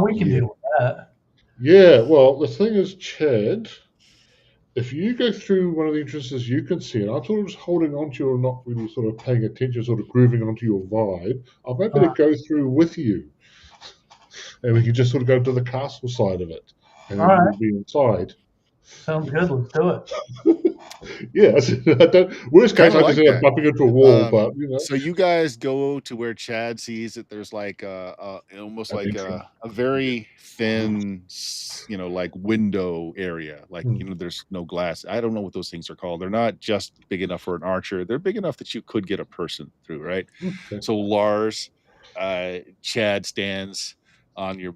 Speaker 4: We can deal with that.
Speaker 5: Yeah, well, the thing is, Chad, if you go through one of the entrances you can see, and I'm sort of just holding on to you and not really sort of paying attention, sort of grooving onto your vibe, I'm happy to go through with you. And we can just sort of go to the castle side of it. And then we'll be inside.
Speaker 4: Sounds good. Let's do it.
Speaker 5: Yes. Worst case, I just end up bumping into a wall, but
Speaker 1: So you guys go to where Chad sees that there's like almost like a very thin, like window area. Like there's no glass. I don't know what those things are called. They're not just big enough for an archer. They're big enough that you could get a person through, right?
Speaker 5: Okay.
Speaker 1: So Lars, Chad stands on your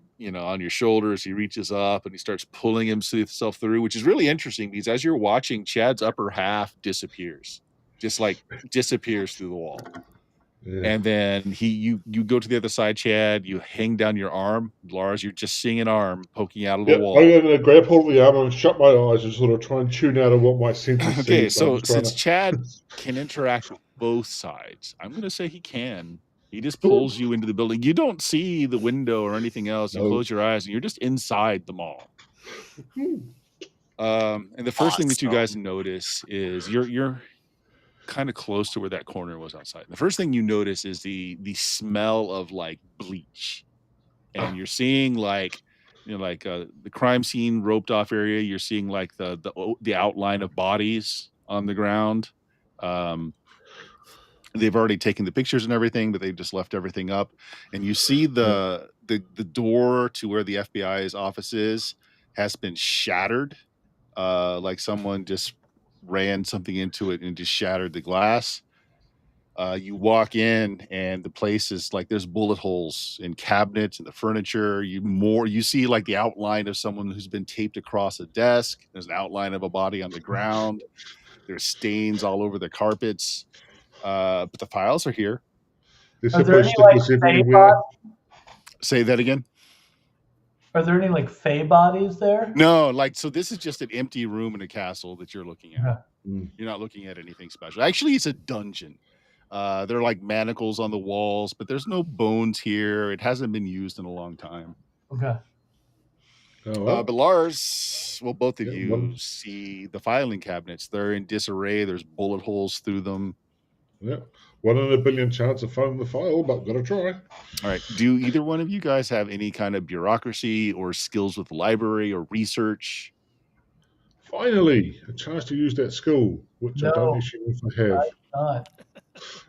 Speaker 1: shoulders. He reaches up and he starts pulling himself through, which is really interesting because as you're watching, Chad's upper half disappears, just like disappears through the wall. Yeah. And then you go to the other side, Chad. You hang down your arm, Lars. You're just seeing an arm poking out of the wall.
Speaker 5: I'm going to grab hold of the arm and shut my eyes and sort of try and tune out of what my senses see.
Speaker 1: Okay, so since Chad can interact with both sides, I'm going to say he can. He just pulls you into the building. You don't see the window or anything else. You close your eyes and you're just inside the mall. And the first thing that you guys notice is you're kind of close to where that corner was outside. The first thing you notice is the smell of like bleach, and you're seeing like the crime scene roped off area. You're seeing like the outline of bodies on the ground. They've already taken the pictures and everything, but they've just left everything up. And you see the door to where the FBI's office is has been shattered. Like someone just ran something into it and just shattered the glass. You walk in and the place is like there's bullet holes in cabinets and the furniture. You see like the outline of someone who's been taped across a desk. There's an outline of a body on the ground. There's stains all over the carpets. But the files are here.
Speaker 4: Are there any like Fey bodies?
Speaker 1: Say that again.
Speaker 4: Are there any like Fey bodies there?
Speaker 1: No, so this is just an empty room in a castle that you're looking at. Yeah. You're not looking at anything special. Actually, it's a dungeon. There are like manacles on the walls, but there's no bones here. It hasn't been used in a long time.
Speaker 4: Okay.
Speaker 1: But Lars, both of you see the filing cabinets. They're in disarray. There's bullet holes through them.
Speaker 5: Yeah, 1 in a billion chance of finding the file, but gotta try.
Speaker 1: All right. Do either one of you guys have any kind of bureaucracy or skills with the library or research?
Speaker 5: Finally, a chance to use that skill, which I don't actually have.
Speaker 4: Not.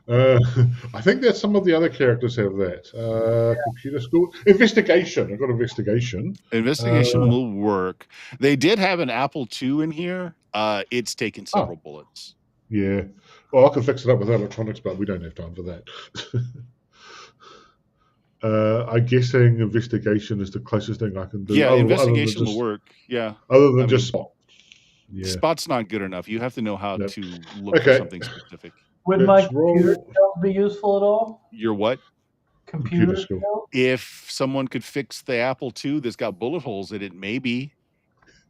Speaker 5: I think that some of the other characters have that. Computer skill, investigation. I've got investigation.
Speaker 1: Investigation will work. They did have an Apple II in here. It's taken several bullets.
Speaker 5: Yeah. Well, I can fix it up with electronics, but we don't have time for that. I'm guessing investigation is the closest thing I can do.
Speaker 1: Yeah, investigation will work. Yeah.
Speaker 5: Other than just spot.
Speaker 1: Yeah. Spot's not good enough. You have to know how to look for something specific.
Speaker 4: Would my computer skills be useful at all?
Speaker 1: Your what?
Speaker 4: Computer skills?
Speaker 1: If someone could fix the Apple II that's got bullet holes in it, maybe.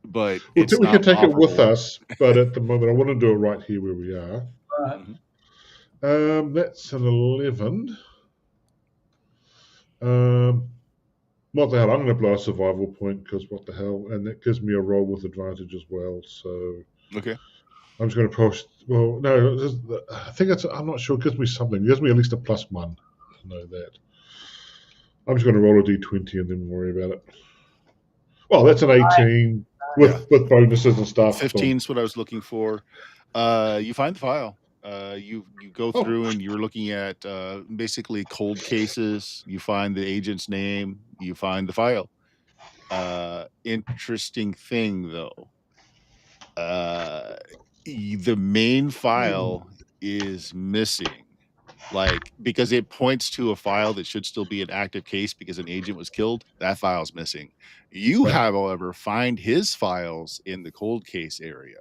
Speaker 1: But we
Speaker 5: can take it with us, but at the moment I want to do it right here where we are.
Speaker 4: Right.
Speaker 5: That's an 11. What the hell? I'm going to blow a survival point because what the hell, and that gives me a roll with advantage as well. So
Speaker 1: okay,
Speaker 5: I'm just going to push. Well, no, I think it's. I'm not sure. It gives me something. It gives me at least a +1. I know that. I'm just going to roll a d20 and then worry about it. Well, that's an 18. with bonuses and stuff.
Speaker 1: 15 is what I was looking for. You find the file. You go through and you're looking at basically cold cases. You find the agent's name. You find the file. Interesting thing though. The main file is missing. Like, because it points to a file that should still be an active case because an agent was killed. That file's missing. You, however, find his files in the cold case area.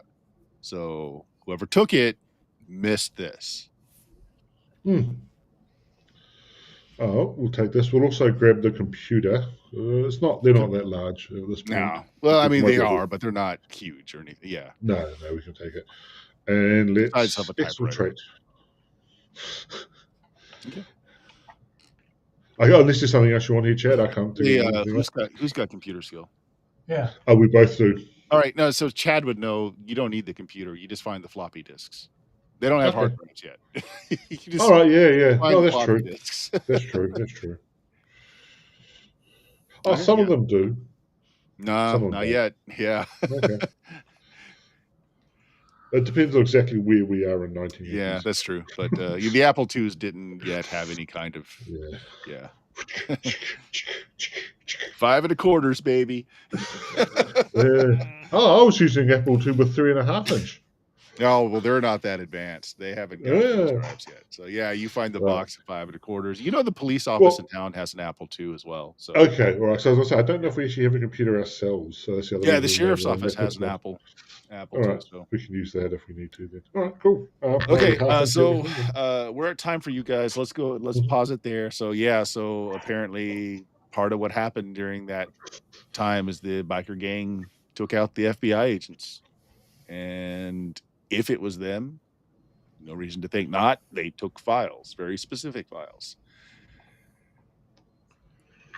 Speaker 1: So whoever took it missed this.
Speaker 5: Oh, we'll take this. We'll also grab the computer. They're not that large at this point.
Speaker 1: No. Well, I mean, they are, but they're not huge or anything. Yeah.
Speaker 5: No, we can take it. And let's exfiltrate.
Speaker 1: Okay.
Speaker 5: Unless there's something else you want here, Chad, I can't think of anything.
Speaker 1: Who's got computer skill?
Speaker 4: Yeah.
Speaker 5: Oh, we both do.
Speaker 1: All right. No, so Chad would know you don't need the computer. You just find the floppy disks. They don't have hard drives yet.
Speaker 5: All right, yeah. No, that's true. That's true. Oh, some of them do.
Speaker 1: No, not yet. Yeah.
Speaker 5: Okay. It depends on exactly where we are in 1980s.
Speaker 1: Yeah, that's true. But the Apple IIs didn't yet have any kind of... Yeah. 5 1/4, baby.
Speaker 5: I was using Apple II with 3.5 inch.
Speaker 1: Oh, well, they're not that advanced. They haven't got those drives yet. So, yeah, you find the box at 5 1/4. You know, the police office in town has an Apple II as well. So.
Speaker 5: Okay, all right. So, I was going to say, I don't know if we actually have a computer ourselves. So that's the other
Speaker 1: the sheriff's office has an Apple
Speaker 5: all
Speaker 1: II.
Speaker 5: Right.
Speaker 1: So.
Speaker 5: We can use that if we need to then. All right, cool.
Speaker 1: Okay, so we're at time for you guys. Let's go. Let's pause it there. So, so apparently part of what happened during that time is the biker gang took out the FBI agents. And if it was them, no reason to think not. They took files, very specific files.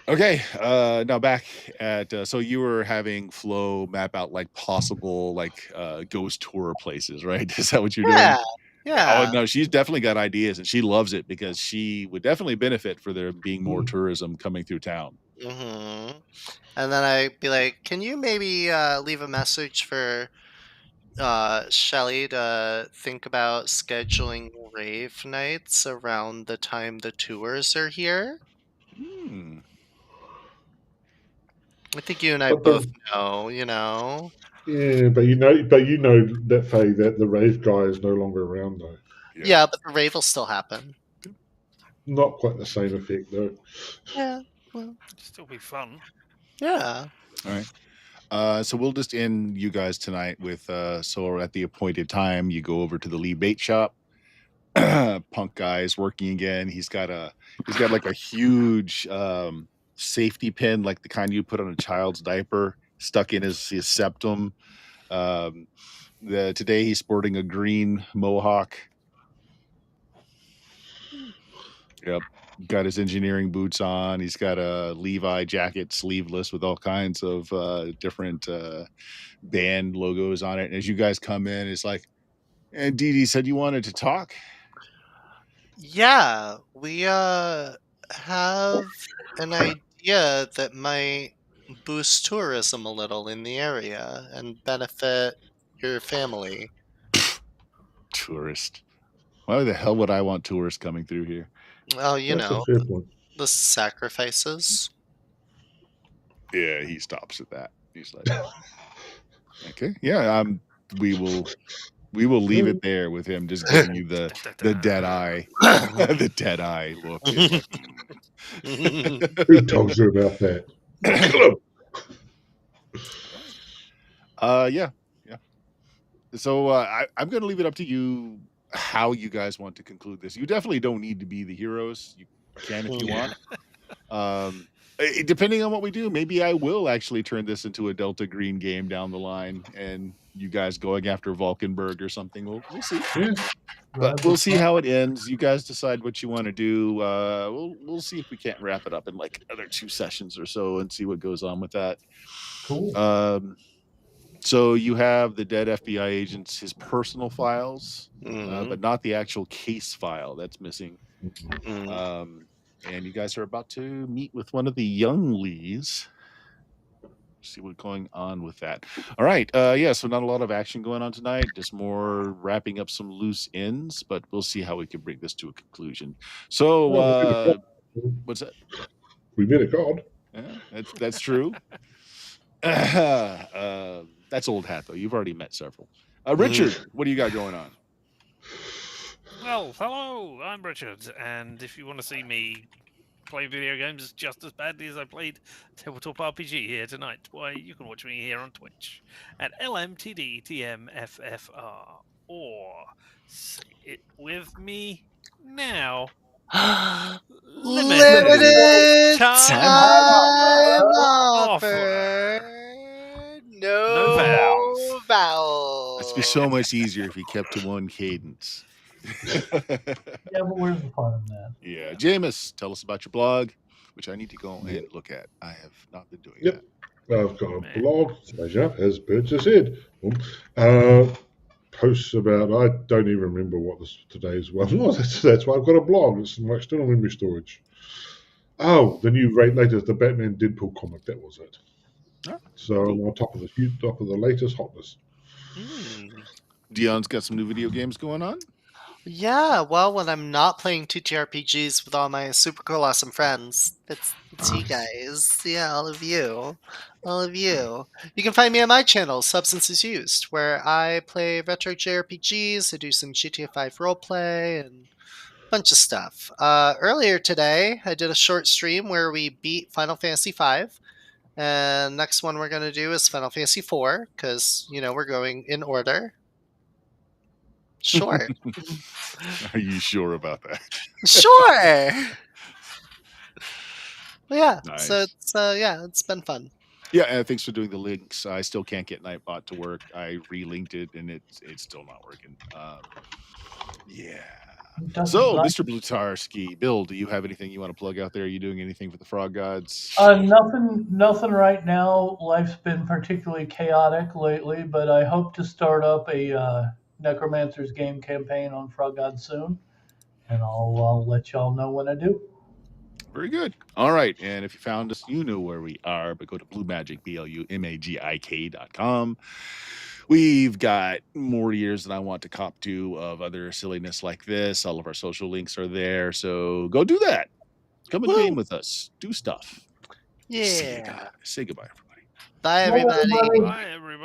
Speaker 1: Okay, now back at so you were having Flo map out like possible ghost tour places, right? Is that what you're doing?
Speaker 3: Yeah.
Speaker 1: Oh no, she's definitely got ideas, and she loves it because she would definitely benefit for there being more tourism coming through town.
Speaker 3: Mm-hmm. And then I'd be like, "Can you maybe leave a message for Shelly to think about scheduling rave nights around the time the tours are here?" I think you and I both know,
Speaker 5: Yeah, but you know that Faye, that the rave guy is no longer around though.
Speaker 3: Yeah, but the rave will still happen.
Speaker 5: Not quite the same effect though.
Speaker 3: Yeah, well,
Speaker 2: it'll still be fun.
Speaker 3: Yeah.
Speaker 1: All right. So we'll just end you guys tonight with so at the appointed time you go over to the Lee bait shop. Punk guy is working again. He's got like a huge safety pin, like the kind you put on a child's diaper, stuck in his septum. Today he's sporting a green mohawk. Yep. Got his engineering boots on. He's got a Levi jacket, sleeveless, with all kinds of different band logos on it. And as you guys come in, it's like, and Dee Dee said you wanted to talk.
Speaker 3: Yeah, we have an idea that might boost tourism a little in the area and benefit your family.
Speaker 1: Tourist. Why the hell would I want tourists coming through here?
Speaker 3: Well,
Speaker 5: That's a fair point.
Speaker 3: the sacrifices.
Speaker 1: Yeah, he stops at that. He's like, okay, yeah, we will leave it there with him just giving you the dead eye, the dead eye look.
Speaker 5: Who told you about that?
Speaker 1: Yeah. So I'm going to leave it up to you how you guys want to conclude this. You definitely don't need to be the heroes. You can if you want. Depending on what we do, maybe I will actually turn this into a Delta Green game down the line, and you guys going after Valkenburg or something. We'll see.
Speaker 5: Yeah.
Speaker 1: But we'll see how it ends. You guys decide what you want to do. We'll see if we can't wrap it up in like another 2 sessions or so and see what goes on with that.
Speaker 4: Cool.
Speaker 1: So you have the dead FBI agent's his personal files, but not the actual case file. That's missing. And you guys are about to meet with one of the young Lees. see what's going on with that. All right. Yeah, so not a lot of action going on tonight, just more wrapping up some loose ends, but we'll see how we can bring this to a conclusion. So, what's that?
Speaker 5: We met a god.
Speaker 1: Yeah, that's true. That's old hat, though. You've already met several. Richard, what do you got going on?
Speaker 2: Well, hello, I'm Richard, and if you want to see me play video games just as badly as I played Tabletop RPG here tonight, why, you can watch me here on Twitch at LMTDTMFFR, or say it with me now.
Speaker 3: Limited time
Speaker 2: offer.
Speaker 3: offer.
Speaker 2: No vowels.
Speaker 3: Vowels.
Speaker 1: It'd be so much easier if you kept to one cadence.
Speaker 4: Yeah, but where's the fun in that?
Speaker 1: Yeah, Jameis, tell us about your blog, which I need to go and look at. I have not been doing that.
Speaker 5: I've got a blog, as Bert just said. Posts about, I don't even remember what today's one was. That's why I've got a blog. It's my external memory storage. Oh, the new latest, the Batman Deadpool comic. That was it. So I'm on top of the latest hotness.
Speaker 1: Dion's got some new video games going on.
Speaker 3: Yeah, well, when I'm not playing TTRPGs with all my super cool, awesome friends, it's you guys. Yeah, all of you. You can find me on my channel, Substances Used, where I play retro JRPGs, I do some GTA 5 roleplay, and a bunch of stuff. Earlier today, I did a short stream where we beat Final Fantasy 5. And next one we're going to do is Final Fantasy 4, because, we're going in order. Sure.
Speaker 1: Are you sure about that?
Speaker 3: Sure. Well, yeah.
Speaker 1: Nice.
Speaker 3: So it's been fun.
Speaker 1: Yeah, and thanks for doing the links. I still can't get Nightbot to work. I re-linked it, and it's still not working. Yeah. So, Mr. Blutarski, Bill, do you have anything you want to plug out there? Are you doing anything for the Frog Gods?
Speaker 4: Nothing right now. Life's been particularly chaotic lately, but I hope to start up a Necromancer's game campaign on Frog God soon, and I'll let y'all know when I do.
Speaker 1: Very good. All right. And if you found us, you know where we are, but go to BlueMagic, BLUMAGIK.com. We've got more years than I want to cop to of other silliness like this. All of our social links are there. So go do that. Come and game with us. Do stuff.
Speaker 3: Yeah.
Speaker 1: Say goodbye, everybody.
Speaker 3: Bye, everybody.
Speaker 2: Bye, everybody.